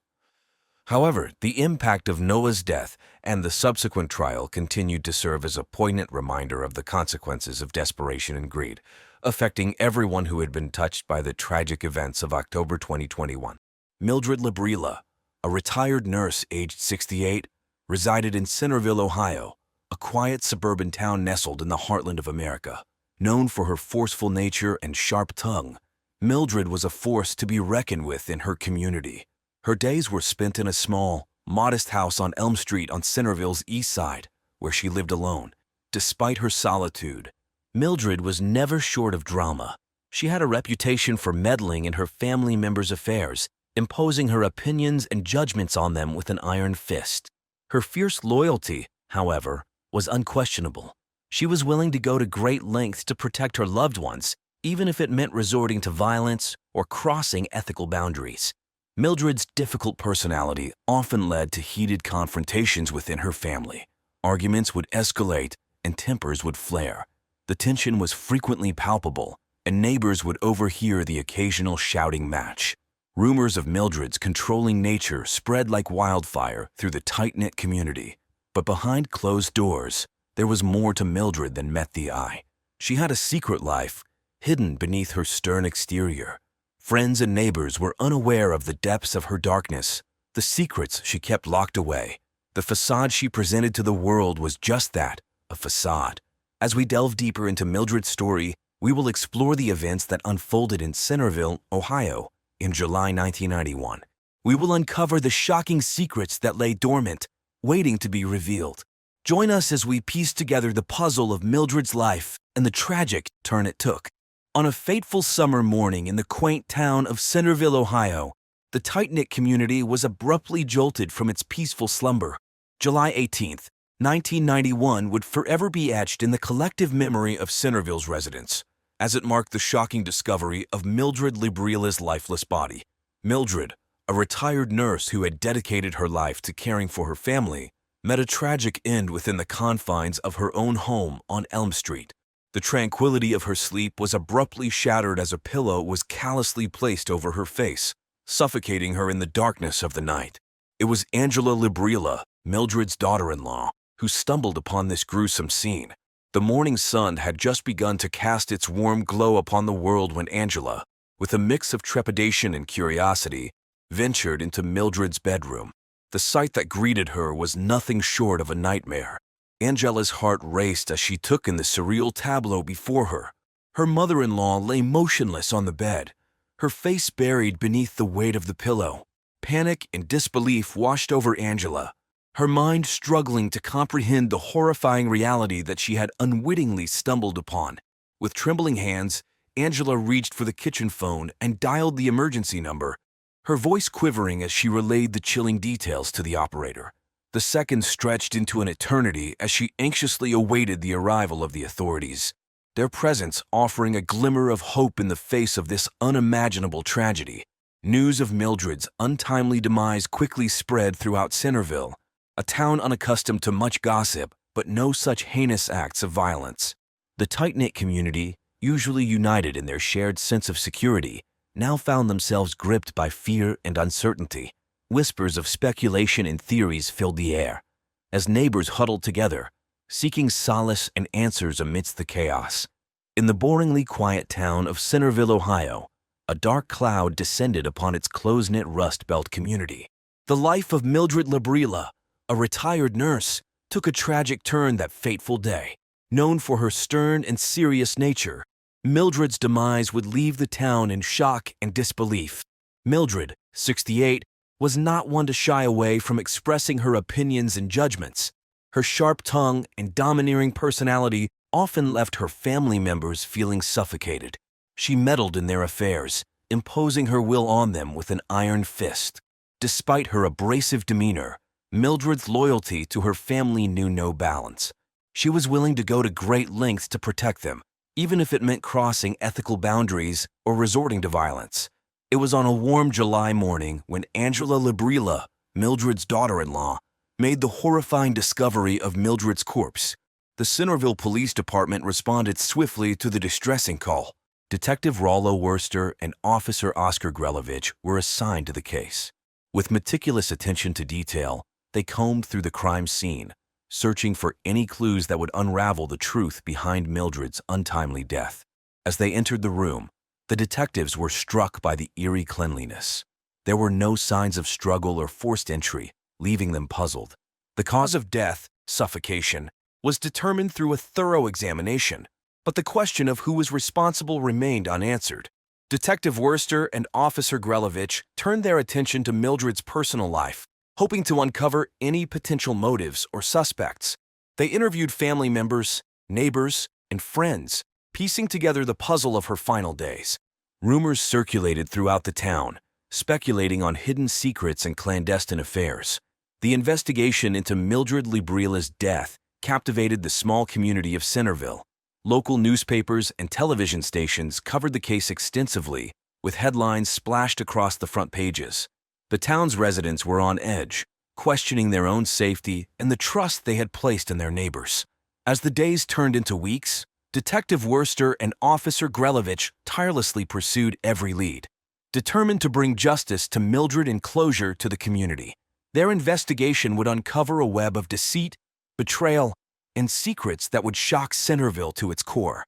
However, the impact of Noah's death and the subsequent trial continued to serve as a poignant reminder of the consequences of desperation and greed, affecting everyone who had been touched by the tragic events of October 2021. Mildred Librilla, a retired nurse aged 68, resided in Centerville, Ohio, a quiet suburban town nestled in the heartland of America. Known for her forceful nature and sharp tongue, Mildred was a force to be reckoned with in her community. Her days were spent in a small, modest house on Elm Street on Centerville's east side, where she lived alone. Despite her solitude, Mildred was never short of drama. She had a reputation for meddling in her family members' affairs, imposing her opinions and judgments on them with an iron fist. Her fierce loyalty, however, was unquestionable. She was willing to go to great lengths to protect her loved ones, even if it meant resorting to violence or crossing ethical boundaries. Mildred's difficult personality often led to heated confrontations within her family. Arguments would escalate and tempers would flare. The tension was frequently palpable, and neighbors would overhear the occasional shouting match. Rumors of Mildred's controlling nature spread like wildfire through the tight-knit community. But behind closed doors, there was more to Mildred than met the eye. She had a secret life, hidden beneath her stern exterior. Friends and neighbors were unaware of the depths of her darkness, the secrets she kept locked away. The facade she presented to the world was just that, a facade. As we delve deeper into Mildred's story, we will explore the events that unfolded in Centerville, Ohio, in July 1991. We will uncover the shocking secrets that lay dormant, waiting to be revealed. Join us as we piece together the puzzle of Mildred's life and the tragic turn it took. On a fateful summer morning in the quaint town of Centerville, Ohio, the tight-knit community was abruptly jolted from its peaceful slumber. July 18th, 1991 would forever be etched in the collective memory of Centerville's residents, as it marked the shocking discovery of Mildred Librilla's lifeless body. Mildred, a retired nurse who had dedicated her life to caring for her family, met a tragic end within the confines of her own home on Elm Street. The tranquility of her sleep was abruptly shattered as a pillow was callously placed over her face, suffocating her in the darkness of the night. It was Angela Librilla, Mildred's daughter-in-law, who stumbled upon this gruesome scene. The morning sun had just begun to cast its warm glow upon the world when Angela, with a mix of trepidation and curiosity, ventured into Mildred's bedroom. The sight that greeted her was nothing short of a nightmare. Angela's heart raced as she took in the surreal tableau before her. Her mother-in-law lay motionless on the bed, her face buried beneath the weight of the pillow. Panic and disbelief washed over Angela, her mind struggling to comprehend the horrifying reality that she had unwittingly stumbled upon. With trembling hands, Angela reached for the kitchen phone and dialed the emergency number, her voice quivering as she relayed the chilling details to the operator. The seconds stretched into an eternity as she anxiously awaited the arrival of the authorities, their presence offering a glimmer of hope in the face of this unimaginable tragedy. News of Mildred's untimely demise quickly spread throughout Centerville, a town unaccustomed to much gossip but no such heinous acts of violence. The tight-knit community, usually united in their shared sense of security, now found themselves gripped by fear and uncertainty. Whispers of speculation and theories filled the air. as neighbors huddled together, seeking solace and answers amidst the chaos. In the boringly quiet town of Centerville, Ohio, a dark cloud descended upon its close-knit Rust Belt community. The life of Mildred Labrilla, a retired nurse, took a tragic turn that fateful day. Known for her stern and serious nature, Mildred's demise would leave the town in shock and disbelief. Mildred, 68, was not one to shy away from expressing her opinions and judgments. Her sharp tongue and domineering personality often left her family members feeling suffocated. She meddled in their affairs, imposing her will on them with an iron fist. Despite her abrasive demeanor, Mildred's loyalty to her family knew no bounds. She was willing to go to great lengths to protect them, even if it meant crossing ethical boundaries or resorting to violence. It was on a warm July morning when Angela Labrilla, Mildred's daughter-in-law, made the horrifying discovery of Mildred's corpse. The Centerville Police Department responded swiftly to the distressing call. Detective Rollo Worster and Officer Oscar Grelovich were assigned to the case. With meticulous attention to detail, they combed through the crime scene, searching for any clues that would unravel the truth behind Mildred's untimely death. As they entered the room, the detectives were struck by the eerie cleanliness. There were no signs of struggle or forced entry, leaving them puzzled. The cause of death, suffocation, was determined through a thorough examination, but the question of who was responsible remained unanswered. Detective Worster and Officer Grelovich turned their attention to Mildred's personal life, hoping to uncover any potential motives or suspects. They interviewed family members, neighbors, and friends, piecing together the puzzle of her final days. Rumors circulated throughout the town, speculating on hidden secrets and clandestine affairs. The investigation into Mildred Labrilla's death captivated the small community of Centerville. Local newspapers and television stations covered the case extensively, with headlines splashed across the front pages. The town's residents were on edge, questioning their own safety and the trust they had placed in their neighbors. As the days turned into weeks, Detective Worster and Officer Grelovich tirelessly pursued every lead, determined to bring justice to Mildred and closure to the community. Their investigation would uncover a web of deceit, betrayal, and secrets that would shock Centerville to its core.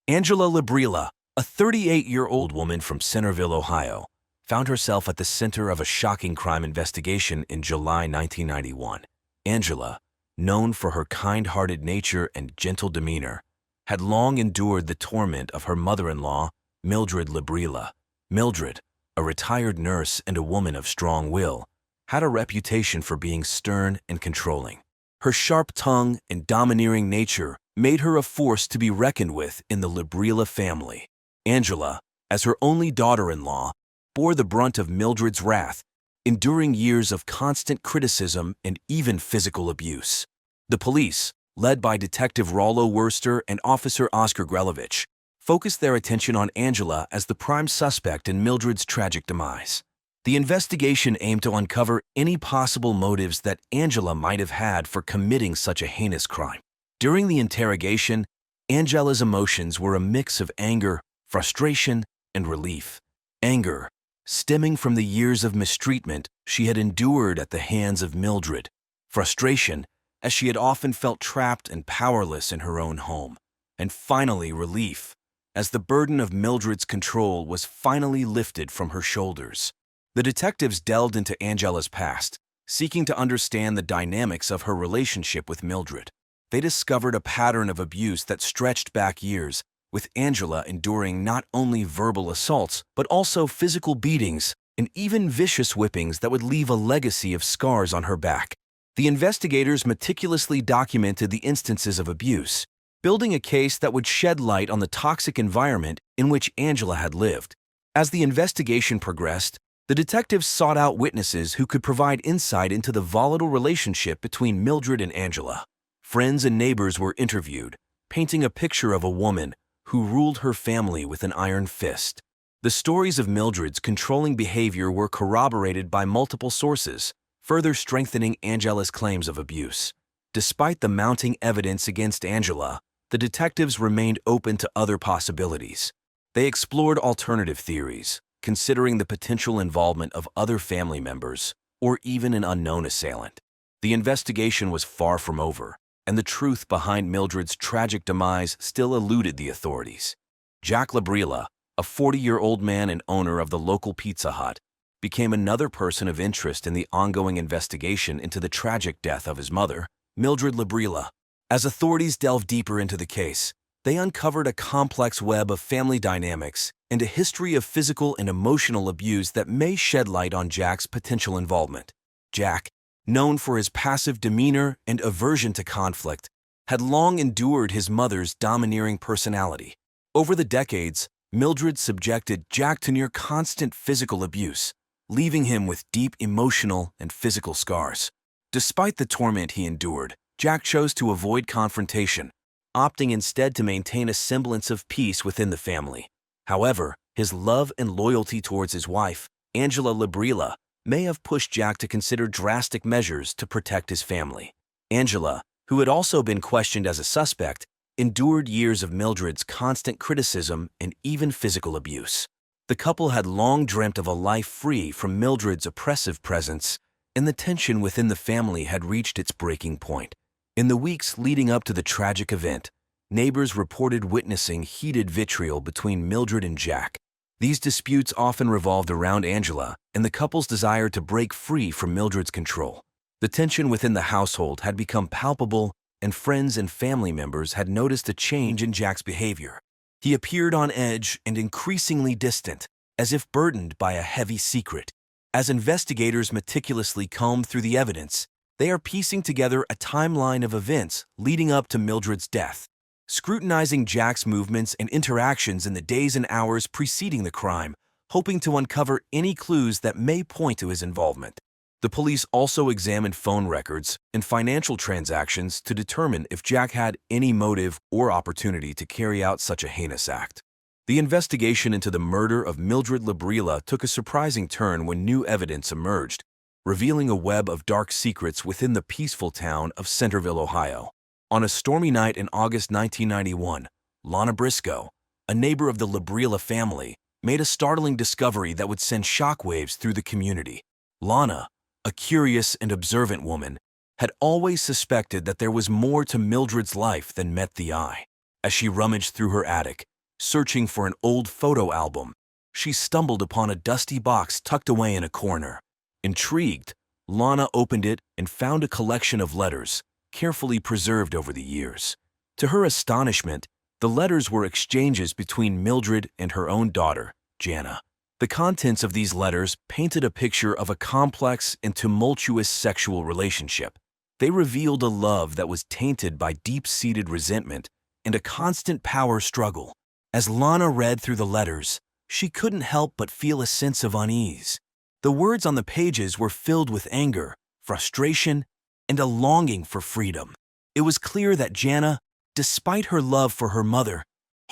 Angela Labrilla, a 38-year-old woman from Centerville, Ohio, found herself at the center of a shocking crime investigation in July 1991. Angela, known for her kind-hearted nature and gentle demeanor, had long endured the torment of her mother-in-law, Mildred Labrilla. Mildred, a retired nurse and a woman of strong will, had a reputation for being stern and controlling. Her sharp tongue and domineering nature made her a force to be reckoned with in the Labrilla family. Angela, as her only daughter-in-law, bore the brunt of Mildred's wrath, enduring years of constant criticism and even physical abuse. The police, led by Detective Rollo Worster and Officer Oscar Grelovich, focused their attention on Angela as the prime suspect in Mildred's tragic demise. The investigation aimed to uncover any possible motives that Angela might have had for committing such a heinous crime. During the interrogation, Angela's emotions were a mix of anger, frustration, and relief. Anger, stemming from the years of mistreatment she had endured at the hands of Mildred. Frustration, as she had often felt trapped and powerless in her own home. And finally, relief, as the burden of Mildred's control was finally lifted from her shoulders. The detectives delved into Angela's past, seeking to understand the dynamics of her relationship with Mildred. They discovered a pattern of abuse that stretched back years, with Angela enduring not only verbal assaults, but also physical beatings and even vicious whippings that would leave a legacy of scars on her back. The investigators meticulously documented the instances of abuse, building a case that would shed light on the toxic environment in which Angela had lived. As the investigation progressed, the detectives sought out witnesses who could provide insight into the volatile relationship between Mildred and Angela. Friends and neighbors were interviewed, painting a picture of a woman who ruled her family with an iron fist. The stories of Mildred's controlling behavior were corroborated by multiple sources, further strengthening Angela's claims of abuse. Despite the mounting evidence against Angela, the detectives remained open to other possibilities. They explored alternative theories, considering the potential involvement of other family members or even an unknown assailant. The investigation was far from over, and the truth behind Mildred's tragic demise still eluded the authorities. Jack Labrilla, a 40-year-old man and owner of the local Pizza Hut, became another person of interest in the ongoing investigation into the tragic death of his mother, Mildred Labrilla. As authorities delved deeper into the case, they uncovered a complex web of family dynamics and a history of physical and emotional abuse that may shed light on Jack's potential involvement. Jack, known for his passive demeanor and aversion to conflict, had long endured his mother's domineering personality. Over the decades, Mildred subjected Jack to near constant physical abuse, leaving him with deep emotional and physical scars. Despite the torment he endured, Jack chose to avoid confrontation, opting instead to maintain a semblance of peace within the family. However, his love and loyalty towards his wife, Angela Labrilla, may have pushed Jack to consider drastic measures to protect his family. Angela, who had also been questioned as a suspect, endured years of Mildred's constant criticism and even physical abuse. The couple had long dreamt of a life free from Mildred's oppressive presence, and the tension within the family had reached its breaking point. In the weeks leading up to the tragic event, neighbors reported witnessing heated vitriol between Mildred and Jack. These disputes often revolved around Angela and the couple's desire to break free from Mildred's control. The tension within the household had become palpable, and friends and family members had noticed a change in Jack's behavior. He appeared on edge and increasingly distant, as if burdened by a heavy secret. As investigators meticulously combed through the evidence, they are piecing together a timeline of events leading up to Mildred's death, scrutinizing Jack's movements and interactions in the days and hours preceding the crime, hoping to uncover any clues that may point to his involvement. The police also examined phone records and financial transactions to determine if Jack had any motive or opportunity to carry out such a heinous act. The investigation into the murder of Mildred Labrilla took a surprising turn when new evidence emerged, revealing a web of dark secrets within the peaceful town of Centerville, Ohio. On a stormy night in August 1991, Lana Briscoe, a neighbor of the Labrilla family, made a startling discovery that would send shockwaves through the community. Lana, a curious and observant woman, had always suspected that there was more to Mildred's life than met the eye. As she rummaged through her attic, searching for an old photo album, she stumbled upon a dusty box tucked away in a corner. Intrigued, Lana opened it and found a collection of letters, carefully preserved over the years. To her astonishment, the letters were exchanges between Mildred and her own daughter, Jana. The contents of these letters painted a picture of a complex and tumultuous sexual relationship. They revealed a love that was tainted by deep-seated resentment and a constant power struggle. As Lana read through the letters, she couldn't help but feel a sense of unease. The words on the pages were filled with anger, frustration, and a longing for freedom. It was clear that Jana, despite her love for her mother,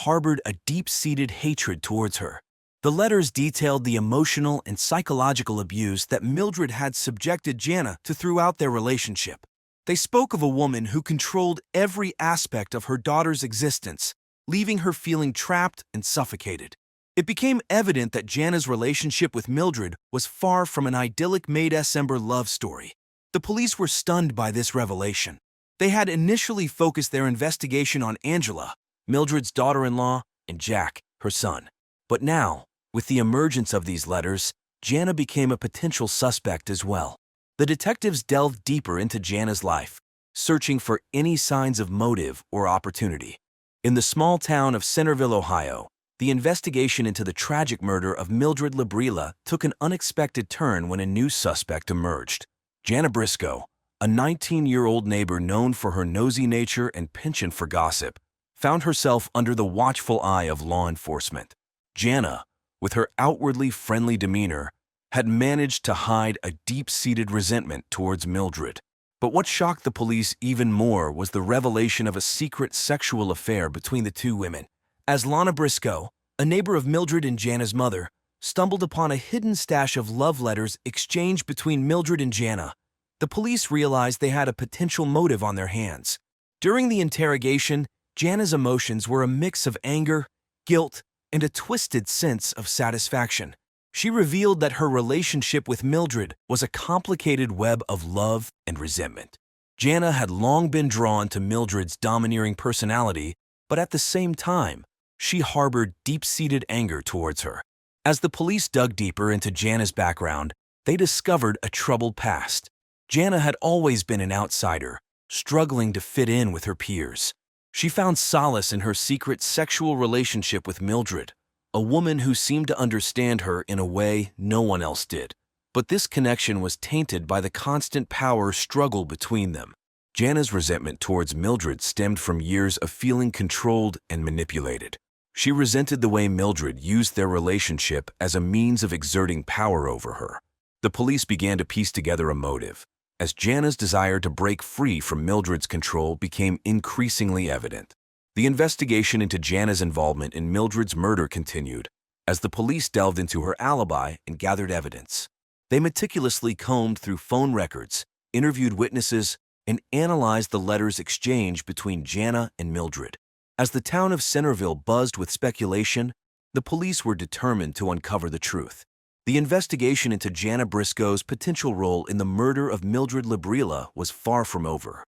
harbored a deep-seated hatred towards her. The letters detailed the emotional and psychological abuse that Mildred had subjected Jana to throughout their relationship. They spoke of a woman who controlled every aspect of her daughter's existence, leaving her feeling trapped and suffocated. It became evident that Jana's relationship with Mildred was far from an idyllic May-December love story. The police were stunned by this revelation. They had initially focused their investigation on Angela, Mildred's daughter-in-law, and Jack, her son. But now, with the emergence of these letters, Jana became a potential suspect as well. The detectives delved deeper into Jana's life, searching for any signs of motive or opportunity. In the small town of Centerville, Ohio, the investigation into the tragic murder of Mildred Labrilla took an unexpected turn when a new suspect emerged. Jana Briscoe, a 19-year-old neighbor known for her nosy nature and penchant for gossip, found herself under the watchful eye of law enforcement. Jana, with her outwardly friendly demeanor, had managed to hide a deep-seated resentment towards Mildred. But what shocked the police even more was the revelation of a secret sexual affair between the two women. As Lana Briscoe, a neighbor of Mildred and Jana's mother, stumbled upon a hidden stash of love letters exchanged between Mildred and Jana, the police realized they had a potential motive on their hands. During the interrogation, Jana's emotions were a mix of anger, guilt, and a twisted sense of satisfaction. She revealed that her relationship with Mildred was a complicated web of love and resentment. Jana had long been drawn to Mildred's domineering personality, but at the same time, she harbored deep-seated anger towards her. As the police dug deeper into Jana's background, they discovered a troubled past. Jana had always been an outsider, struggling to fit in with her peers. She found solace in her secret sexual relationship with Mildred, a woman who seemed to understand her in a way no one else did. But this connection was tainted by the constant power struggle between them. Jana's resentment towards Mildred stemmed from years of feeling controlled and manipulated. She resented the way Mildred used their relationship as a means of exerting power over her. The police began to piece together a motive, as Jana's desire to break free from Mildred's control became increasingly evident. The investigation into Jana's involvement in Mildred's murder continued, as the police delved into her alibi and gathered evidence. They meticulously combed through phone records, interviewed witnesses, and analyzed the letters exchanged between Jana and Mildred. As the town of Centerville buzzed with speculation, the police were determined to uncover the truth. The investigation into Jana Briscoe's potential role in the murder of Mildred Bridezilla was far from over.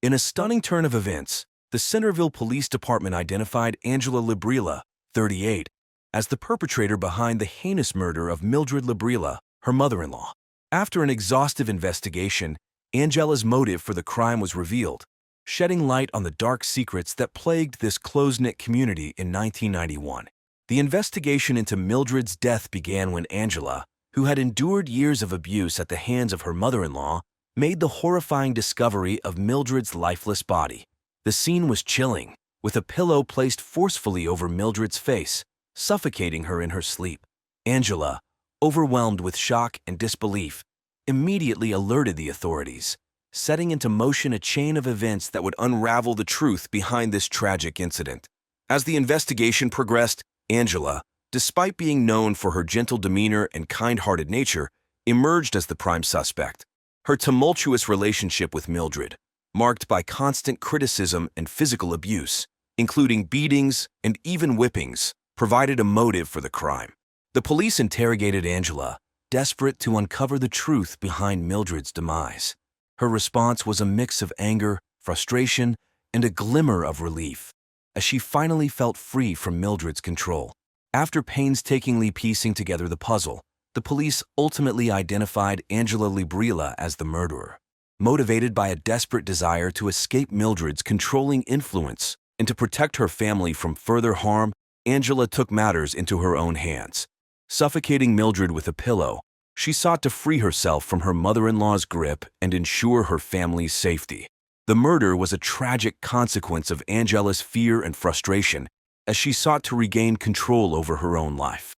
In a stunning turn of events, the Centerville Police Department identified Angela Bridezilla, 38, as the perpetrator behind the heinous murder of Mildred Bridezilla, her mother-in-law. After an exhaustive investigation, Angela's motive for the crime was revealed, shedding light on the dark secrets that plagued this close-knit community in 1991. The investigation into Mildred's death began when Angela, who had endured years of abuse at the hands of her mother-in-law, made the horrifying discovery of Mildred's lifeless body. The scene was chilling, with a pillow placed forcefully over Mildred's face, suffocating her in her sleep. Angela, overwhelmed with shock and disbelief, immediately alerted the authorities, setting into motion a chain of events that would unravel the truth behind this tragic incident. As the investigation progressed, Angela, despite being known for her gentle demeanor and kind-hearted nature, emerged as the prime suspect. Her tumultuous relationship with Mildred, marked by constant criticism and physical abuse, including beatings and even whippings, provided a motive for the crime. The police interrogated Angela, desperate to uncover the truth behind Mildred's demise. Her response was a mix of anger, frustration, and a glimmer of relief, as she finally felt free from Mildred's control. After painstakingly piecing together the puzzle, the police ultimately identified Angela Bridezilla as the murderer. Motivated by a desperate desire to escape Mildred's controlling influence and to protect her family from further harm, Angela took matters into her own hands. Suffocating Mildred with a pillow, she sought to free herself from her mother-in-law's grip and ensure her family's safety. The murder was a tragic consequence of Angela's fear and frustration as she sought to regain control over her own life.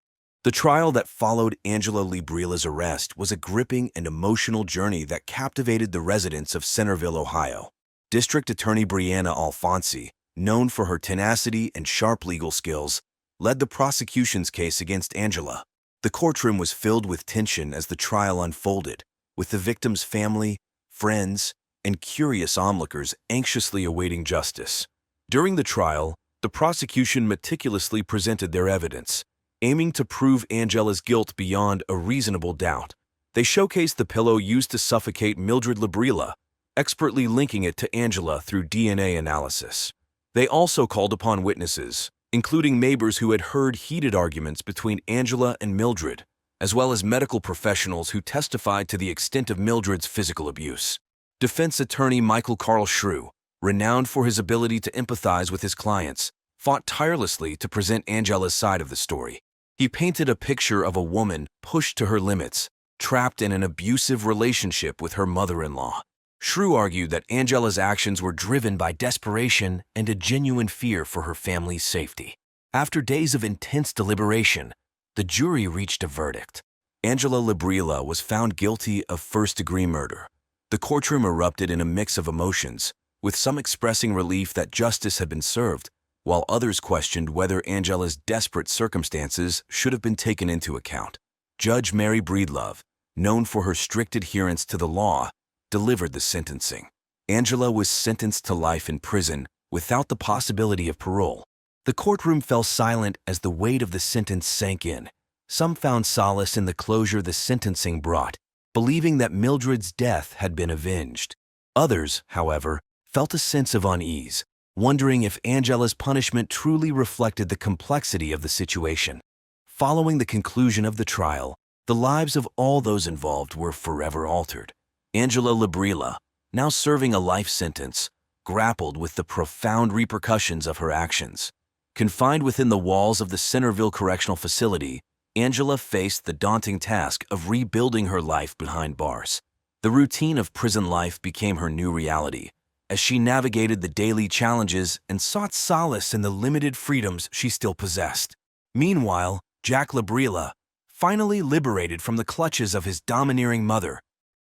The trial that followed Angela Bridzilla's arrest was a gripping and emotional journey that captivated the residents of Centerville, Ohio. District Attorney Brianna Alfonsi, known for her tenacity and sharp legal skills, led the prosecution's case against Angela. The courtroom was filled with tension as the trial unfolded, with the victim's family, friends, and curious onlookers anxiously awaiting justice. During the trial, the prosecution meticulously presented their evidence, aiming to prove Angela's guilt beyond a reasonable doubt. They showcased the pillow used to suffocate Mildred Bridezilla, expertly linking it to Angela through DNA analysis. They also called upon witnesses, including neighbors who had heard heated arguments between Angela and Mildred, as well as medical professionals who testified to the extent of Mildred's physical abuse. Defense attorney Michael Carl Shrew, renowned for his ability to empathize with his clients, fought tirelessly to present Angela's side of the story. He painted a picture of a woman pushed to her limits, trapped in an abusive relationship with her mother-in-law. Shrew argued that Angela's actions were driven by desperation and a genuine fear for her family's safety. After days of intense deliberation, the jury reached a verdict. Angela Bridezilla was found guilty of first-degree murder. The courtroom erupted in a mix of emotions, with some expressing relief that justice had been served, while others questioned whether Angela's desperate circumstances should have been taken into account. Judge Mary Breedlove, known for her strict adherence to the law, delivered the sentencing. Angela was sentenced to life in prison without the possibility of parole. The courtroom fell silent as the weight of the sentence sank in, Some found solace in the closure the sentencing brought, believing that Mildred's death had been avenged. Others, however, felt a sense of unease, wondering if Angela's punishment truly reflected the complexity of the situation. Following the conclusion of the trial, the lives of all those involved were forever altered. Angela Labrilla, now serving a life sentence, grappled with the profound repercussions of her actions. Confined within the walls of the Centerville Correctional Facility, Angela faced the daunting task of rebuilding her life behind bars. The routine of prison life became her new reality, as she navigated the daily challenges and sought solace in the limited freedoms she still possessed. Meanwhile, Jack Labrilla, finally liberated from the clutches of his domineering mother,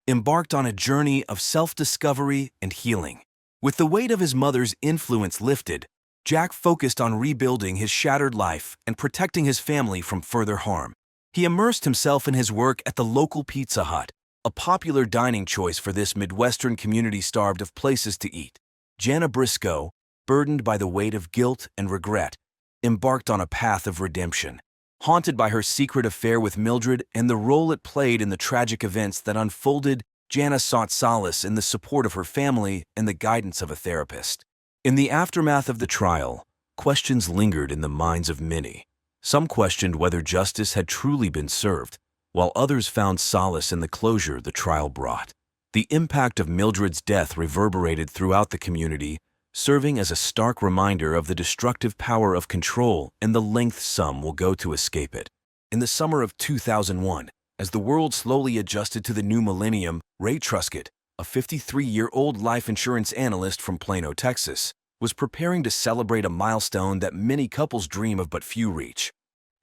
embarked on a journey of self-discovery and healing. With the weight of his mother's influence lifted, Jack focused on rebuilding his shattered life and protecting his family from further harm. He immersed himself in his work at the local Pizza Hut, a popular dining choice for this Midwestern community starved of places to eat. Jana Briscoe, burdened by the weight of guilt and regret, embarked on a path of redemption. Haunted by her secret affair with Mildred and the role it played in the tragic events that unfolded, Jana sought solace in the support of her family and the guidance of a therapist. In the aftermath of the trial, questions lingered in the minds of many. Some questioned whether justice had truly been served, while others found solace in the closure the trial brought. The impact of Mildred's death reverberated throughout the community, serving as a stark reminder of the destructive power of control and the length some will go to escape it. In the summer of 2001, as the world slowly adjusted to the new millennium, Ray Truscott, a 53-year-old life insurance analyst from Plano, Texas, was preparing to celebrate a milestone that many couples dream of but few reach: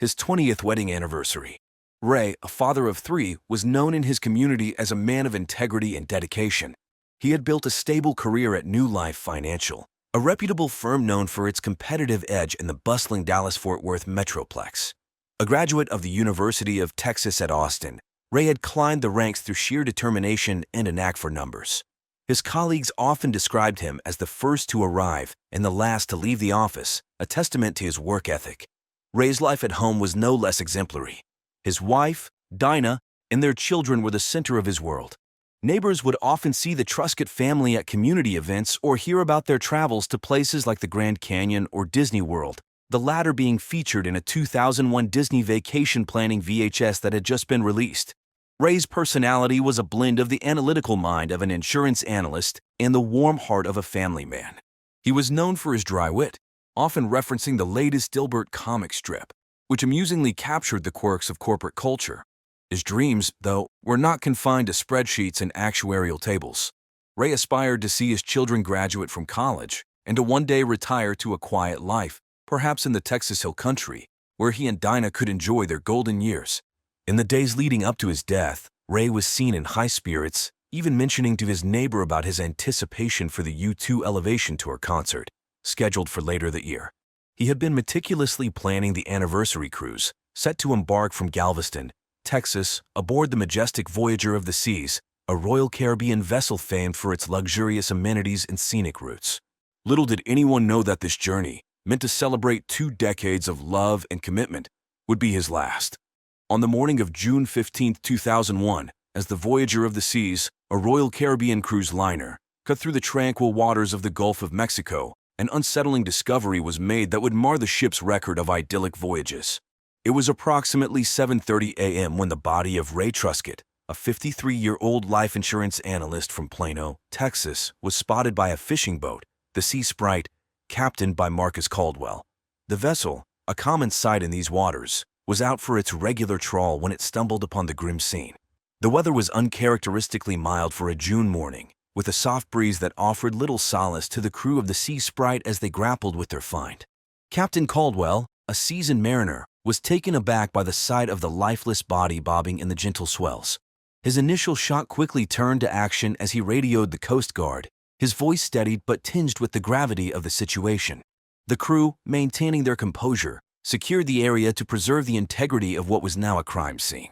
his 20th wedding anniversary. Ray, a father of 3, was known in his community as a man of integrity and dedication. He had built a stable career at Newlywed Financial, a reputable firm known for its competitive edge in the bustling Dallas-Fort Worth metroplex. A graduate of the University of Texas at Austin, Ray had climbed the ranks through sheer determination and a knack for numbers. His colleagues often described him as the first to arrive and the last to leave the office, a testament to his work ethic. Ray's life at home was no less exemplary. His wife, Dinah, and their children were the center of his world. Neighbors would often see the Truscott family at community events or hear about their travels to places like the Grand Canyon or Disney World, the latter being featured in a 2001 Disney vacation planning VHS that had just been released. Ray's personality was a blend of the analytical mind of an insurance analyst and the warm heart of a family man. He was known for his dry wit, often referencing the latest Dilbert comic strip, which amusingly captured the quirks of corporate culture. His dreams, though, were not confined to spreadsheets and actuarial tables. Ray aspired to see his children graduate from college and to one day retire to a quiet life, perhaps in the Texas Hill Country, where he and Dinah could enjoy their golden years. In the days leading up to his death, Ray was seen in high spirits, even mentioning to his neighbor about his anticipation for the U2 Elevation Tour concert, scheduled for later that year. He had been meticulously planning the anniversary cruise, set to embark from Galveston, Texas, aboard the majestic Voyager of the Seas, a Royal Caribbean vessel famed for its luxurious amenities and scenic routes. Little did anyone know that this journey, meant to celebrate 2 decades of love and commitment, would be his last. On the morning of June 15, 2001, as the Voyager of the Seas, a Royal Caribbean cruise liner, cut through the tranquil waters of the Gulf of Mexico, an unsettling discovery was made that would mar the ship's record of idyllic voyages. It was approximately 7:30 a.m. when the body of Ray Truscott, a 53-year-old life insurance analyst from Plano, Texas, was spotted by a fishing boat, the Sea Sprite, captained by Marcus Caldwell. The vessel, a common sight in these waters, was out for its regular trawl when it stumbled upon the grim scene. The weather was uncharacteristically mild for a June morning, with a soft breeze that offered little solace to the crew of the Sea Sprite as they grappled with their find. Captain Caldwell, a seasoned mariner, was taken aback by the sight of the lifeless body bobbing in the gentle swells. His initial shock quickly turned to action as he radioed the Coast Guard, his voice steadied but tinged with the gravity of the situation. The crew, maintaining their composure, secured the area to preserve the integrity of what was now a crime scene.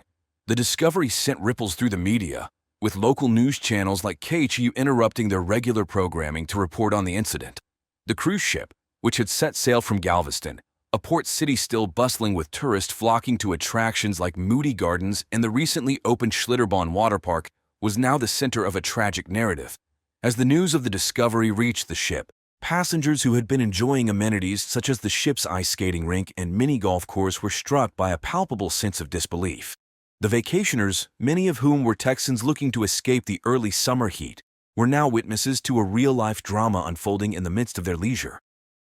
The discovery sent ripples through the media, with local news channels like KHU interrupting their regular programming to report on the incident. The cruise ship, which had set sail from Galveston, a port city still bustling with tourists flocking to attractions like Moody Gardens and the recently opened Schlitterbahn water park, was now the center of a tragic narrative. As the news of the discovery reached the ship, passengers who had been enjoying amenities such as the ship's ice skating rink and mini golf course were struck by a palpable sense of disbelief. The vacationers, many of whom were Texans looking to escape the early summer heat, were now witnesses to a real-life drama unfolding in the midst of their leisure.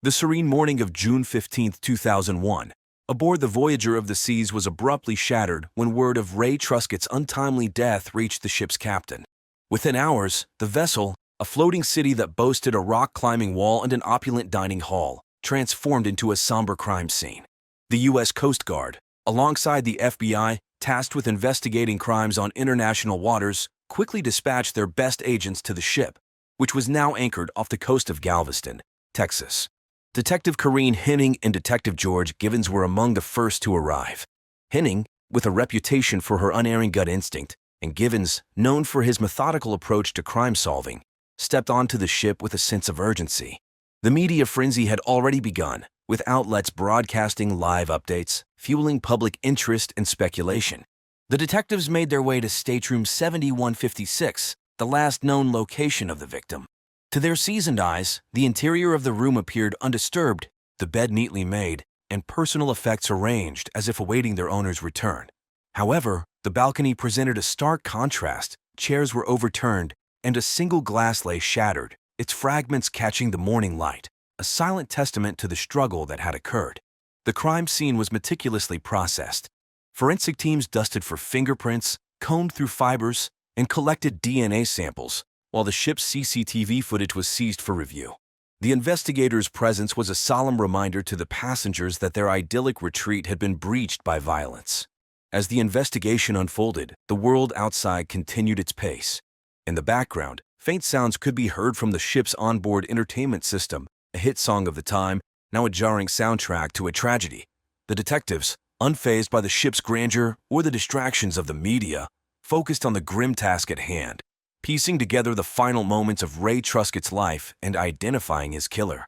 The serene morning of June 15, 2001, aboard the Voyager of the Seas was abruptly shattered when word of Ray Truscott's untimely death reached the ship's captain. Within hours, the vessel, a floating city that boasted a rock-climbing wall and an opulent dining hall, transformed into a somber crime scene. The U.S. Coast Guard, alongside the FBI, tasked with investigating crimes on international waters, quickly dispatched their best agents to the ship, which was now anchored off the coast of Galveston, Texas. Detective Corinne Henning and Detective George Givens were among the first to arrive. Henning, with a reputation for her unerring gut instinct, and Givens, known for his methodical approach to crime solving, stepped onto the ship with a sense of urgency. The media frenzy had already begun, with outlets broadcasting live updates, fueling public interest and speculation. The detectives made their way to stateroom 7156, the last known location of the victim. To their seasoned eyes, the interior of the room appeared undisturbed, the bed neatly made, and personal effects arranged as if awaiting their owner's return. However, the balcony presented a stark contrast. Chairs were overturned, and a single glass lay shattered, its fragments catching the morning light, a silent testament to the struggle that had occurred. The crime scene was meticulously processed. Forensic teams dusted for fingerprints, combed through fibers, and collected DNA samples, while the ship's CCTV footage was seized for review. The investigators' presence was a solemn reminder to the passengers that their idyllic retreat had been breached by violence. As the investigation unfolded, the world outside continued its pace. In the background, faint sounds could be heard from the ship's onboard entertainment system, a hit song of the time, now a jarring soundtrack to a tragedy. The detectives, unfazed by the ship's grandeur or the distractions of the media, focused on the grim task at hand, piecing together the final moments of Ray Truscott's life and identifying his killer.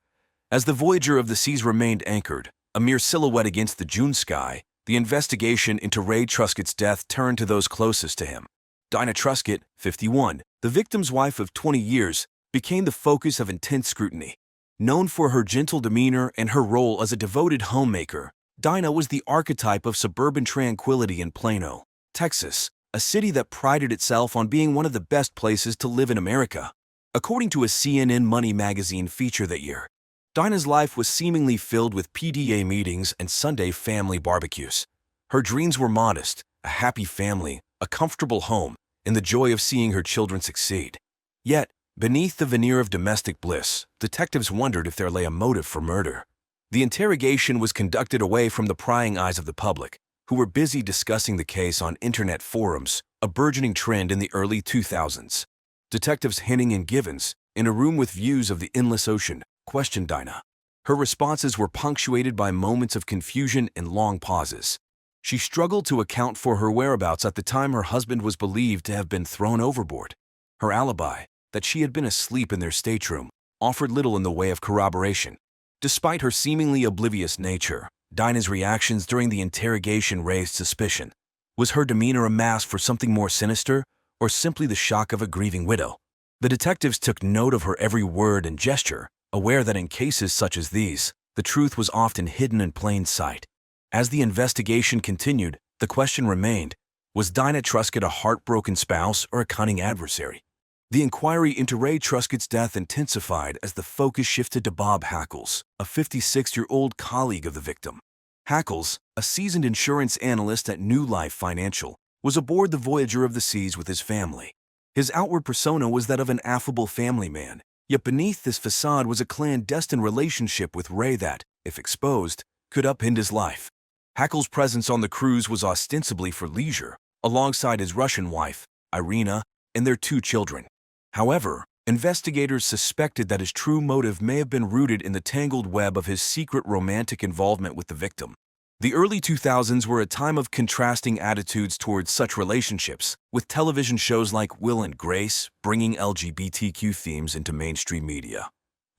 As the Voyager of the Seas remained anchored, a mere silhouette against the June sky, the investigation into Ray Truscott's death turned to those closest to him. Dinah Truscott, 51, the victim's wife of 20 years, became the focus of intense scrutiny. Known for her gentle demeanor and her role as a devoted homemaker, Dinah was the archetype of suburban tranquility in Plano, Texas, a city that prided itself on being one of the best places to live in America. According to a CNN Money magazine feature that year, Dinah's life was seemingly filled with PTA meetings and Sunday family barbecues. Her dreams were modest, a happy family, a comfortable home, and the joy of seeing her children succeed. Yet, beneath the veneer of domestic bliss, detectives wondered if there lay a motive for murder. The interrogation was conducted away from the prying eyes of the public, who were busy discussing the case on internet forums, a burgeoning trend in the early 2000s. Detectives Henning and Givens, in a room with views of the endless ocean, questioned Dinah. Her responses were punctuated by moments of confusion and long pauses. She struggled to account for her whereabouts at the time her husband was believed to have been thrown overboard. Her alibi, that she had been asleep in their stateroom, offered little in the way of corroboration. Despite her seemingly oblivious nature, Dinah's reactions during the interrogation raised suspicion. Was her demeanor a mask for something more sinister, or simply the shock of a grieving widow? The detectives took note of her every word and gesture, aware that in cases such as these, the truth was often hidden in plain sight. As the investigation continued, the question remained, was Dinah Truscott a heartbroken spouse or a cunning adversary? The inquiry into Ray Truscott's death intensified as the focus shifted to Bob Hackles, a 56-year-old colleague of the victim. Hackles, a seasoned insurance analyst at Newlywed Financial, was aboard the Voyager of the Seas with his family. His outward persona was that of an affable family man, yet beneath this facade was a clandestine relationship with Ray that, if exposed, could upend his life. Hackles' presence on the cruise was ostensibly for leisure, alongside his Russian wife, Irina, and their 2 children. However, investigators suspected that his true motive may have been rooted in the tangled web of his secret romantic involvement with the victim. The early 2000s were a time of contrasting attitudes towards such relationships, with television shows like Will and Grace bringing LGBTQ themes into mainstream media.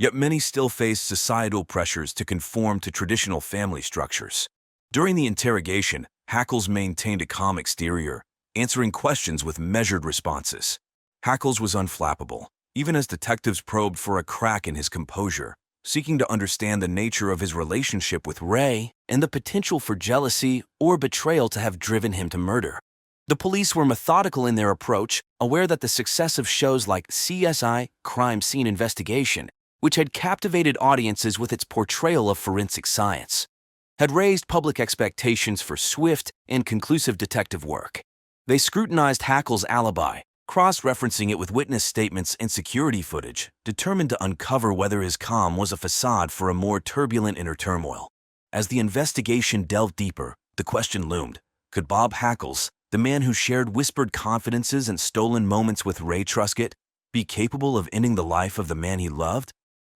Yet many still faced societal pressures to conform to traditional family structures. During the interrogation, Hackles maintained a calm exterior, answering questions with measured responses. Hackles was unflappable, even as detectives probed for a crack in his composure, seeking to understand the nature of his relationship with Ray and the potential for jealousy or betrayal to have driven him to murder. The police were methodical in their approach, aware that the success of shows like CSI, Crime Scene Investigation, which had captivated audiences with its portrayal of forensic science, had raised public expectations for swift and conclusive detective work. They scrutinized Hackles' alibi, cross-referencing it with witness statements and security footage, determined to uncover whether his calm was a facade for a more turbulent inner turmoil. As the investigation delved deeper, the question loomed: could Bob Hackles, the man who shared whispered confidences and stolen moments with Ray Truscott, be capable of ending the life of the man he loved?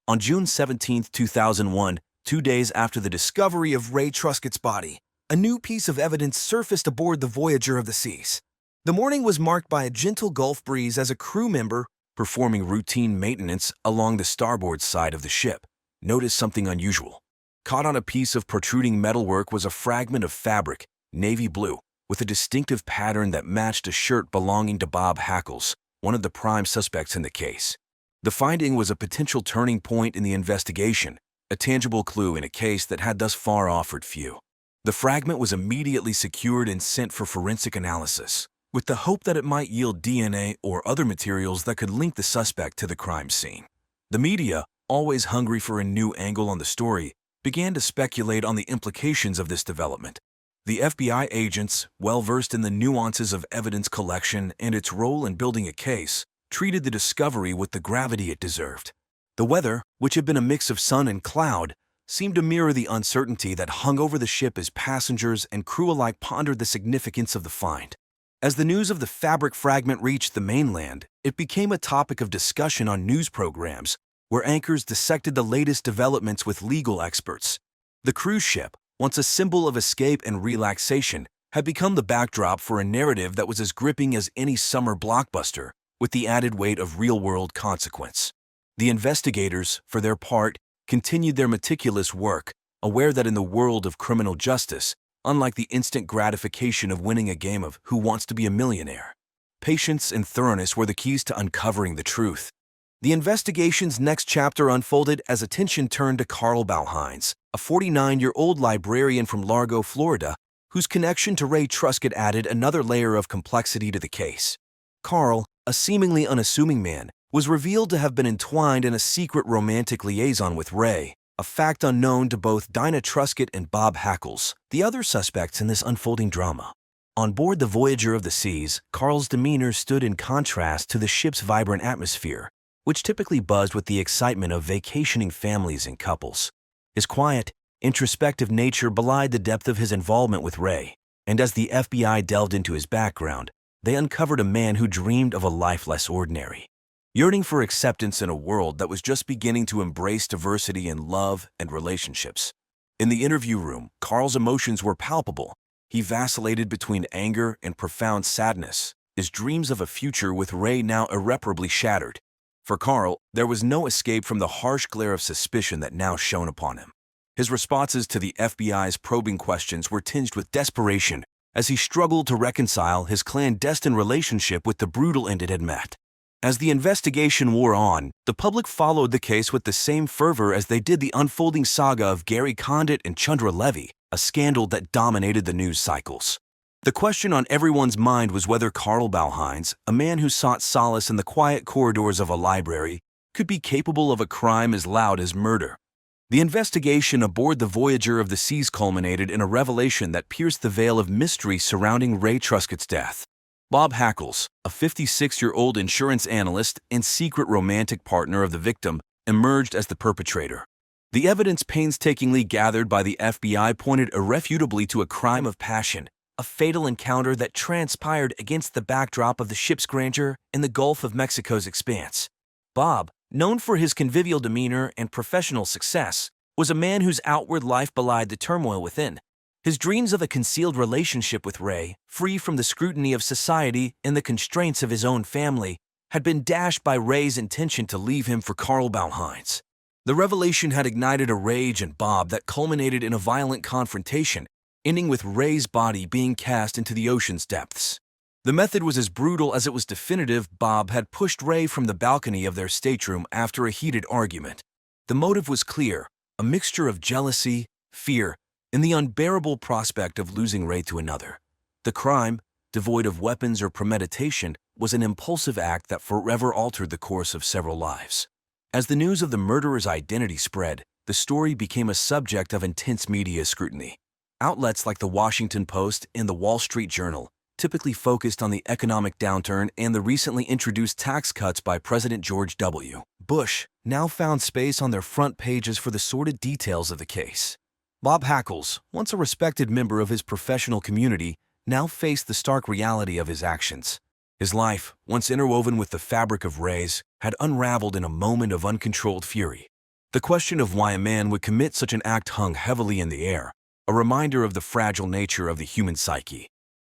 On June 17, 2001, 2 days after the discovery of Ray Truscott's body, a new piece of evidence surfaced aboard the Voyager of the Seas. The morning was marked by a gentle Gulf breeze as a crew member, performing routine maintenance along the starboard side of the ship, noticed something unusual. Caught on a piece of protruding metalwork was a fragment of fabric, navy blue, with a distinctive pattern that matched a shirt belonging to Bob Hackles, one of the prime suspects in the case. The finding was a potential turning point in the investigation, a tangible clue in a case that had thus far offered few. The fragment was immediately secured and sent for forensic analysis, with the hope that it might yield DNA or other materials that could link the suspect to the crime scene. The media, always hungry for a new angle on the story, began to speculate on the implications of this development. The FBI agents, well-versed in the nuances of evidence collection and its role in building a case, treated the discovery with the gravity it deserved. The weather, which had been a mix of sun and cloud, seemed to mirror the uncertainty that hung over the ship as passengers and crew alike pondered the significance of the find. As the news of the fabric fragment reached the mainland, it became a topic of discussion on news programs, where anchors dissected the latest developments with legal experts. The cruise ship, once a symbol of escape and relaxation, had become the backdrop for a narrative that was as gripping as any summer blockbuster, with the added weight of real-world consequence. The investigators, for their part, continued their meticulous work, aware that in the world of criminal justice, unlike the instant gratification of winning a game of Who Wants to Be a Millionaire, patience and thoroughness were the keys to uncovering the truth. The investigation's next chapter unfolded as attention turned to Carl Bauhines, a 49-year-old librarian from Largo, Florida, whose connection to Ray Truscott added another layer of complexity to the case. Carl, a seemingly unassuming man, was revealed to have been entwined in a secret romantic liaison with Ray, a fact unknown to both Dinah Truscott and Bob Hackles, the other suspects in this unfolding drama. On board the Voyager of the Seas, Carl's demeanor stood in contrast to the ship's vibrant atmosphere, which typically buzzed with the excitement of vacationing families and couples. His quiet, introspective nature belied the depth of his involvement with Ray, and as the FBI delved into his background, they uncovered a man who dreamed of a life less ordinary. Yearning for acceptance in a world that was just beginning to embrace diversity in love and relationships. In the interview room, Carl's emotions were palpable. He vacillated between anger and profound sadness, his dreams of a future with Ray now irreparably shattered. For Carl, there was no escape from the harsh glare of suspicion that now shone upon him. His responses to the FBI's probing questions were tinged with desperation as he struggled to reconcile his clandestine relationship with the brutal end it had met. As the investigation wore on, the public followed the case with the same fervor as they did the unfolding saga of Gary Condit and Chandra Levy, a scandal that dominated the news cycles. The question on everyone's mind was whether Carl Bauhines, a man who sought solace in the quiet corridors of a library, could be capable of a crime as loud as murder. The investigation aboard the Voyager of the Seas culminated in a revelation that pierced the veil of mystery surrounding Ray Truscott's death. Bob Hackles, a 56-year-old insurance analyst and secret romantic partner of the victim, emerged as the perpetrator. The evidence painstakingly gathered by the FBI pointed irrefutably to a crime of passion, a fatal encounter that transpired against the backdrop of the ship's grandeur in the Gulf of Mexico's expanse. Bob, known for his convivial demeanor and professional success, was a man whose outward life belied the turmoil within. His dreams of a concealed relationship with Ray, free from the scrutiny of society and the constraints of his own family, had been dashed by Ray's intention to leave him for Carl Bauhines. The revelation had ignited a rage in Bob that culminated in a violent confrontation, ending with Ray's body being cast into the ocean's depths. The method was as brutal as it was definitive. Bob had pushed Ray from the balcony of their stateroom after a heated argument. The motive was clear, a mixture of jealousy, fear, and the unbearable prospect of losing Ray to another. The crime, devoid of weapons or premeditation, was an impulsive act that forever altered the course of several lives. As the news of the murderer's identity spread, the story became a subject of intense media scrutiny. Outlets like the Washington Post and the Wall Street Journal typically focused on the economic downturn and the recently introduced tax cuts by President George W. Bush, now found space on their front pages for the sordid details of the case. Bob Hackles, once a respected member of his professional community, now faced the stark reality of his actions. His life, once interwoven with the fabric of Ray's, had unraveled in a moment of uncontrolled fury. The question of why a man would commit such an act hung heavily in the air, a reminder of the fragile nature of the human psyche.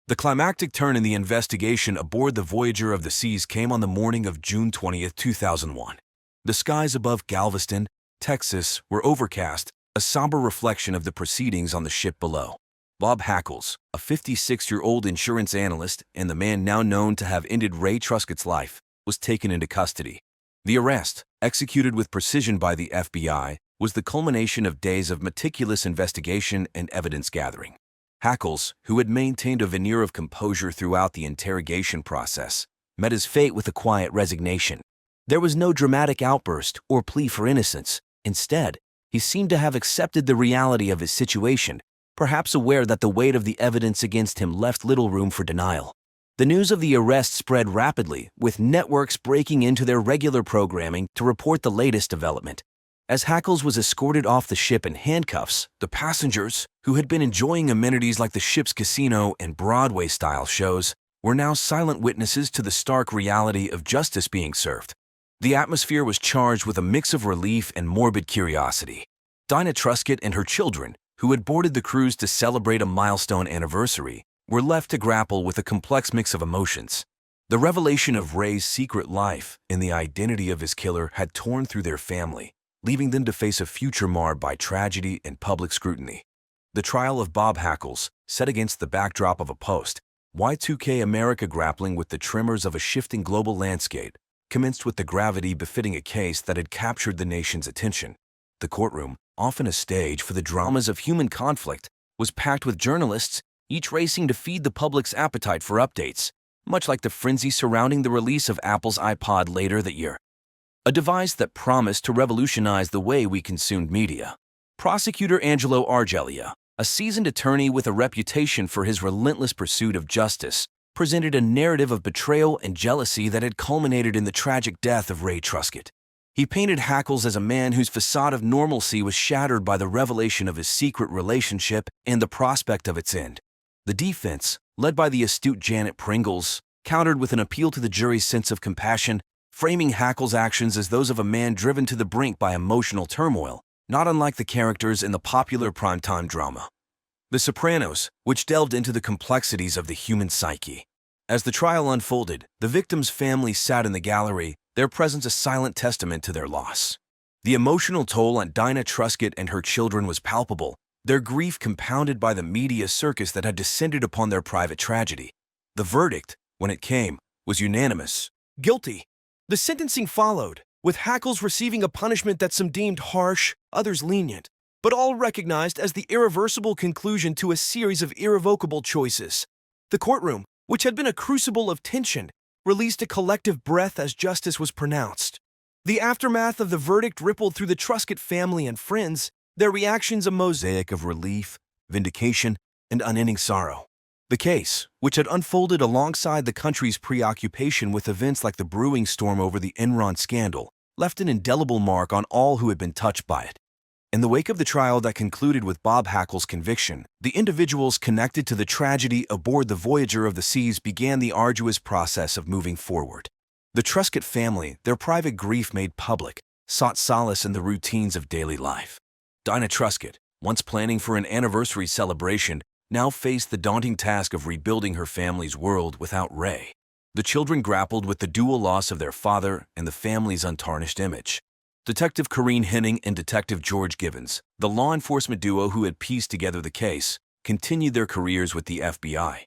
The climactic turn in the investigation aboard the Voyager of the Seas came on the morning of June 20, 2001. The skies above Galveston, Texas, were overcast, a somber reflection of the proceedings on the ship below. Bob Hackles, a 56-year-old insurance analyst and the man now known to have ended Ray Truscott's life, was taken into custody. The arrest, executed with precision by the FBI, was the culmination of days of meticulous investigation and evidence gathering. Hackles, who had maintained a veneer of composure throughout the interrogation process, met his fate with a quiet resignation. There was no dramatic outburst or plea for innocence. Instead, he seemed to have accepted the reality of his situation, perhaps aware that the weight of the evidence against him left little room for denial. The news of the arrest spread rapidly, with networks breaking into their regular programming to report the latest development. As Hackles was escorted off the ship in handcuffs, the passengers, who had been enjoying amenities like the ship's casino and Broadway-style shows, were now silent witnesses to the stark reality of justice being served. The atmosphere was charged with a mix of relief and morbid curiosity. Dinah Truscott and her children, who had boarded the cruise to celebrate a milestone anniversary, were left to grapple with a complex mix of emotions. The revelation of Ray's secret life and the identity of his killer had torn through their family, leaving them to face a future marred by tragedy and public scrutiny. The trial of Bob Hackles, set against the backdrop of a post-Y2K America grappling with the tremors of a shifting global landscape, commenced with the gravity befitting a case that had captured the nation's attention. The courtroom, often a stage for the dramas of human conflict, was packed with journalists, each racing to feed the public's appetite for updates, much like the frenzy surrounding the release of Apple's iPod later that year. A device that promised to revolutionize the way we consumed media. Prosecutor Angelo Argelia, a seasoned attorney with a reputation for his relentless pursuit of justice, presented a narrative of betrayal and jealousy that had culminated in the tragic death of Ray Truscott. He painted Hackles as a man whose facade of normalcy was shattered by the revelation of his secret relationship and the prospect of its end. The defense, led by the astute Janet Pringles, countered with an appeal to the jury's sense of compassion, framing Hackles' actions as those of a man driven to the brink by emotional turmoil, not unlike the characters in the popular primetime drama The Sopranos, which delved into the complexities of the human psyche. As the trial unfolded, the victims' families sat in the gallery, their presence a silent testament to their loss. The emotional toll on Dinah Truscott and her children was palpable, their grief compounded by the media circus that had descended upon their private tragedy. The verdict, when it came, was unanimous. Guilty. The sentencing followed, with Hackles receiving a punishment that some deemed harsh, others lenient, but all recognized as the irreversible conclusion to a series of irrevocable choices. The courtroom, which had been a crucible of tension, released a collective breath as justice was pronounced. The aftermath of the verdict rippled through the Truscott family and friends, their reactions a mosaic of relief, vindication, and unending sorrow. The case, which had unfolded alongside the country's preoccupation with events like the brewing storm over the Enron scandal, left an indelible mark on all who had been touched by it. In the wake of the trial that concluded with Bob Hackles' conviction, the individuals connected to the tragedy aboard the Voyager of the Seas began the arduous process of moving forward. The Truscott family, their private grief made public, sought solace in the routines of daily life. Dinah Truscott, once planning for an anniversary celebration, now faced the daunting task of rebuilding her family's world without Ray. The children grappled with the dual loss of their father and the family's untarnished image. Detective Corinne Henning and Detective George Gibbons, the law enforcement duo who had pieced together the case, continued their careers with the FBI,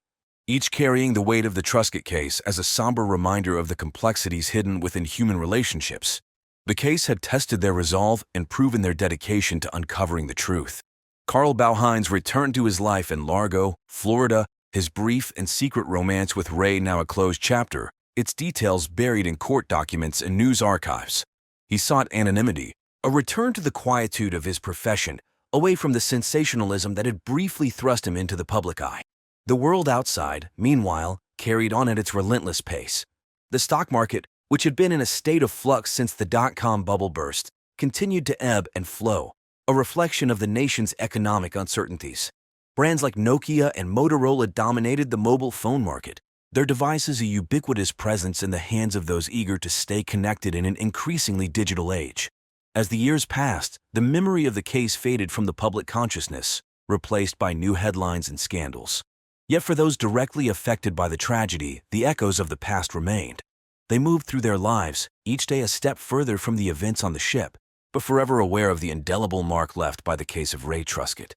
each carrying the weight of the Truscott case as a somber reminder of the complexities hidden within human relationships. The case had tested their resolve and proven their dedication to uncovering the truth. Carl Bauhines returned to his life in Largo, Florida, his brief and secret romance with Ray now a closed chapter, its details buried in court documents and news archives. He sought anonymity, a return to the quietude of his profession, away from the sensationalism that had briefly thrust him into the public eye. The world outside, meanwhile, carried on at its relentless pace. The stock market, which had been in a state of flux since the dot-com bubble burst, continued to ebb and flow, a reflection of the nation's economic uncertainties. Brands like Nokia and Motorola dominated the mobile phone market, their devices a ubiquitous presence in the hands of those eager to stay connected in an increasingly digital age. As the years passed, the memory of the case faded from the public consciousness, replaced by new headlines and scandals. Yet for those directly affected by the tragedy, the echoes of the past remained. They moved through their lives, each day a step further from the events on the ship, but forever aware of the indelible mark left by the case of Ray Truscott.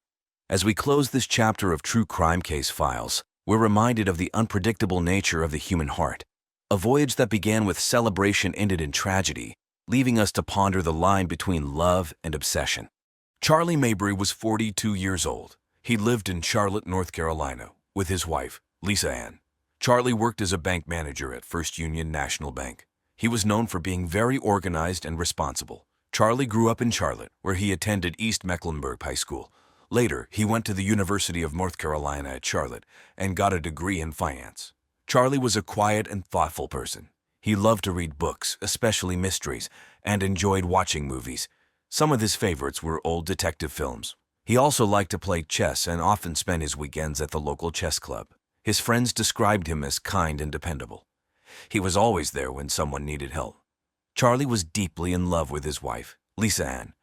As we close this chapter of True Crime Case Files, we're reminded of the unpredictable nature of the human heart. A voyage that began with celebration ended in tragedy, leaving us to ponder the line between love and obsession. Charlie Mabry was 42 years old. He lived in Charlotte, North Carolina, with his wife, Lisa Ann. Charlie worked as a bank manager at First Union National Bank. He was known for being very organized and responsible. Charlie grew up in Charlotte, where he attended East Mecklenburg High School. Later, he went to the University of North Carolina at Charlotte and got a degree in finance. Charlie was a quiet and thoughtful person. He loved to read books, especially mysteries, and enjoyed watching movies. Some of his favorites were old detective films. He also liked to play chess and often spent his weekends at the local chess club. His friends described him as kind and dependable. He was always there when someone needed help. Charlie was deeply in love with his wife, Lisa Ann.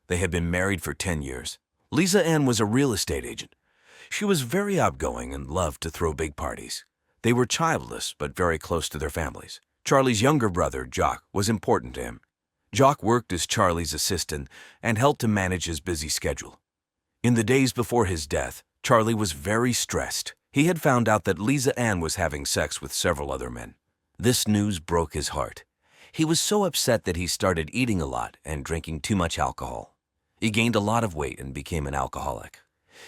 They had been married for 10 years. Lisa Ann was a real estate agent. She was very outgoing and loved to throw big parties. They were childless but very close to their families. Charlie's younger brother, Jock, was important to him. Jock worked as Charlie's assistant and helped to manage his busy schedule. In the days before his death, Charlie was very stressed. He had found out that Lisa Ann was having sex with several other men. This news broke his heart. He was so upset that he started eating a lot and drinking too much alcohol. He gained a lot of weight and became an alcoholic.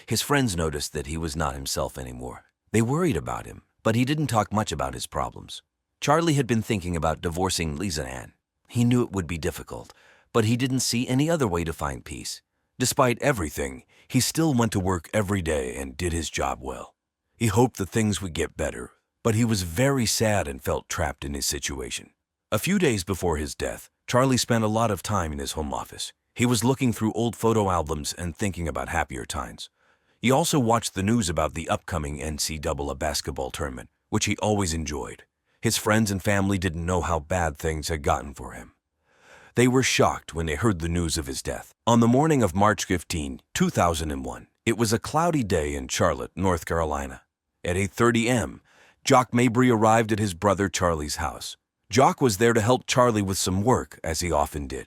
His friends noticed that he was not himself anymore. They worried about him, but he didn't talk much about his problems. Charlie had been thinking about divorcing Lisa Ann. He knew it would be difficult, but he didn't see any other way to find peace. Despite everything, he still went to work every day and did his job well. He hoped that things would get better, but he was very sad and felt trapped in his situation. A few days before his death, Charlie spent a lot of time in his home office. He was looking through old photo albums and thinking about happier times. He also watched the news about the upcoming NCAA basketball tournament, which he always enjoyed. His friends and family didn't know how bad things had gotten for him. They were shocked when they heard the news of his death. On the morning of March 15, 2001, it was a cloudy day in Charlotte, North Carolina. At 8:30 a.m., Jock Mabry arrived at his brother Charlie's house. Jock was there to help Charlie with some work, as he often did.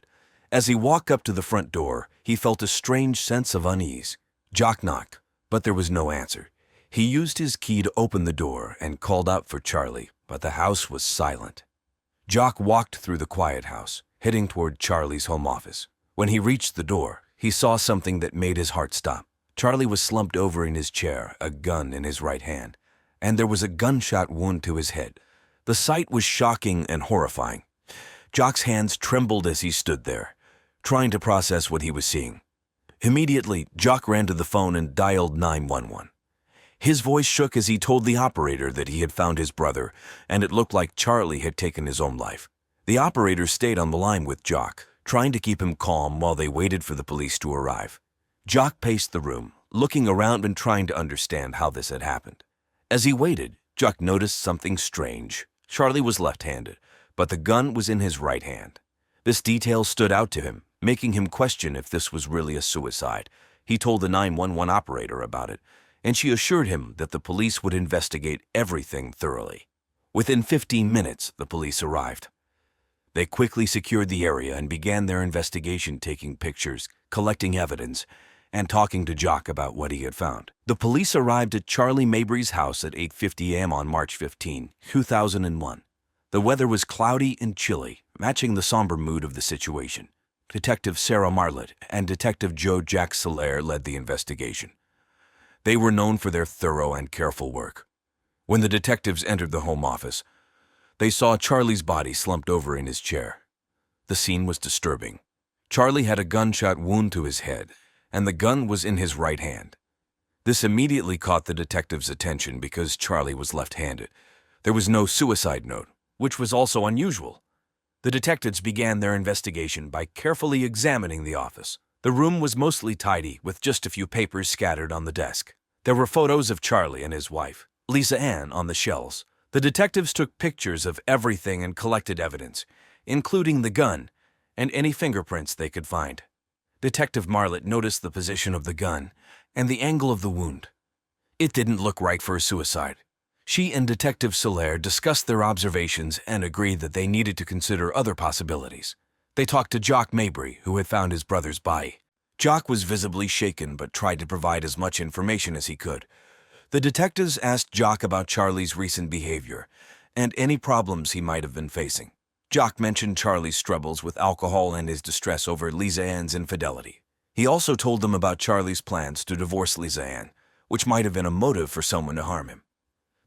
As he walked up to the front door, he felt a strange sense of unease. Jock knocked, but there was no answer. He used his key to open the door and called out for Charlie, but the house was silent. Jock walked through the quiet house, heading toward Charlie's home office. When he reached the door, he saw something that made his heart stop. Charlie was slumped over in his chair, a gun in his right hand, and there was a gunshot wound to his head. The sight was shocking and horrifying. Jock's hands trembled as he stood there, trying to process what he was seeing. Immediately, Jock ran to the phone and dialed 911. His voice shook as he told the operator that he had found his brother, and it looked like Charlie had taken his own life. The operator stayed on the line with Jock, trying to keep him calm while they waited for the police to arrive. Jock paced the room, looking around and trying to understand how this had happened. As he waited, Jock noticed something strange. Charlie was left-handed, but the gun was in his right hand. This detail stood out to him, making him question if this was really a suicide. He told the 911 operator about it, and she assured him that the police would investigate everything thoroughly. Within 15 minutes, the police arrived. They quickly secured the area and began their investigation, taking pictures, collecting evidence, and talking to Jock about what he had found. The police arrived at Charlie Mabry's house at 8:50 a.m. on March 15, 2001. The weather was cloudy and chilly, matching the somber mood of the situation. Detective Sarah Marlett and Detective Joe Jack Solaire led the investigation. They were known for their thorough and careful work. When the detectives entered the home office, they saw Charlie's body slumped over in his chair. The scene was disturbing. Charlie had a gunshot wound to his head, and the gun was in his right hand. This immediately caught the detectives' attention because Charlie was left-handed. There was no suicide note, which was also unusual. The detectives began their investigation by carefully examining the office. The room was mostly tidy, with just a few papers scattered on the desk. There were photos of Charlie and his wife, Lisa Ann, on the shelves. The detectives took pictures of everything and collected evidence, including the gun and any fingerprints they could find. Detective Marlett noticed the position of the gun and the angle of the wound. It didn't look right for a suicide. She and Detective Solaire discussed their observations and agreed that they needed to consider other possibilities. They talked to Jock Mabry, who had found his brother's body. Jock was visibly shaken but tried to provide as much information as he could. The detectives asked Jock about Charlie's recent behavior and any problems he might have been facing. Jock mentioned Charlie's struggles with alcohol and his distress over Lisa Ann's infidelity. He also told them about Charlie's plans to divorce Lisa Ann, which might have been a motive for someone to harm him.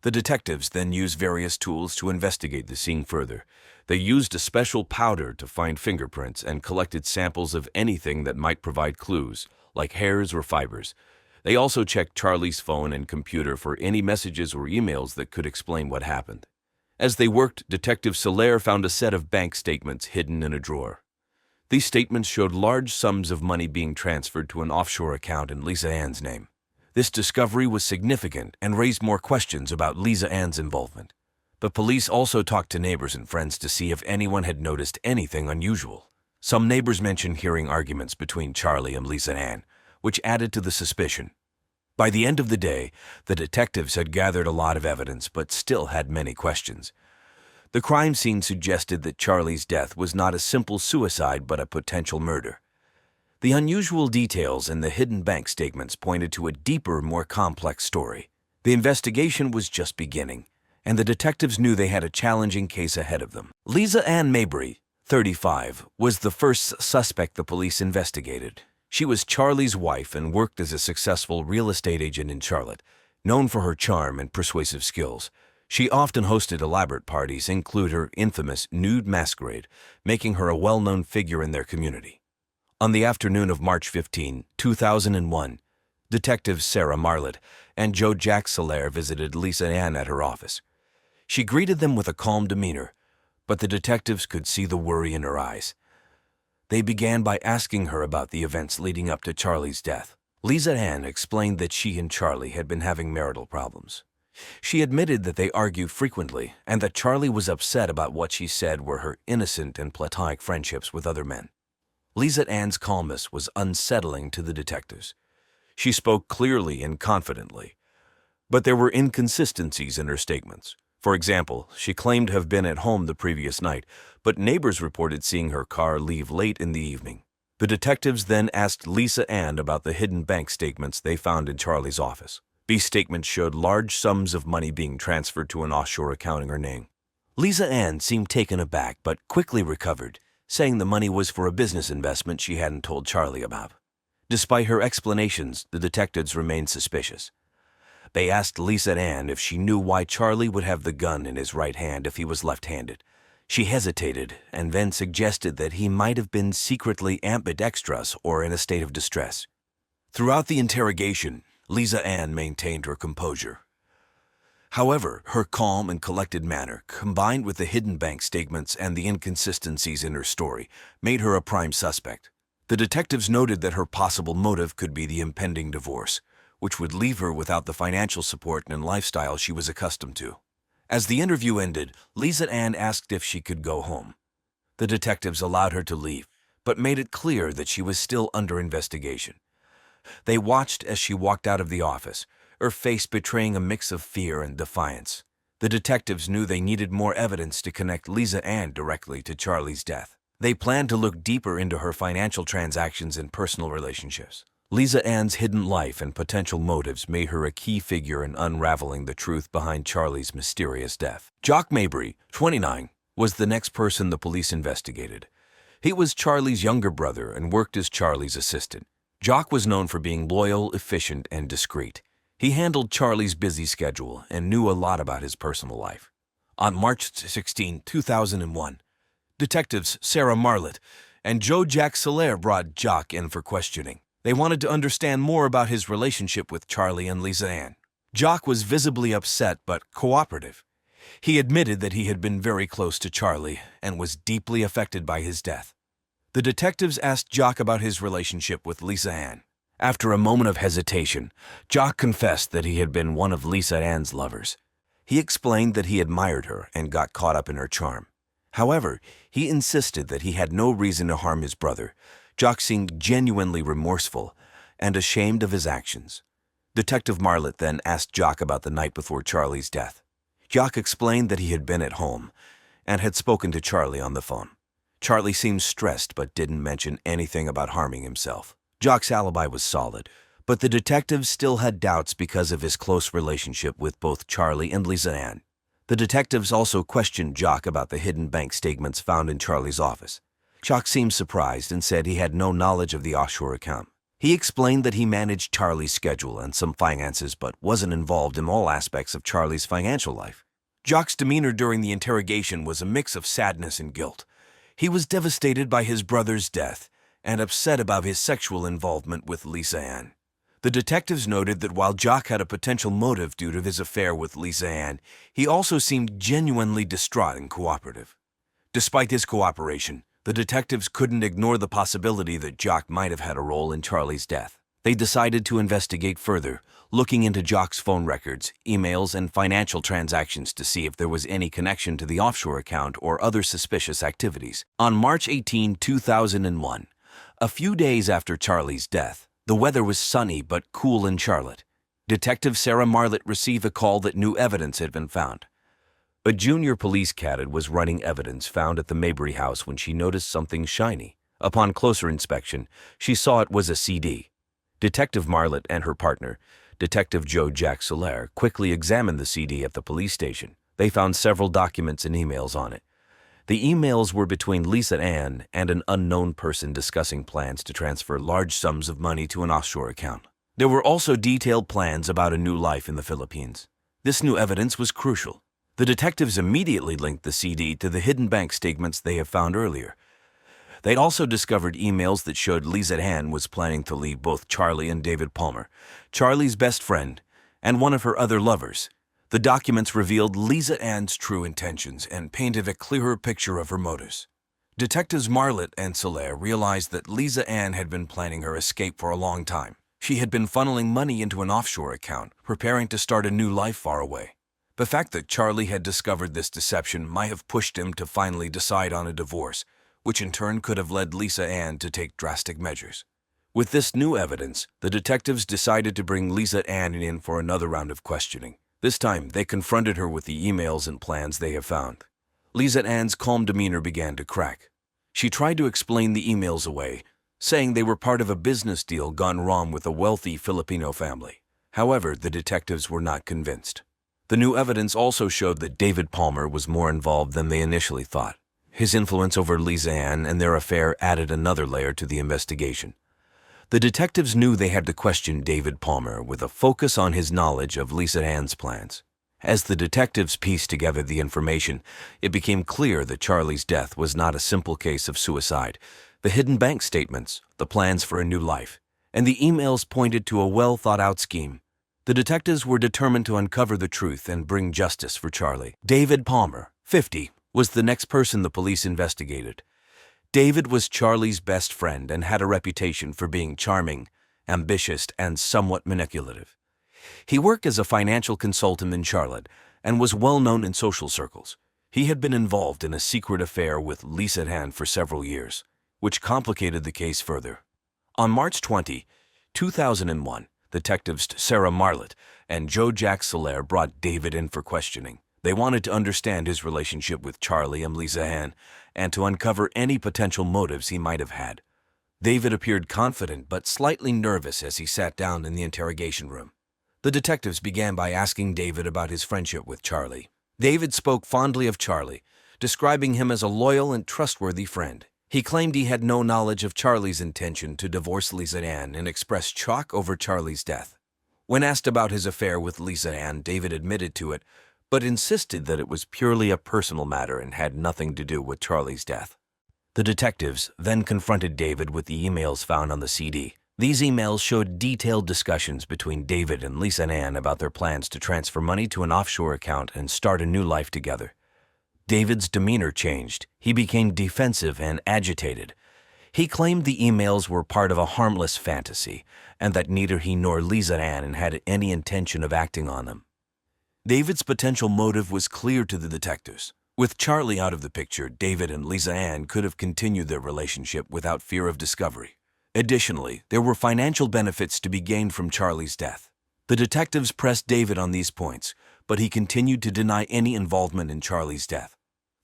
The detectives then used various tools to investigate the scene further. They used a special powder to find fingerprints and collected samples of anything that might provide clues, like hairs or fibers. They also checked Charlie's phone and computer for any messages or emails that could explain what happened. As they worked, Detective Solaire found a set of bank statements hidden in a drawer. These statements showed large sums of money being transferred to an offshore account in Lisa Ann's name. This discovery was significant and raised more questions about Lisa Ann's involvement. But police also talked to neighbors and friends to see if anyone had noticed anything unusual. Some neighbors mentioned hearing arguments between Charlie and Lisa Ann, which added to the suspicion. By the end of the day, the detectives had gathered a lot of evidence but still had many questions. The crime scene suggested that Charlie's death was not a simple suicide but a potential murder. The unusual details and the hidden bank statements pointed to a deeper, more complex story. The investigation was just beginning, and the detectives knew they had a challenging case ahead of them. Lisa Ann Mabry, 35, was the first suspect the police investigated. She was Charlie's wife and worked as a successful real estate agent in Charlotte, known for her charm and persuasive skills. She often hosted elaborate parties, including her infamous nude masquerade, making her a well-known figure in their community. On the afternoon of March 15, 2001, Detectives Sarah Marlett and Joe Jack Solaire visited Lisa Ann at her office. She greeted them with a calm demeanor, but the detectives could see the worry in her eyes. They began by asking her about the events leading up to Charlie's death. Lisa Ann explained that she and Charlie had been having marital problems. She admitted that they argued frequently and that Charlie was upset about what she said were her innocent and platonic friendships with other men. Lisa Ann's calmness was unsettling to the detectives. She spoke clearly and confidently, but there were inconsistencies in her statements. For example, she claimed to have been at home the previous night, but neighbors reported seeing her car leave late in the evening. The detectives then asked Lisa Ann about the hidden bank statements they found in Charlie's office. These statements showed large sums of money being transferred to an offshore account in her name. Lisa Ann seemed taken aback but quickly recovered, saying the money was for a business investment she hadn't told Charlie about. Despite her explanations, the detectives remained suspicious. They asked Lisa Ann if she knew why Charlie would have the gun in his right hand if he was left-handed. She hesitated and then suggested that he might have been secretly ambidextrous or in a state of distress. Throughout the interrogation, Lisa Ann maintained her composure. However, her calm and collected manner, combined with the hidden bank statements and the inconsistencies in her story, made her a prime suspect. The detectives noted that her possible motive could be the impending divorce, which would leave her without the financial support and lifestyle she was accustomed to. As the interview ended, Lisa Ann asked if she could go home. The detectives allowed her to leave, but made it clear that she was still under investigation. They watched as she walked out of the office, her face betraying a mix of fear and defiance. The detectives knew they needed more evidence to connect Lisa Ann directly to Charlie's death. They planned to look deeper into her financial transactions and personal relationships. Lisa Ann's hidden life and potential motives made her a key figure in unraveling the truth behind Charlie's mysterious death. Jock Mabry, 29, was the next person the police investigated. He was Charlie's younger brother and worked as Charlie's assistant. Jock was known for being loyal, efficient, and discreet. He handled Charlie's busy schedule and knew a lot about his personal life. On March 16, 2001, detectives Sarah Marlett and Joe Jack Soler brought Jock in for questioning. They wanted to understand more about his relationship with Charlie and Lisa Ann. Jock was visibly upset but cooperative. He admitted that he had been very close to Charlie and was deeply affected by his death. The detectives asked Jock about his relationship with Lisa Ann. After a moment of hesitation, Jock confessed that he had been one of Lisa Ann's lovers. He explained that he admired her and got caught up in her charm. However, he insisted that he had no reason to harm his brother. Jock seemed genuinely remorseful and ashamed of his actions. Detective Marlett then asked Jock about the night before Charlie's death. Jock explained that he had been at home and had spoken to Charlie on the phone. Charlie seemed stressed but didn't mention anything about harming himself. Jock's alibi was solid, but the detectives still had doubts because of his close relationship with both Charlie and Lisa Ann. The detectives also questioned Jock about the hidden bank statements found in Charlie's office. Jock seemed surprised and said he had no knowledge of the offshore account. He explained that he managed Charlie's schedule and some finances but wasn't involved in all aspects of Charlie's financial life. Jock's demeanor during the interrogation was a mix of sadness and guilt. He was devastated by his brother's death and upset about his sexual involvement with Lisa Ann. The detectives noted that while Jock had a potential motive due to his affair with Lisa Ann, he also seemed genuinely distraught and cooperative. Despite his cooperation, the detectives couldn't ignore the possibility that Jock might have had a role in Charlie's death. They decided to investigate further, looking into Jock's phone records, emails, and financial transactions to see if there was any connection to the offshore account or other suspicious activities. On March 18, 2001, a few days after Charlie's death, the weather was sunny but cool in Charlotte. Detective Sarah Marlett received a call that new evidence had been found. A junior police cadet was running evidence found at the Mabry house when she noticed something shiny. Upon closer inspection, she saw it was a CD. Detective Marlett and her partner, Detective Joe Jack Soler, quickly examined the CD at the police station. They found several documents and emails on it. The emails were between Lisa Ann and an unknown person discussing plans to transfer large sums of money to an offshore account. There were also detailed plans about a new life in the Philippines. This new evidence was crucial. The detectives immediately linked the CD to the hidden bank statements they had found earlier. They also discovered emails that showed Lisa Ann was planning to leave both Charlie and David Palmer, Charlie's best friend, and one of her other lovers. The documents revealed Lisa Ann's true intentions and painted a clearer picture of her motives. Detectives Marlett and Soler realized that Lisa Ann had been planning her escape for a long time. She had been funneling money into an offshore account, preparing to start a new life far away. The fact that Charlie had discovered this deception might have pushed him to finally decide on a divorce, which in turn could have led Lisa Ann to take drastic measures. With this new evidence, the detectives decided to bring Lisa Ann in for another round of questioning. This time, they confronted her with the emails and plans they have found. Lisa Ann's calm demeanor began to crack. She tried to explain the emails away, saying they were part of a business deal gone wrong with a wealthy Filipino family. However, the detectives were not convinced. The new evidence also showed that David Palmer was more involved than they initially thought. His influence over Lisa Ann and their affair added another layer to the investigation. The detectives knew they had to question David Palmer with a focus on his knowledge of Lisa Ann's plans. As the detectives pieced together the information, it became clear that Charlie's death was not a simple case of suicide. The hidden bank statements, the plans for a new life, and the emails pointed to a well-thought-out scheme. The detectives were determined to uncover the truth and bring justice for Charlie. David Palmer, 50, was the next person the police investigated. David was Charlie's best friend and had a reputation for being charming, ambitious, and somewhat manipulative. He worked as a financial consultant in Charlotte and was well known in social circles. He had been involved in a secret affair with Lisa Ann for several years, which complicated the case further. On March 20, 2001, detectives Sarah Marlett and Joe Jack Soler brought David in for questioning. They wanted to understand his relationship with Charlie and Lisa Ann and to uncover any potential motives he might have had. David appeared confident but slightly nervous as he sat down in the interrogation room. The detectives began by asking David about his friendship with Charlie. David spoke fondly of Charlie, describing him as a loyal and trustworthy friend. He claimed he had no knowledge of Charlie's intention to divorce Lisa Ann and expressed shock over Charlie's death. When asked about his affair with Lisa Ann, David admitted to it, but insisted that it was purely a personal matter and had nothing to do with Charlie's death. The detectives then confronted David with the emails found on the CD. These emails showed detailed discussions between David and Lisa Ann about their plans to transfer money to an offshore account and start a new life together. David's demeanor changed. He became defensive and agitated. He claimed the emails were part of a harmless fantasy and that neither he nor Lisa Ann had any intention of acting on them. David's potential motive was clear to the detectives. With Charlie out of the picture, David and Lisa Ann could have continued their relationship without fear of discovery. Additionally, there were financial benefits to be gained from Charlie's death. The detectives pressed David on these points, but he continued to deny any involvement in Charlie's death.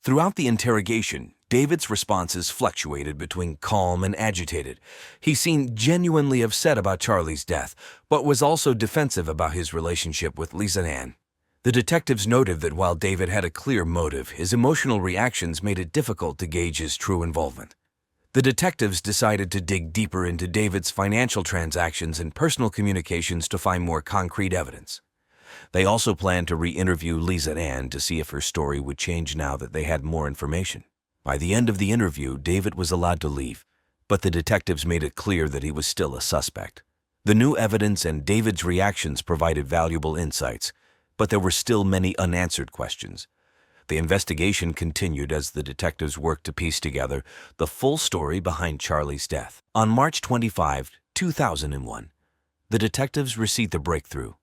Throughout the interrogation, David's responses fluctuated between calm and agitated. He seemed genuinely upset about Charlie's death, but was also defensive about his relationship with Lisa Ann. The detectives noted that while David had a clear motive, his emotional reactions made it difficult to gauge his true involvement. The detectives decided to dig deeper into David's financial transactions and personal communications to find more concrete evidence. They also planned to re-interview Lisa Ann to see if her story would change now that they had more information. By the end of the interview, David was allowed to leave, but the detectives made it clear that he was still a suspect. The new evidence and David's reactions provided valuable insights, but there were still many unanswered questions. The investigation continued as the detectives worked to piece together the full story behind Charlie's death. On March 25, 2001, the detectives received a breakthrough.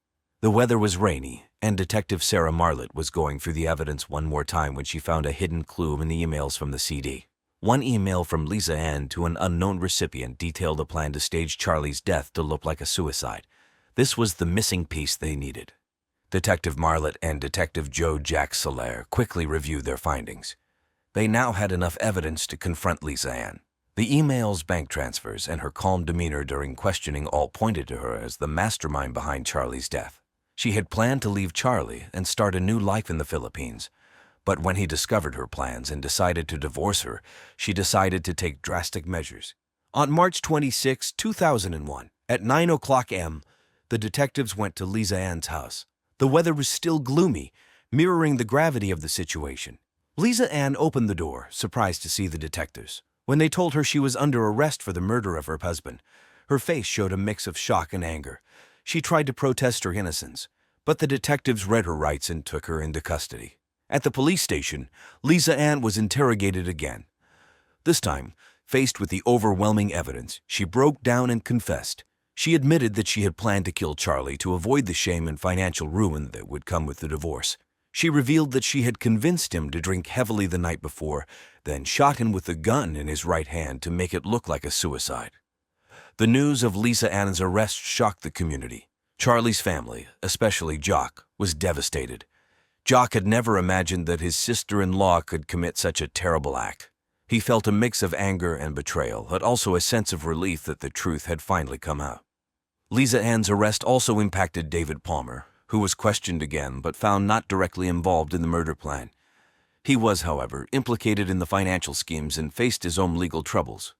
The weather was rainy, and Detective Sarah Marlett was going through the evidence one more time when she found a hidden clue in the emails from the CD. One email from Lisa Ann to an unknown recipient detailed a plan to stage Charlie's death to look like a suicide. This was the missing piece they needed. Detective Marlett and Detective Joe Jack Solaire quickly reviewed their findings. They now had enough evidence to confront Lisa Ann. The emails, bank transfers, and her calm demeanor during questioning all pointed to her as the mastermind behind Charlie's death. She had planned to leave Charlie and start a new life in the Philippines. But when he discovered her plans and decided to divorce her, she decided to take drastic measures. On March 26, 2001, at 9:00 a.m., the detectives went to Lisa Ann's house. The weather was still gloomy, mirroring the gravity of the situation. Lisa Ann opened the door, surprised to see the detectives. When they told her she was under arrest for the murder of her husband, her face showed a mix of shock and anger. She tried to protest her innocence, but the detectives read her rights and took her into custody. At the police station, Lisa Ann was interrogated again. This time, faced with the overwhelming evidence, she broke down and confessed. She admitted that she had planned to kill Charlie to avoid the shame and financial ruin that would come with the divorce. She revealed that she had convinced him to drink heavily the night before, then shot him with a gun in his right hand to make it look like a suicide. The news of Lisa Ann's arrest shocked the community. Charlie's family, especially Jock, was devastated. Jock had never imagined that his sister-in-law could commit such a terrible act. He felt a mix of anger and betrayal, but also a sense of relief that the truth had finally come out. Lisa Ann's arrest also impacted David Palmer, who was questioned again but found not directly involved in the murder plan. He was, however, implicated in the financial schemes and faced his own legal troubles.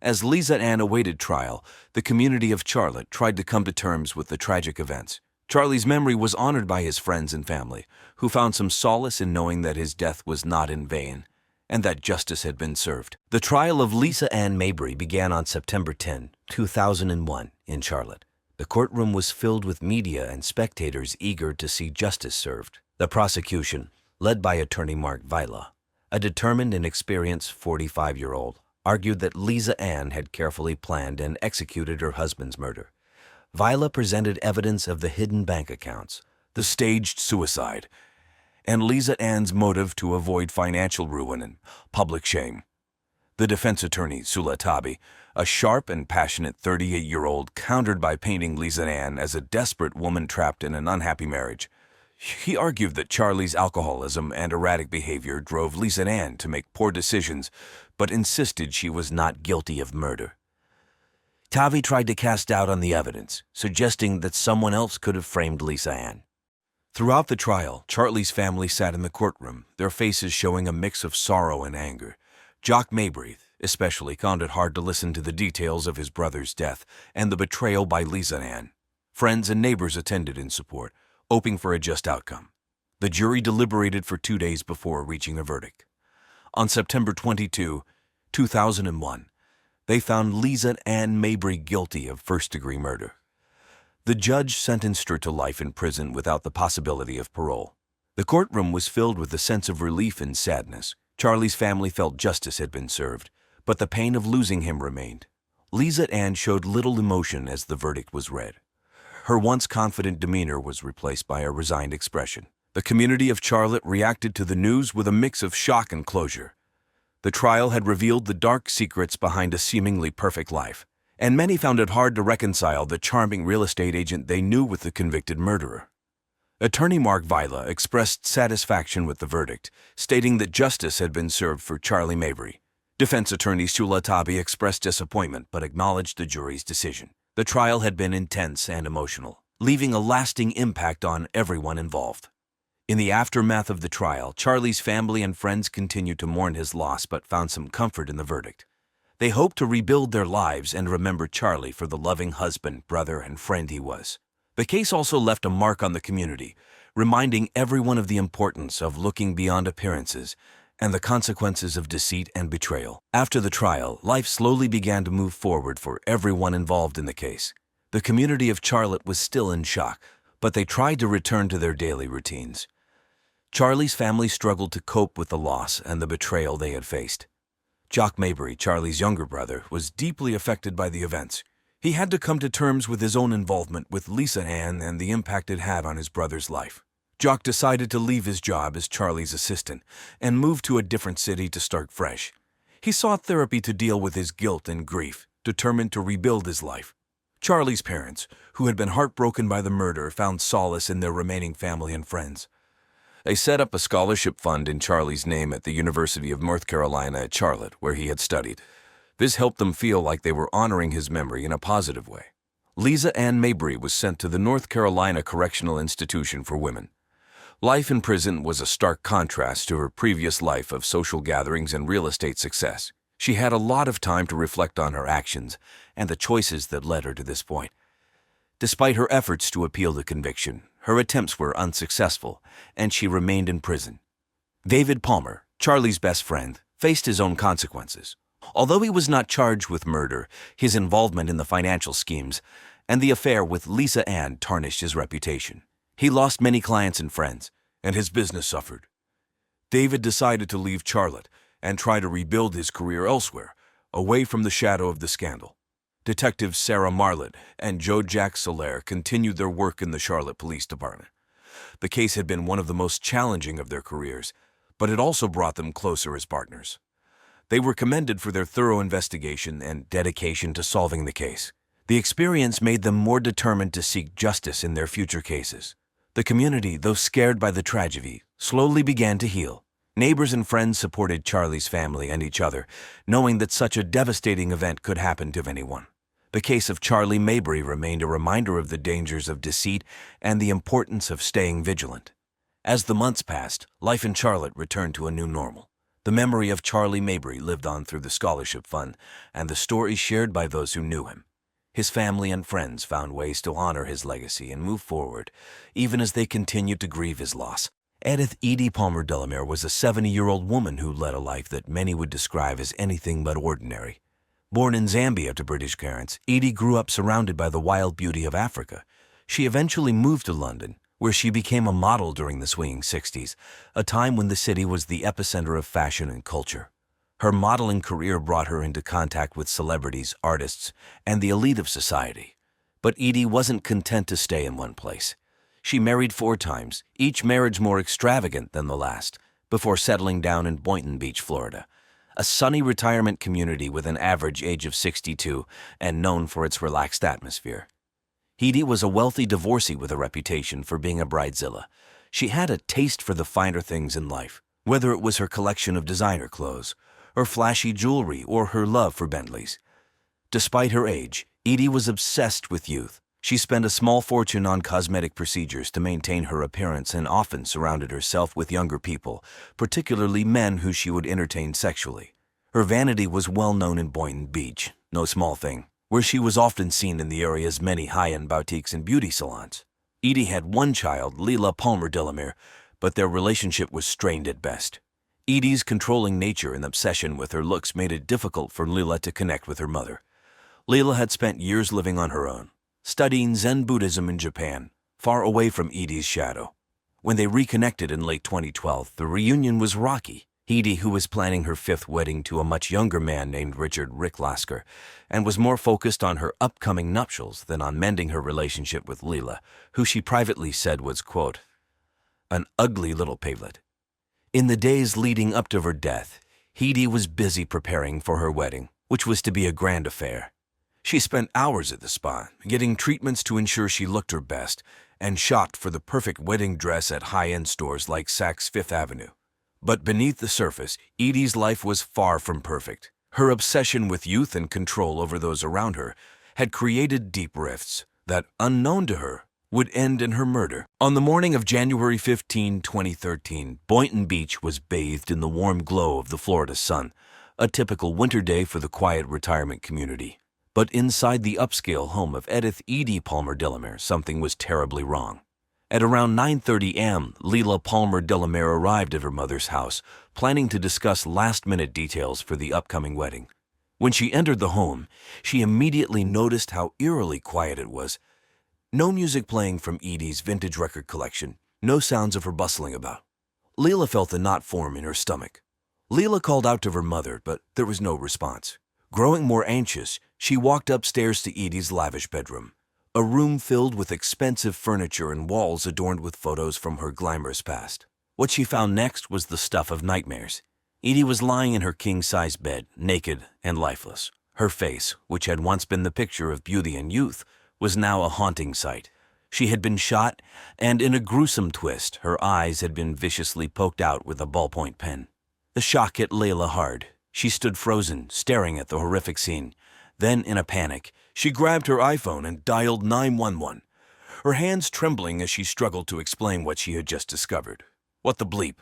As Lisa Ann awaited trial, the community of Charlotte tried to come to terms with the tragic events. Charlie's memory was honored by his friends and family, who found some solace in knowing that his death was not in vain and that justice had been served. The trial of Lisa Ann Mabry began on September 10, 2001, in Charlotte. The courtroom was filled with media and spectators eager to see justice served. The prosecution, led by attorney Mark Vila, a determined and experienced 45-year-old, argued that Lisa Ann had carefully planned and executed her husband's murder. Vila presented evidence of the hidden bank accounts, the staged suicide, and Lisa Ann's motive to avoid financial ruin and public shame. The defense attorney, Sula Tabi, a sharp and passionate 38-year-old, countered by painting Lisa Ann as a desperate woman trapped in an unhappy marriage. He argued that Charlie's alcoholism and erratic behavior drove Lisa Ann to make poor decisions, but insisted she was not guilty of murder. Tavi tried to cast doubt on the evidence, suggesting that someone else could have framed Lisa Ann. Throughout the trial, Charlie's family sat in the courtroom, their faces showing a mix of sorrow and anger. Jock Mabry, especially, found it hard to listen to the details of his brother's death and the betrayal by Lisa Ann. Friends and neighbors attended in support, hoping for a just outcome. The jury deliberated for 2 days before reaching a verdict. On September 22, 2001, they found Lisa Ann Mabry guilty of first-degree murder. The judge sentenced her to life in prison without the possibility of parole. The courtroom was filled with a sense of relief and sadness. Charlie's family felt justice had been served, but the pain of losing him remained. Lisa Ann showed little emotion as the verdict was read. Her once confident demeanor was replaced by a resigned expression. The community of Charlotte reacted to the news with a mix of shock and closure. The trial had revealed the dark secrets behind a seemingly perfect life, and many found it hard to reconcile the charming real estate agent they knew with the convicted murderer. Attorney Mark Vila expressed satisfaction with the verdict, stating that justice had been served for Charlie Mabry. Defense attorney Shula Tabi expressed disappointment but acknowledged the jury's decision. The trial had been intense and emotional, leaving a lasting impact on everyone involved. In the aftermath of the trial, Charlie's family and friends continued to mourn his loss but found some comfort in the verdict. They hoped to rebuild their lives and remember Charlie for the loving husband, brother, and friend he was. The case also left a mark on the community, reminding everyone of the importance of looking beyond appearances and the consequences of deceit and betrayal. After the trial, life slowly began to move forward for everyone involved in the case. The community of Charlotte was still in shock, but they tried to return to their daily routines. Charlie's family struggled to cope with the loss and the betrayal they had faced. Jock Mabry, Charlie's younger brother, was deeply affected by the events. He had to come to terms with his own involvement with Lisa Ann and the impact it had on his brother's life. Jock decided to leave his job as Charlie's assistant and move to a different city to start fresh. He sought therapy to deal with his guilt and grief, determined to rebuild his life. Charlie's parents, who had been heartbroken by the murder, found solace in their remaining family and friends. They set up a scholarship fund in Charlie's name at the University of North Carolina at Charlotte, where he had studied. This helped them feel like they were honoring his memory in a positive way. Lisa Ann Mabry was sent to the North Carolina Correctional Institution for Women. Life in prison was a stark contrast to her previous life of social gatherings and real estate success. She had a lot of time to reflect on her actions and the choices that led her to this point. Despite her efforts to appeal the conviction, her attempts were unsuccessful, and she remained in prison. David Palmer, Charlie's best friend, faced his own consequences. Although he was not charged with murder, his involvement in the financial schemes and the affair with Lisa Ann tarnished his reputation. He lost many clients and friends, and his business suffered. David decided to leave Charlotte and try to rebuild his career elsewhere, away from the shadow of the scandal. Detectives Sarah Marlett and Joe Jack Soler continued their work in the Charlotte Police Department. The case had been one of the most challenging of their careers, but it also brought them closer as partners. They were commended for their thorough investigation and dedication to solving the case. The experience made them more determined to seek justice in their future cases. The community, though scared by the tragedy, slowly began to heal. Neighbors and friends supported Charlie's family and each other, knowing that such a devastating event could happen to anyone. The case of Charlie Mabry remained a reminder of the dangers of deceit and the importance of staying vigilant. As the months passed, life in Charlotte returned to a new normal. The memory of Charlie Mabry lived on through the scholarship fund and the stories shared by those who knew him. His family and friends found ways to honor his legacy and move forward, even as they continued to grieve his loss. Edith Edie Palmer Delamere was a 70-year-old woman who led a life that many would describe as anything but ordinary. Born in Zambia to British parents, Edie grew up surrounded by the wild beauty of Africa. She eventually moved to London, where she became a model during the swinging 60s, a time when the city was the epicenter of fashion and culture. Her modeling career brought her into contact with celebrities, artists, and the elite of society. But Edie wasn't content to stay in one place. She married 4 times, each marriage more extravagant than the last, before settling down in Boynton Beach, Florida, a sunny retirement community with an average age of 62 and known for its relaxed atmosphere. Edie was a wealthy divorcee with a reputation for being a bridezilla. She had a taste for the finer things in life, whether it was her collection of designer clothes, her flashy jewelry, or her love for Bentleys. Despite her age, Edie was obsessed with youth. She spent a small fortune on cosmetic procedures to maintain her appearance and often surrounded herself with younger people, particularly men who she would entertain sexually. Her vanity was well known in Boynton Beach, no small thing, where she was often seen in the area's many high-end boutiques and beauty salons. Edie had one child, Leila Palmer Delamere, but their relationship was strained at best. Edie's controlling nature and obsession with her looks made it difficult for Leila to connect with her mother. Leila had spent years living on her own, studying Zen Buddhism in Japan, far away from Edie's shadow. When they reconnected in late 2012, the reunion was rocky. Edie, who was planning her 5th wedding to a much younger man named Richard Rick Lasker, and was more focused on her upcoming nuptials than on mending her relationship with Leila, who she privately said was, quote, an ugly little piglet. In the days leading up to her death, Edie was busy preparing for her wedding, which was to be a grand affair. She spent hours at the spa, getting treatments to ensure she looked her best, and shopped for the perfect wedding dress at high-end stores like Saks Fifth Avenue. But beneath the surface, Edie's life was far from perfect. Her obsession with youth and control over those around her had created deep rifts that, unknown to her, would end in her murder. On the morning of January 15, 2013, Boynton Beach was bathed in the warm glow of the Florida sun, a typical winter day for the quiet retirement community. But inside the upscale home of Edith Edie Palmer Delamere, something was terribly wrong. At around 9:30 a.m., Leila Palmer Delamere arrived at her mother's house, planning to discuss last-minute details for the upcoming wedding. When she entered the home, she immediately noticed how eerily quiet it was. No music playing from Edie's vintage record collection, no sounds of her bustling about. Leila felt a knot form in her stomach. Leila called out to her mother, but there was no response. Growing more anxious, she walked upstairs to Edie's lavish bedroom, a room filled with expensive furniture and walls adorned with photos from her glamorous past. What she found next was the stuff of nightmares. Edie was lying in her king-size bed, naked and lifeless. Her face, which had once been the picture of beauty and youth, was now a haunting sight. She had been shot, and in a gruesome twist, her eyes had been viciously poked out with a ballpoint pen. The shock hit Leila hard. She stood frozen, staring at the horrific scene. Then, in a panic, she grabbed her iPhone and dialed 911, her hands trembling as she struggled to explain what she had just discovered. What the bleep?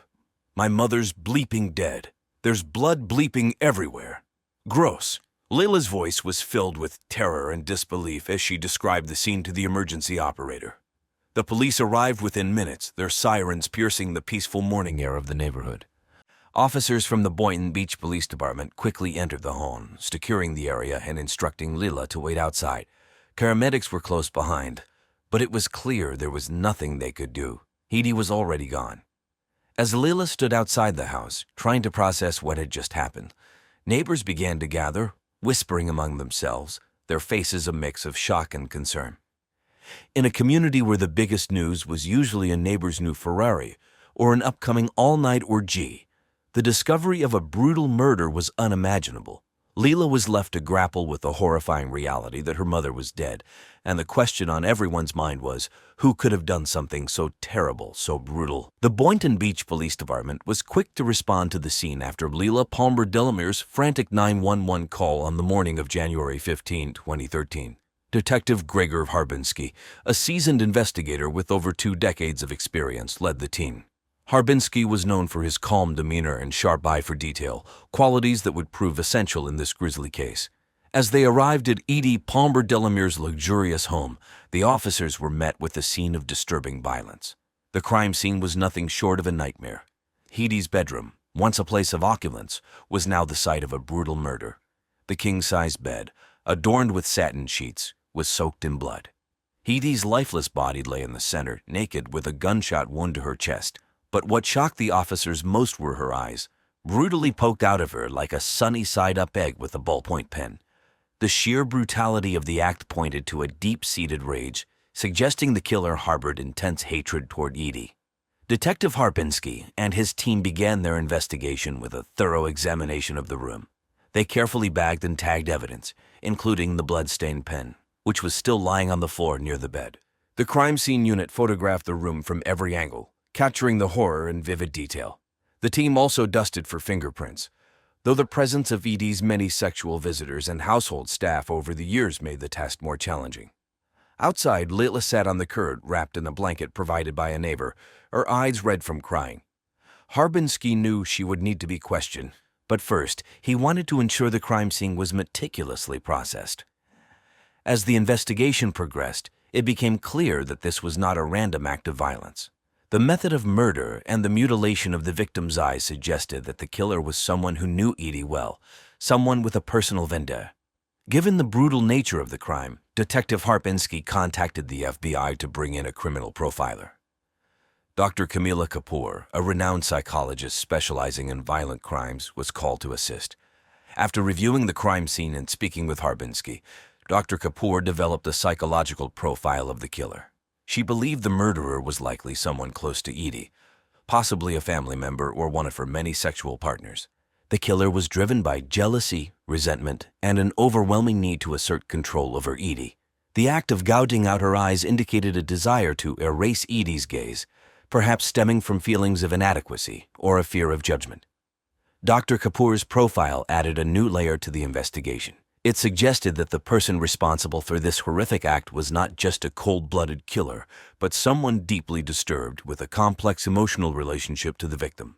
My mother's bleeping dead. There's blood bleeping everywhere. Gross. Leila's voice was filled with terror and disbelief as she described the scene to the emergency operator. The police arrived within minutes, their sirens piercing the peaceful morning air of the neighborhood. Officers from the Boynton Beach Police Department quickly entered the home, securing the area and instructing Leila to wait outside. Paramedics were close behind, but it was clear there was nothing they could do. Edie was already gone. As Leila stood outside the house, trying to process what had just happened, neighbors began to gather, whispering among themselves, their faces a mix of shock and concern. In a community where the biggest news was usually a neighbor's new Ferrari or an upcoming all-night orgy, the discovery of a brutal murder was unimaginable. Leila was left to grapple with the horrifying reality that her mother was dead, and the question on everyone's mind was, who could have done something so terrible, so brutal? The Boynton Beach Police Department was quick to respond to the scene after Leila Palmer Delamere's frantic 911 call on the morning of January 15, 2013. Detective Gregor Harbinski, a seasoned investigator with over 2 decades of experience, led the team. Harbinski was known for his calm demeanor and sharp eye for detail, qualities that would prove essential in this grisly case. As they arrived at Edie Palmer Delamere's luxurious home, the officers were met with a scene of disturbing violence. The crime scene was nothing short of a nightmare. Edie's bedroom, once a place of opulence, was now the site of a brutal murder. The king-size bed, adorned with satin sheets, was soaked in blood. Edie's lifeless body lay in the center, naked, with a gunshot wound to her chest. But what shocked the officers most were her eyes, brutally poked out of her like a sunny-side-up egg with a ballpoint pen. The sheer brutality of the act pointed to a deep-seated rage, suggesting the killer harbored intense hatred toward Edie. Detective Harbinski and his team began their investigation with a thorough examination of the room. They carefully bagged and tagged evidence, including the blood-stained pen, which was still lying on the floor near the bed. The crime scene unit photographed the room from every angle, capturing the horror in vivid detail. The team also dusted for fingerprints, though the presence of Edie's many sexual visitors and household staff over the years made the task more challenging. Outside, Leila sat on the curb, wrapped in a blanket provided by a neighbor, her eyes red from crying. Harbinski knew she would need to be questioned, but first, he wanted to ensure the crime scene was meticulously processed. As the investigation progressed, it became clear that this was not a random act of violence. The method of murder and the mutilation of the victim's eyes suggested that the killer was someone who knew Edie well, someone with a personal vendetta. Given the brutal nature of the crime, Detective Harbinski contacted the FBI to bring in a criminal profiler. Dr. Camila Kapoor, a renowned psychologist specializing in violent crimes, was called to assist. After reviewing the crime scene and speaking with Harbinski, Dr. Kapoor developed a psychological profile of the killer. She believed the murderer was likely someone close to Edie, possibly a family member or one of her many sexual partners. The killer was driven by jealousy, resentment, and an overwhelming need to assert control over Edie. The act of gouging out her eyes indicated a desire to erase Edie's gaze, perhaps stemming from feelings of inadequacy or a fear of judgment. Dr. Kapoor's profile added a new layer to the investigation. It suggested that the person responsible for this horrific act was not just a cold-blooded killer, but someone deeply disturbed with a complex emotional relationship to the victim.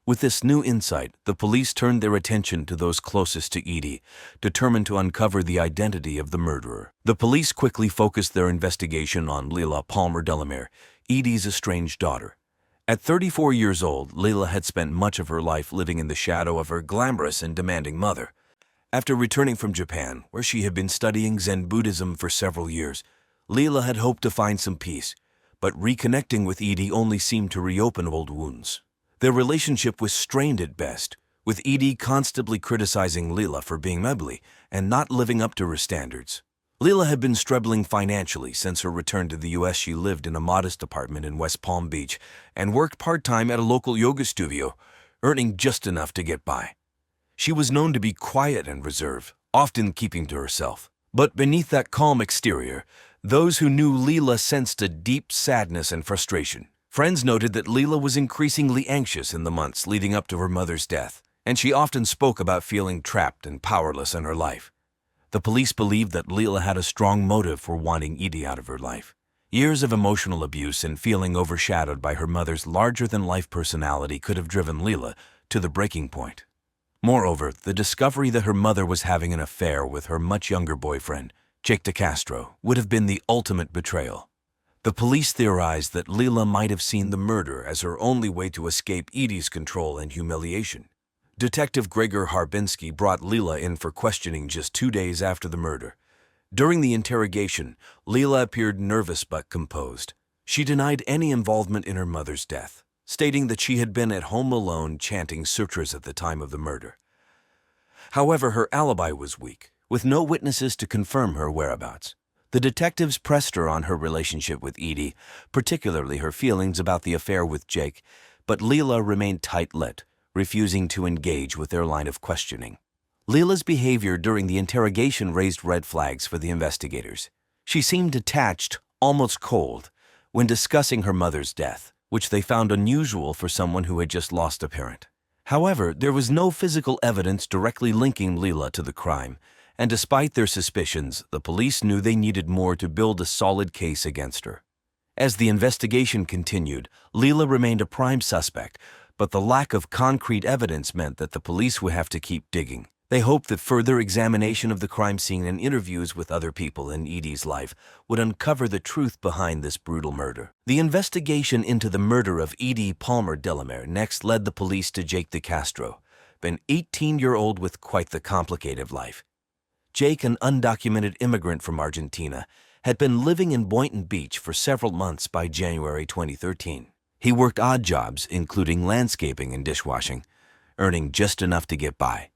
With this new insight, the police turned their attention to those closest to Edie, determined to uncover the identity of the murderer. The police quickly focused their investigation on Leila Palmer Delamere, Edie's estranged daughter. At 34 years old, Leila had spent much of her life living in the shadow of her glamorous and demanding mother. After returning from Japan, where she had been studying Zen Buddhism for several years, Leila had hoped to find some peace, but reconnecting with Edie only seemed to reopen old wounds. Their relationship was strained at best, with Edie constantly criticizing Leila for being ugly and not living up to her standards. Leila had been struggling financially since her return to the U.S. She lived in a modest apartment in West Palm Beach and worked part-time at a local yoga studio, earning just enough to get by. She was known to be quiet and reserved, often keeping to herself. But beneath that calm exterior, those who knew Leila sensed a deep sadness and frustration. Friends noted that Leila was increasingly anxious in the months leading up to her mother's death, and she often spoke about feeling trapped and powerless in her life. The police believed that Leila had a strong motive for wanting Edie out of her life. Years of emotional abuse and feeling overshadowed by her mother's larger-than-life personality could have driven Leila to the breaking point. Moreover, the discovery that her mother was having an affair with her much younger boyfriend, Jake DeCastro, would have been the ultimate betrayal. The police theorized that Leila might have seen the murder as her only way to escape Edie's control and humiliation. Detective Gregor Harbinski brought Leila in for questioning just 2 days after the murder. During the interrogation, Leila appeared nervous but composed. She denied any involvement in her mother's death, stating that she had been at home alone chanting sutras at the time of the murder. However, her alibi was weak, with no witnesses to confirm her whereabouts. The detectives pressed her on her relationship with Edie, particularly her feelings about the affair with Jake, but Leila remained tight-lipped, refusing to engage with their line of questioning. Leila's behavior during the interrogation raised red flags for the investigators. She seemed detached, almost cold, when discussing her mother's death, which they found unusual for someone who had just lost a parent. However, there was no physical evidence directly linking Leila to the crime, and despite their suspicions, the police knew they needed more to build a solid case against her. As the investigation continued, Leila remained a prime suspect, but the lack of concrete evidence meant that the police would have to keep digging. They hoped that further examination of the crime scene and interviews with other people in Edie's life would uncover the truth behind this brutal murder. The investigation into the murder of Edie Palmer Delamere next led the police to Jake DeCastro, an 18-year-old with quite the complicated life. Jake, an undocumented immigrant from Argentina, had been living in Boynton Beach for several months by January 2013. He worked odd jobs, including landscaping and dishwashing, earning just enough to get by.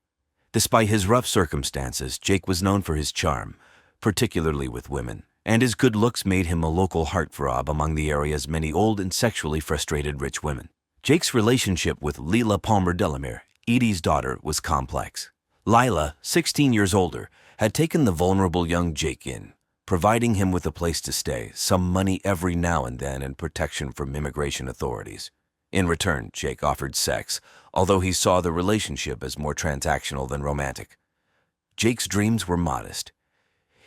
Despite his rough circumstances, Jake was known for his charm, particularly with women, and his good looks made him a local heartthrob among the area's many old and sexually frustrated rich women. Jake's relationship with Leila Palmer Delamere, Edie's daughter, was complex. Lila, 16 years older, had taken the vulnerable young Jake in, providing him with a place to stay, some money every now and then, and protection from immigration authorities. In return, Jake offered sex, although he saw the relationship as more transactional than romantic. Jake's dreams were modest.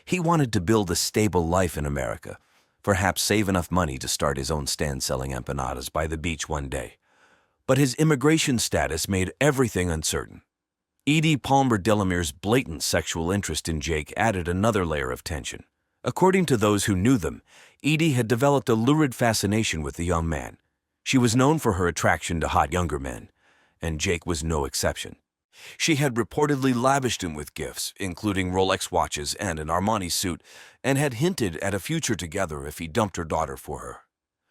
He wanted to build a stable life in America, perhaps save enough money to start his own stand selling empanadas by the beach one day. But his immigration status made everything uncertain. Edie Palmer Delamere's blatant sexual interest in Jake added another layer of tension. According to those who knew them, Edie had developed a lurid fascination with the young man. She was known for her attraction to hot younger men, and Jake was no exception. She had reportedly lavished him with gifts, including Rolex watches and an Armani suit, and had hinted at a future together if he dumped her daughter for her.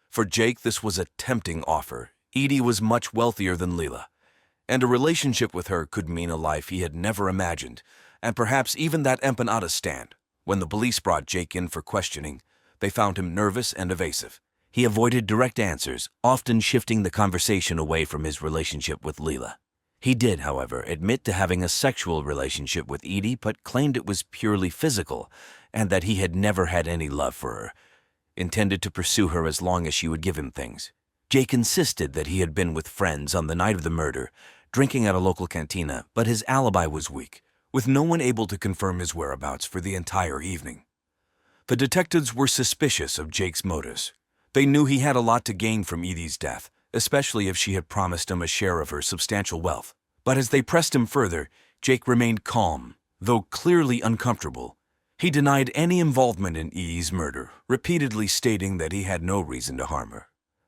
For Jake, this was a tempting offer. Edie was much wealthier than Leela, and a relationship with her could mean a life he had never imagined, and perhaps even that empanada stand. When the police brought Jake in for questioning, they found him nervous and evasive. He avoided direct answers, often shifting the conversation away from his relationship with Leela. He did, however, admit to having a sexual relationship with Edie, but claimed it was purely physical, and that he had never had any love for her, intended to pursue her as long as she would give him things. Jake insisted that he had been with friends on the night of the murder, drinking at a local cantina, but his alibi was weak, with no one able to confirm his whereabouts for the entire evening. The detectives were suspicious of Jake's motives. They knew he had a lot to gain from Edie's death, especially if she had promised him a share of her substantial wealth. But as they pressed him further, Jake remained calm, though clearly uncomfortable. He denied any involvement in Edie's murder, repeatedly stating that he had no reason to harm her.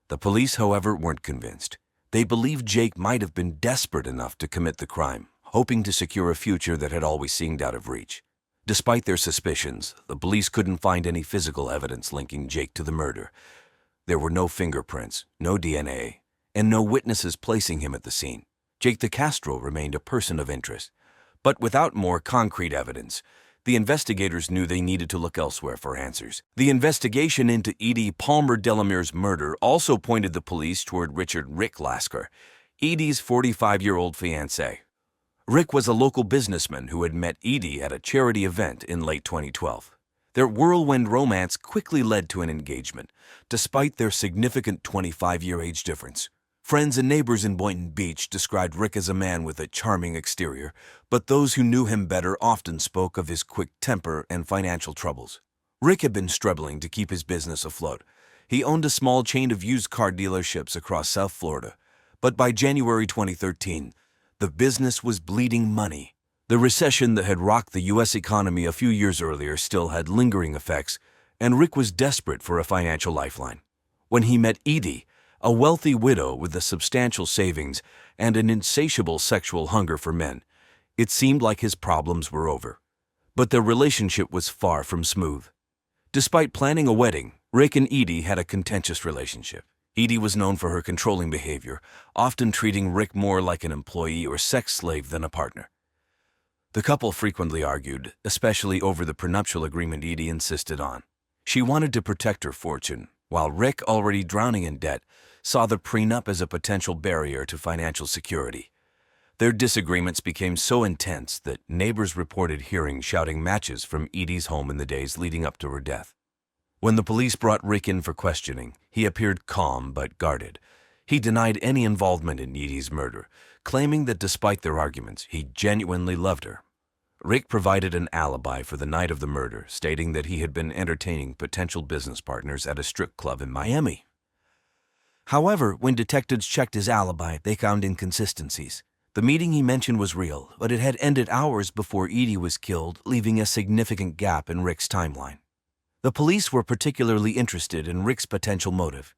The police, however, weren't convinced. They believed Jake might have been desperate enough to commit the crime, hoping to secure a future that had always seemed out of reach. Despite their suspicions, the police couldn't find any physical evidence linking Jake to the murder. There were no fingerprints, no DNA, and no witnesses placing him at the scene. Jake de Castro remained a person of interest. But without more concrete evidence, the investigators knew they needed to look elsewhere for answers. The investigation into Edie Palmer Delamere's murder also pointed the police toward Richard "Rick" Lasker, Edie's 45-year-old fiancé. Rick was a local businessman who had met Edie at a charity event in late 2012. Their whirlwind romance quickly led to an engagement, despite their significant 25-year age difference. Friends and neighbors in Boynton Beach described Rick as a man with a charming exterior, but those who knew him better often spoke of his quick temper and financial troubles. Rick had been struggling to keep his business afloat. He owned a small chain of used car dealerships across South Florida, but by January 2013, the business was bleeding money. The recession that had rocked the U.S. economy a few years earlier still had lingering effects, and Rick was desperate for a financial lifeline. When he met Edie, a wealthy widow with a substantial savings and an insatiable sexual hunger for men, it seemed like his problems were over. But their relationship was far from smooth. Despite planning a wedding, Rick and Edie had a contentious relationship. Edie was known for her controlling behavior, often treating Rick more like an employee or sex slave than a partner. The couple frequently argued, especially over the prenuptial agreement Edie insisted on. She wanted to protect her fortune, while Rick, already drowning in debt, saw the prenup as a potential barrier to financial security. Their disagreements became so intense that neighbors reported hearing shouting matches from Edie's home in the days leading up to her death. When the police brought Rick in for questioning, he appeared calm but guarded. He denied any involvement in Edie's murder, claiming that despite their arguments, he genuinely loved her. Rick provided an alibi for the night of the murder, stating that he had been entertaining potential business partners at a strip club in Miami. However, when detectives checked his alibi, they found inconsistencies. The meeting he mentioned was real, but it had ended hours before Edie was killed, leaving a significant gap in Rick's timeline. The police were particularly interested in Rick's potential motive.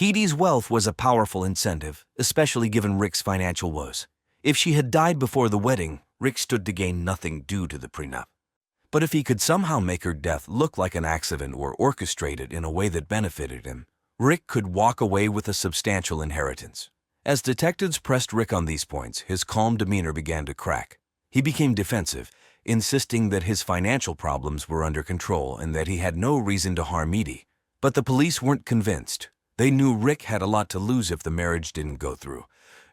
Edie's wealth was a powerful incentive, especially given Rick's financial woes. If she had died before the wedding, Rick stood to gain nothing due to the prenup. But if he could somehow make her death look like an accident or orchestrate it in a way that benefited him, Rick could walk away with a substantial inheritance. As detectives pressed Rick on these points, his calm demeanor began to crack. He became defensive, insisting that his financial problems were under control and that he had no reason to harm Edie. But the police weren't convinced. They knew Rick had a lot to lose if the marriage didn't go through,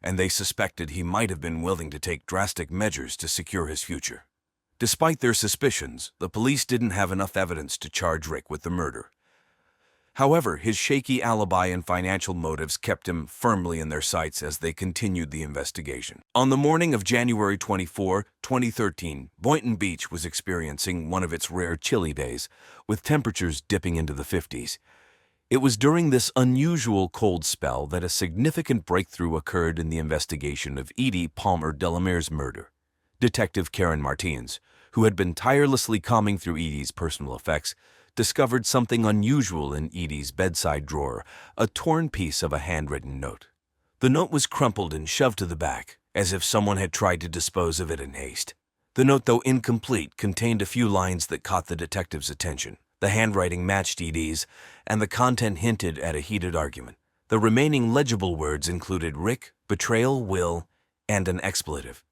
and they suspected he might have been willing to take drastic measures to secure his future. Despite their suspicions, the police didn't have enough evidence to charge Rick with the murder. However, his shaky alibi and financial motives kept him firmly in their sights as they continued the investigation. On the morning of January 24, 2013, Boynton Beach was experiencing one of its rare chilly days, with temperatures dipping into the 50s. It was during this unusual cold spell that a significant breakthrough occurred in the investigation of Edie Palmer Delamere's murder. Detective Karen Martins, who had been tirelessly combing through Edie's personal effects, discovered something unusual in Edie's bedside drawer, a torn piece of a handwritten note. The note was crumpled and shoved to the back, as if someone had tried to dispose of it in haste. The note, though incomplete, contained a few lines that caught the detective's attention. The handwriting matched Edie's, and the content hinted at a heated argument. The remaining legible words included Rick, betrayal, will, and an expletive.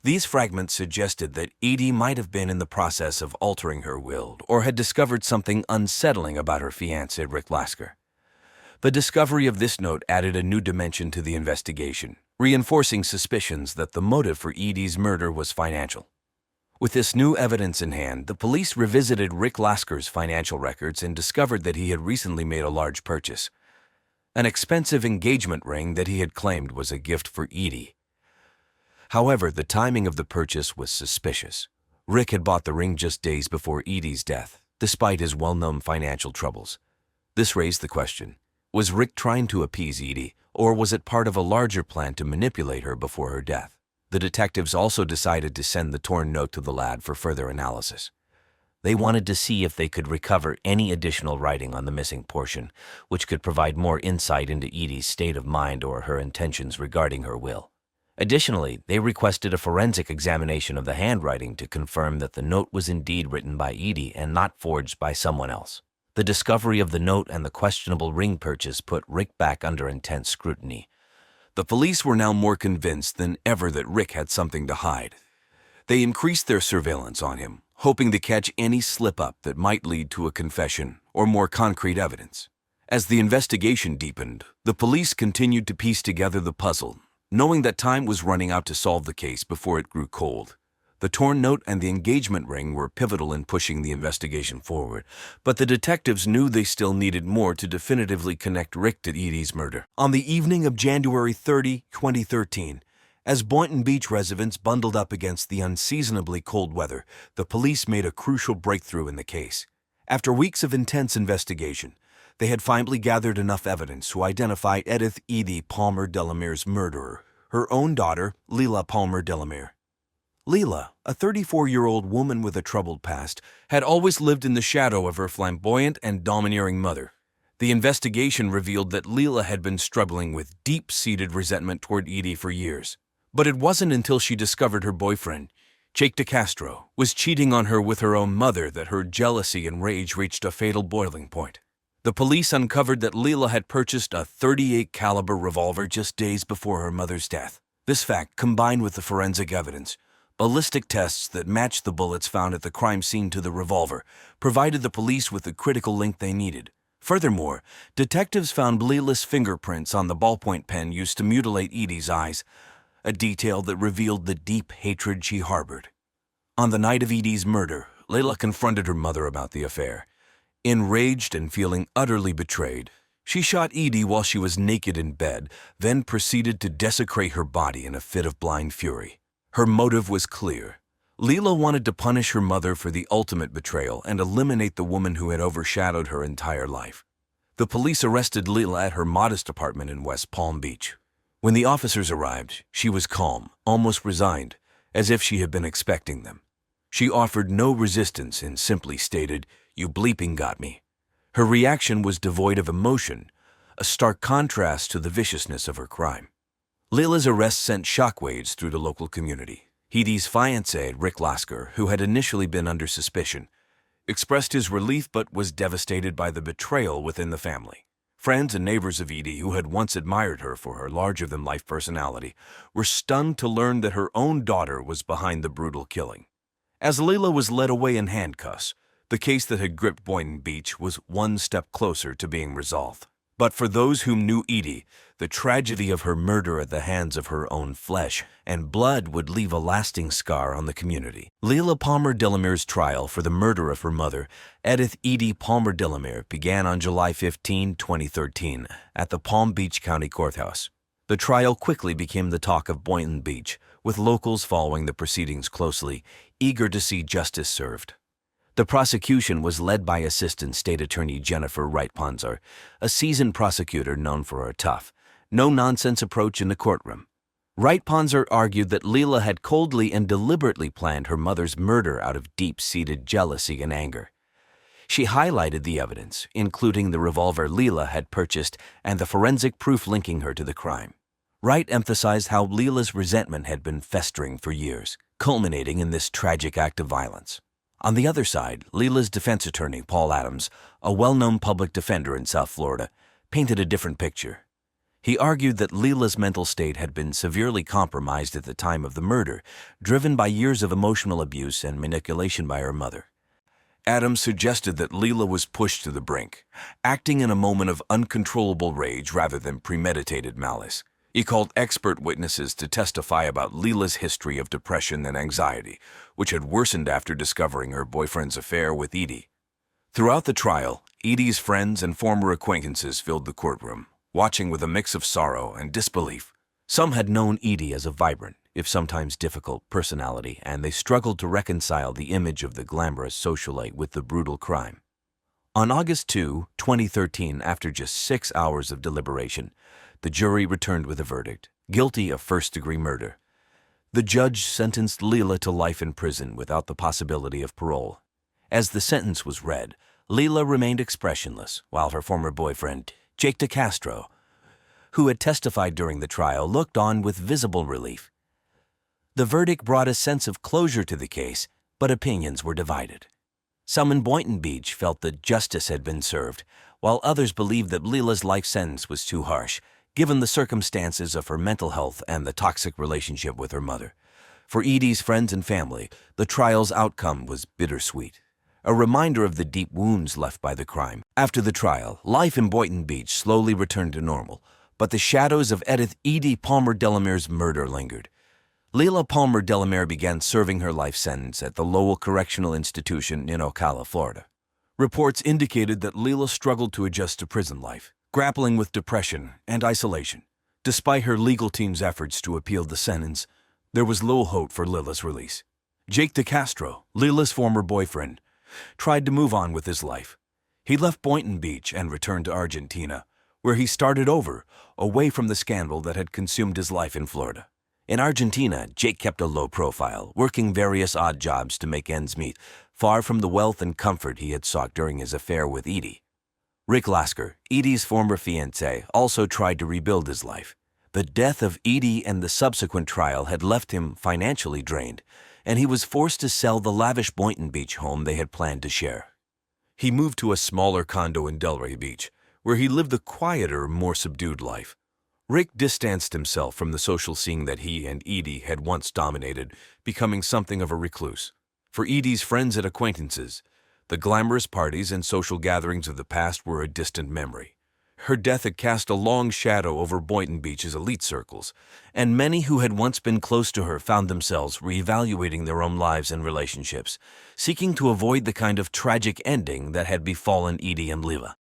These fragments suggested that Edie might have been in the process of altering her will or had discovered something unsettling about her fiancé, Rick Lasker. The discovery of this note added a new dimension to the investigation, reinforcing suspicions that the motive for Edie's murder was financial. With this new evidence in hand, the police revisited Rick Lasker's financial records and discovered that he had recently made a large purchase, an expensive engagement ring that he had claimed was a gift for Edie. However, the timing of the purchase was suspicious. Rick had bought the ring just days before Edie's death, despite his well-known financial troubles. This raised the question, was Rick trying to appease Edie, or was it part of a larger plan to manipulate her before her death? The detectives also decided to send the torn note to the lad for further analysis. They wanted to see if they could recover any additional writing on the missing portion, which could provide more insight into Edie's state of mind or her intentions regarding her will. Additionally, they requested a forensic examination of the handwriting to confirm that the note was indeed written by Edie and not forged by someone else. The discovery of the note and the questionable ring purchase put Rick back under intense scrutiny. The police were now more convinced than ever that Rick had something to hide. They increased their surveillance on him, hoping to catch any slip-up that might lead to a confession or more concrete evidence. As the investigation deepened, the police continued to piece together the puzzle, knowing that time was running out to solve the case before it grew cold. The torn note and the engagement ring were pivotal in pushing the investigation forward, but the detectives knew they still needed more to definitively connect Rick to Edie's murder. On the evening of January 30, 2013, as Boynton Beach residents bundled up against the unseasonably cold weather, the police made a crucial breakthrough in the case. After weeks of intense investigation, they had finally gathered enough evidence to identify Edith Edie Palmer Delamere's murderer, her own daughter, Leila Palmer Delamere. Leila, a 34-year-old woman with a troubled past, had always lived in the shadow of her flamboyant and domineering mother. The investigation revealed that Leila had been struggling with deep-seated resentment toward Edie for years. But it wasn't until she discovered her boyfriend, Jake DeCastro, was cheating on her with her own mother that her jealousy and rage reached a fatal boiling point. The police uncovered that Leila had purchased a .38 caliber revolver just days before her mother's death. This fact, combined with the forensic evidence, ballistic tests that matched the bullets found at the crime scene to the revolver, provided the police with the critical link they needed. Furthermore, detectives found Leila's fingerprints on the ballpoint pen used to mutilate Edie's eyes, a detail that revealed the deep hatred she harbored. On the night of Edie's murder, Leila confronted her mother about the affair. Enraged and feeling utterly betrayed, she shot Edie while she was naked in bed, then proceeded to desecrate her body in a fit of blind fury. Her motive was clear. Leila wanted to punish her mother for the ultimate betrayal and eliminate the woman who had overshadowed her entire life. The police arrested Leila at her modest apartment in West Palm Beach. When the officers arrived, she was calm, almost resigned, as if she had been expecting them. She offered no resistance and simply stated, "You bleeping got me." Her reaction was devoid of emotion, a stark contrast to the viciousness of her crime. Leila's arrest sent shockwaves through the local community. Edie's fiancé, Rick Lasker, who had initially been under suspicion, expressed his relief but was devastated by the betrayal within the family. Friends and neighbors of Edie, who had once admired her for her larger-than-life personality, were stunned to learn that her own daughter was behind the brutal killing. As Leila was led away in handcuffs, the case that had gripped Boynton Beach was one step closer to being resolved. But for those who knew Edie, the tragedy of her murder at the hands of her own flesh and blood would leave a lasting scar on the community. Leila Palmer Delamere's trial for the murder of her mother, Edith Edie Palmer Delamere, began on July 15, 2013, at the Palm Beach County Courthouse. The trial quickly became the talk of Boynton Beach, with locals following the proceedings closely, eager to see justice served. The prosecution was led by Assistant State Attorney Jennifer Wright-Ponzar, a seasoned prosecutor known for her tough, no-nonsense approach in the courtroom. Wright-Ponzar argued that Leila had coldly and deliberately planned her mother's murder out of deep-seated jealousy and anger. She highlighted the evidence, including the revolver Leila had purchased and the forensic proof linking her to the crime. Wright emphasized how Leila's resentment had been festering for years, culminating in this tragic act of violence. On the other side, Leila's defense attorney, Paul Adams, a well-known public defender in South Florida, painted a different picture. He argued that Leila's mental state had been severely compromised at the time of the murder, driven by years of emotional abuse and manipulation by her mother. Adams suggested that Leila was pushed to the brink, acting in a moment of uncontrollable rage rather than premeditated malice. He called expert witnesses to testify about Leila's history of depression and anxiety, which had worsened after discovering her boyfriend's affair with Edie. Throughout the trial, Edie's friends and former acquaintances filled the courtroom, watching with a mix of sorrow and disbelief. Some had known Edie as a vibrant, if sometimes difficult, personality, and they struggled to reconcile the image of the glamorous socialite with the brutal crime. On August 2, 2013, after just 6 hours of deliberation, the jury returned with a verdict, guilty of first-degree murder. The judge sentenced Leila to life in prison without the possibility of parole. As the sentence was read, Leila remained expressionless, while her former boyfriend, Jake DeCastro, who had testified during the trial, looked on with visible relief. The verdict brought a sense of closure to the case, but opinions were divided. Some in Boynton Beach felt that justice had been served, while others believed that Leila's life sentence was too harsh, given the circumstances of her mental health and the toxic relationship with her mother. For Edie's friends and family, the trial's outcome was bittersweet, a reminder of the deep wounds left by the crime. After the trial, life in Boynton Beach slowly returned to normal, but the shadows of Edith Edie Palmer Delamere's murder lingered. Leila Palmer Delamere began serving her life sentence at the Lowell Correctional Institution in Ocala, Florida. Reports indicated that Leila struggled to adjust to prison life, grappling with depression and isolation. Despite her legal team's efforts to appeal the sentence, there was little hope for Leila's release. Jake DeCastro, Leila's former boyfriend, tried to move on with his life. He left Boynton Beach and returned to Argentina, where he started over, away from the scandal that had consumed his life in Florida. In Argentina, Jake kept a low profile, working various odd jobs to make ends meet, far from the wealth and comfort he had sought during his affair with Edie. Rick Lasker, Edie's former fiancé, also tried to rebuild his life. The death of Edie and the subsequent trial had left him financially drained, and he was forced to sell the lavish Boynton Beach home they had planned to share. He moved to a smaller condo in Delray Beach, where he lived a quieter, more subdued life. Rick distanced himself from the social scene that he and Edie had once dominated, becoming something of a recluse. For Edie's friends and acquaintances, the glamorous parties and social gatherings of the past were a distant memory. Her death had cast a long shadow over Boynton Beach's elite circles, and many who had once been close to her found themselves reevaluating their own lives and relationships, seeking to avoid the kind of tragic ending that had befallen Edie and Leila.